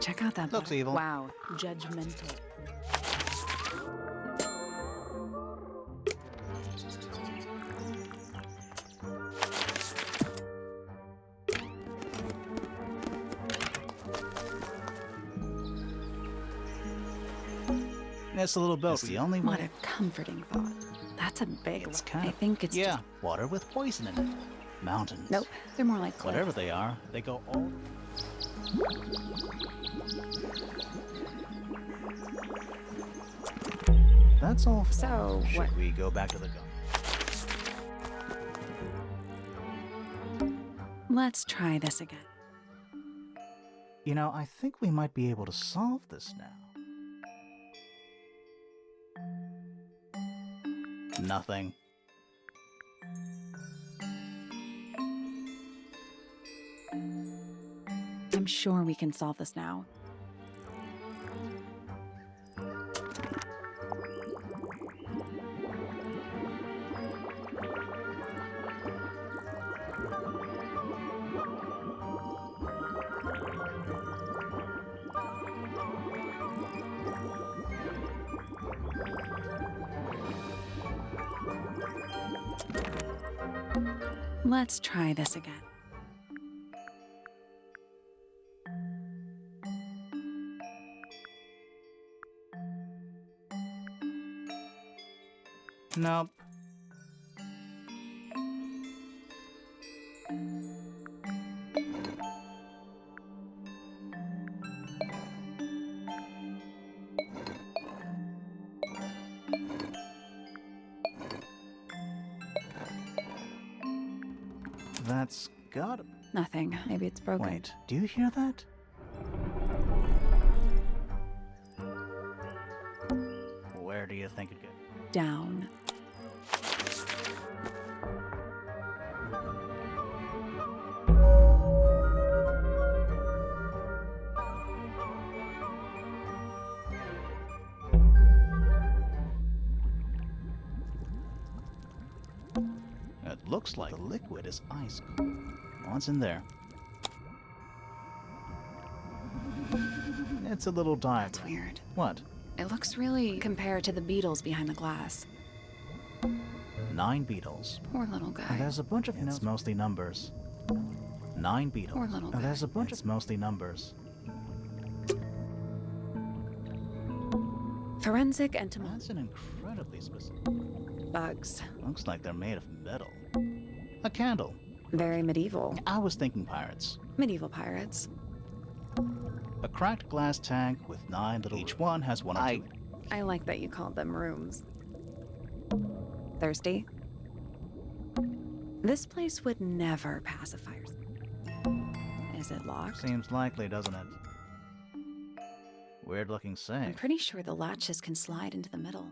Check out that Looks bird. evil. Wow, judgmental. It's a little boat. It's the only What way. a comforting thought. That's a big It's one. kind I of. think it's yeah, just... water with poison in it. Mountains. Nope, they're more like cliff. Whatever they are, they go all. That's all. So, Should what- we go back to the gun? Let's try this again. You know, I think we might be able to solve this now. Nothing. I'm sure we can solve this now. Let's try this again. Nope. That's gotta be. Nothing. Maybe it's broken. Wait, do you hear that? Where do you think it could? Down. It looks like the liquid is ice cold. What's in there? It's a little diagram. That's weird. What? It looks really compared to the beetles behind the glass. 9 beetles. Poor little guy. And there's a bunch of notes. Mostly numbers. 9 beetles. Poor little And there's guy. a bunch of mostly numbers. Forensic entomology. That's an incredibly specific. Bugs. Looks like they're made of metal. A candle. Very medieval. I was thinking pirates. Medieval pirates. A cracked glass tank with 9 little. Each one has one or two. I like that you called them rooms. Thirsty? This place would never pass a fire. Is it locked? Seems likely, doesn't it? Weird looking I'm safe. pretty sure the latches can slide into the middle.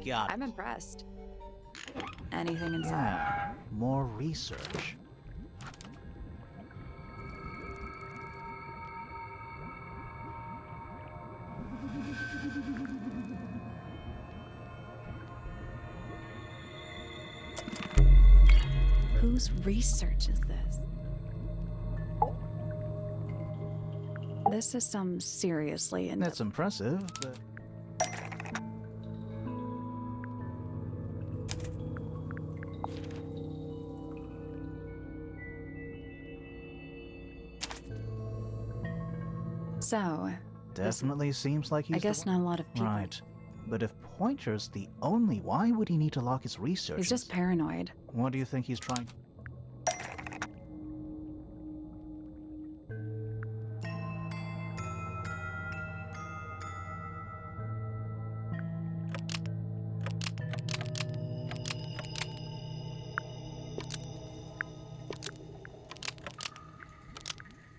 Got it. I'm impressed. Anything inside? Yeah, more research. Whose research is this? This is some seriously and That's impressive, but... so. Definitely seems like he's I guess not a lot of people. Right. But if Pointer's the only, why would he need to lock his research? He's just paranoid. What do you think he's trying?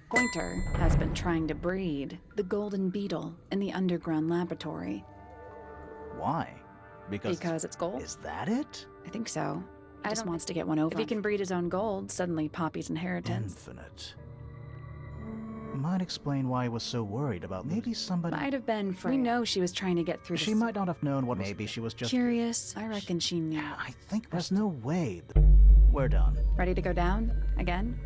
Pointer has been trying to breed the golden beetle in the underground laboratory. Why? Because it's gold? Is that it? I think so. He just wants to get one over. If he can breed his own gold, suddenly Poppy's inheritance. Infinite. Might explain why he was so worried about maybe somebody... Might have been Freya. We know she was trying to get through She might not have known what... Maybe she was just... Curious. I reckon she knew. Yeah, I think there's no way. We're done. Ready to go down? Again?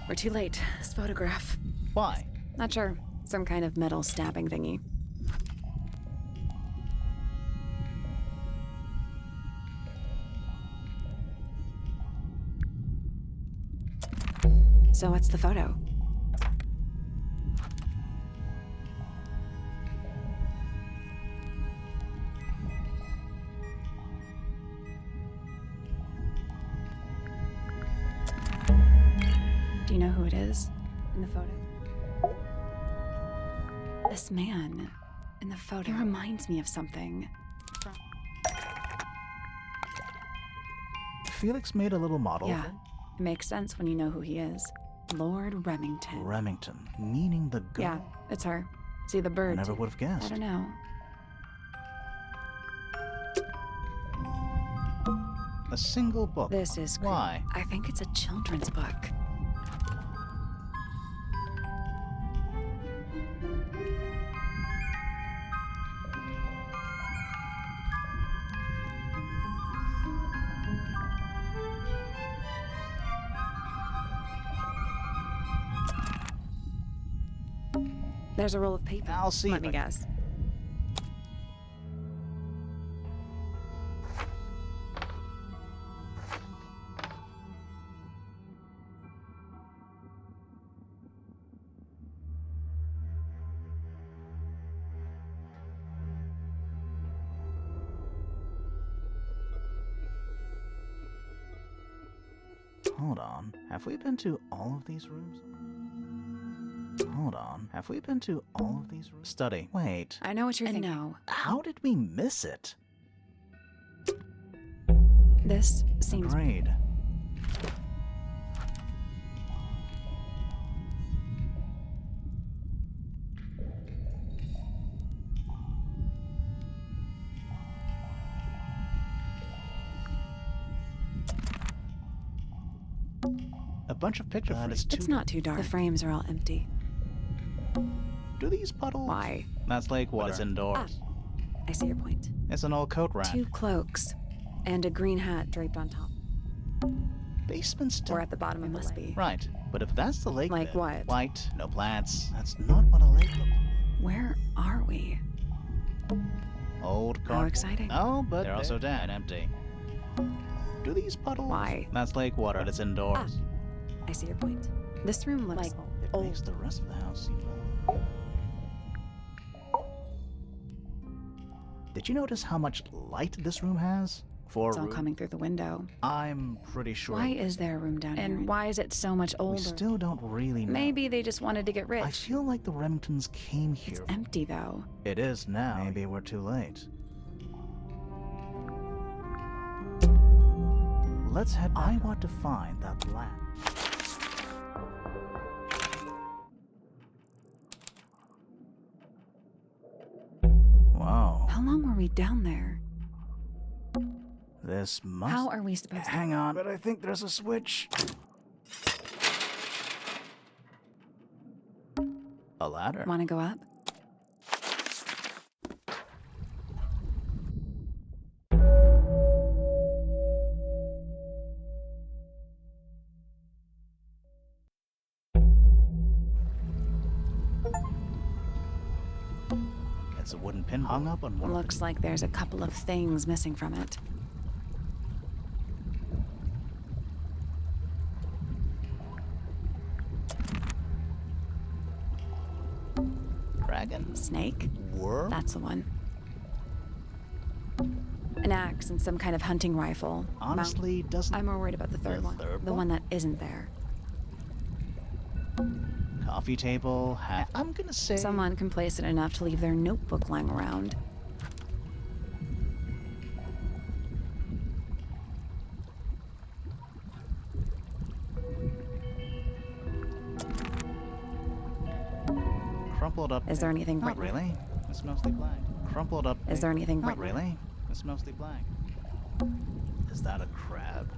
We're too late. This photograph. Why? Not sure. Some kind of metal stabbing thingy. So what's the photo? Do you know who it is in the photo? This man in the photo. He reminds me of something. Felix made a little model. Yeah, it makes sense when you know who he is. Lord Remington. Remington, meaning the girl. Yeah, it's her. See the bird. I never would have guessed. I don't know. A single book. This is creepy. Why? I think it's a children's book. There's a roll of paper. I'll see. Let me guess. Hold on. Have we been to all of these rooms? Hold on. Have we been to all of these rooms? Study. Wait. I know what you're thinking. No. How did we miss it? This seems... Agreed. A bunch of picture frames. It's not too dark. The frames are all empty. Do these puddles? Why? That's lake water. It's indoors. I see your point. It's an old coat rack. 2 cloaks and a green hat draped on top. Basement's Or at the bottom, it must be. Right, but if that's the lake Like bed, what? White, no plants. That's not what a lake looks like. Where are we? Old car. How exciting. Oh, but they're also dead and empty. Do these puddles? Why? That's lake water, but it's indoors. I see your point. This room looks like It old. makes the rest of the house seem old. Did you notice how much light this room has? For It's all coming through the window. I'm pretty sure. Why is there a room down here? And why is it so much older? We still don't really know. Maybe they just wanted to get rich. I feel like the Remingtons came here. It's empty, though. It is now. Maybe we're too late. Let's head. I want to find that lamp. Wow. How long were we down there? This must. How are we supposed to... Hang on, but I think there's a switch. A ladder. Want to go up? It's a wooden pin hung up on one. Looks like there's a couple of things missing from it. Dragon? Snake? Worm? That's the one. An axe and some kind of hunting rifle. Honestly, doesn't. I'm more worried about the third one. The one that isn't there. Coffee table, I'm gonna say. Someone complacent enough to leave their notebook lying around. Crumpled up. Is there anything Not written? really. It's mostly blank. Crumpled up. Is there anything Not written? really. It's mostly blank. Is that a crab?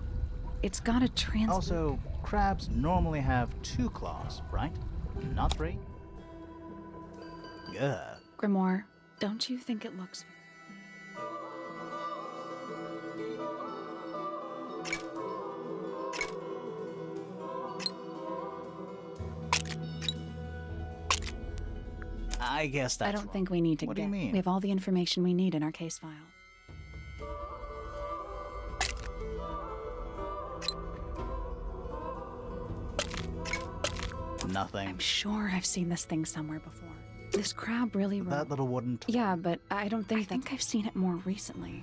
It's got a trans. Also, crabs normally have 2 claws, right? Not 3? Ugh. Grimoire, don't you think it looks... I guess that's I don't wrong. think we need to What do you mean? We have all the information we need in our case file. Nothing. I'm sure I've seen this thing somewhere before. This crab really... That little wooden toy. Yeah, but I don't think... I think I've seen it more recently.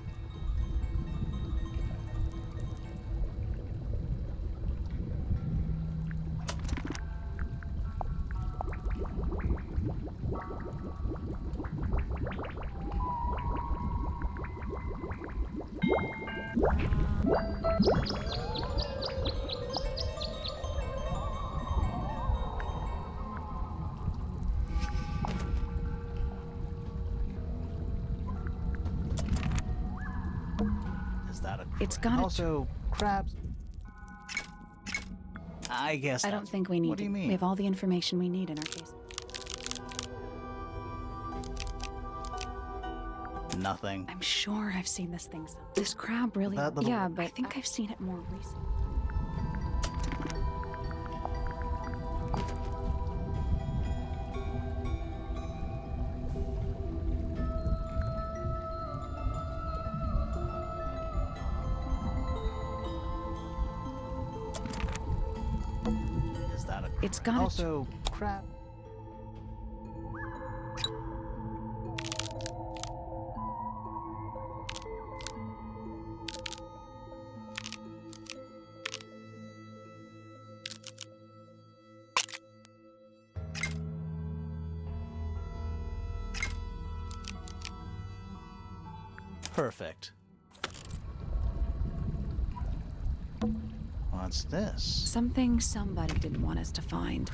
Is that a crab? It's got a Also, crabs. I guess I don't that's- think we need What do you to. mean? We have all the information we need in our case. Nothing. I'm sure I've seen this thing somewhere. This crab really... That little- Yeah, but I think I've seen it more recently. Is that a crab? It's got a- Also, crab. Perfect. What's this? Something somebody didn't want us to find.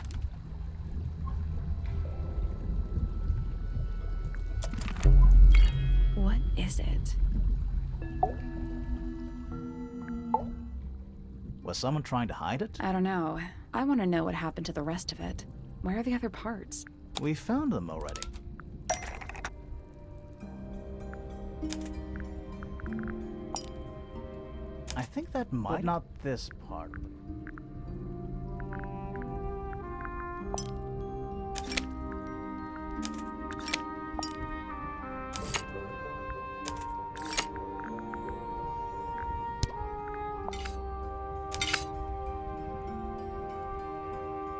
What is it? Was someone trying to hide it? I don't know. I want to know what happened to the rest of it. Where are the other parts? We found them already. I think that might not this part.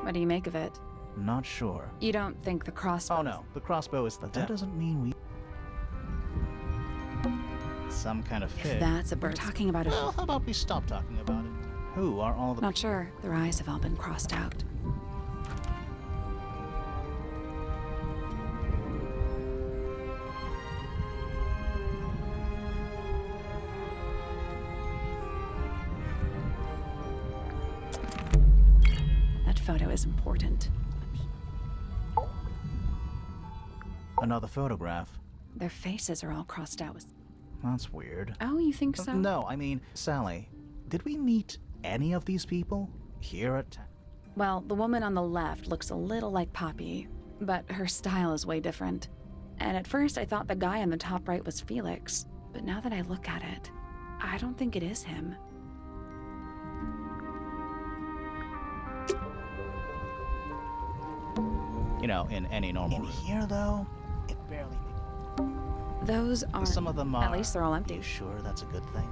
What do you make of it? Not sure. You don't think the crossbow... Oh no, the crossbow is the. That doesn't mean we. some kind of fish. That's a bird. Talking about it. Well, how about we stop talking about it? Who are all the... Not sure. Their eyes have all been crossed out. That photo is important. Another photograph. Their faces are all crossed out. That's weird. Oh, you think so? No, I mean, Sally, did we meet any of these people here at... Well, the woman on the left looks a little like Poppy, but her style is way different. And at first I thought the guy on the top right was Felix, but now that I look at it, I don't think it is him. You know, in any normal... In here, though, it barely... Those are... Some of them are... At least they're all empty. You sure that's a good thing?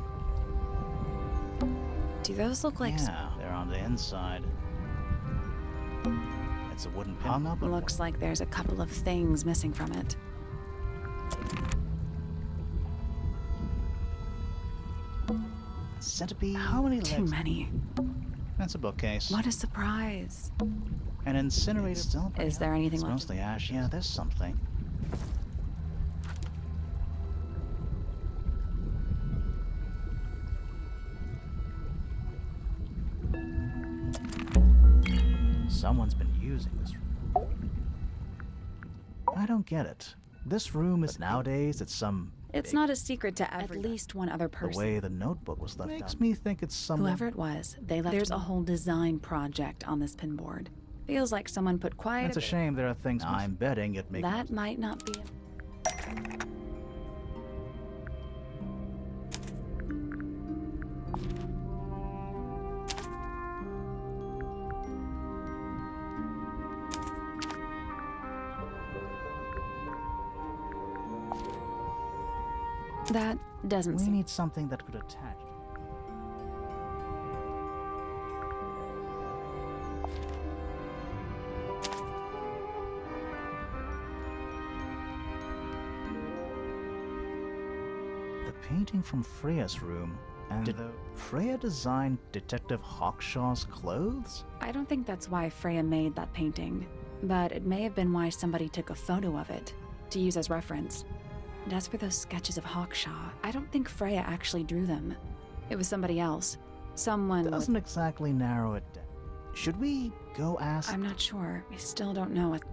Do those look like... Yeah, they're on the inside. It's a wooden pin hung up. Looks like there's a couple of things missing from it. Centipede? How many legs? Too many. That's a bookcase. What a surprise. An incinerator. Still Is there anything it's left? mostly ash. Yeah, there's something. Someone's been using this room. I don't get it. This room is nowadays it's some... It's not a secret to at least one other The person. way the notebook was left makes me think it's someone... Whoever it was, they left. There's a whole design project on this pinboard. Feels like someone put quite It's a shame there are things I'm betting it makes... That might not be... That doesn't We seem... need something that could attach. The painting from Freya's room, and did Freya design Detective Hawkshaw's clothes? I don't think that's why Freya made that painting, but it may have been why somebody took a photo of it to use as reference. And as for those sketches of Hawkshaw, I don't think Freya actually drew them. It was somebody else. Someone Doesn't exactly narrow it down. Should we go ask? I'm not sure. I still don't know what...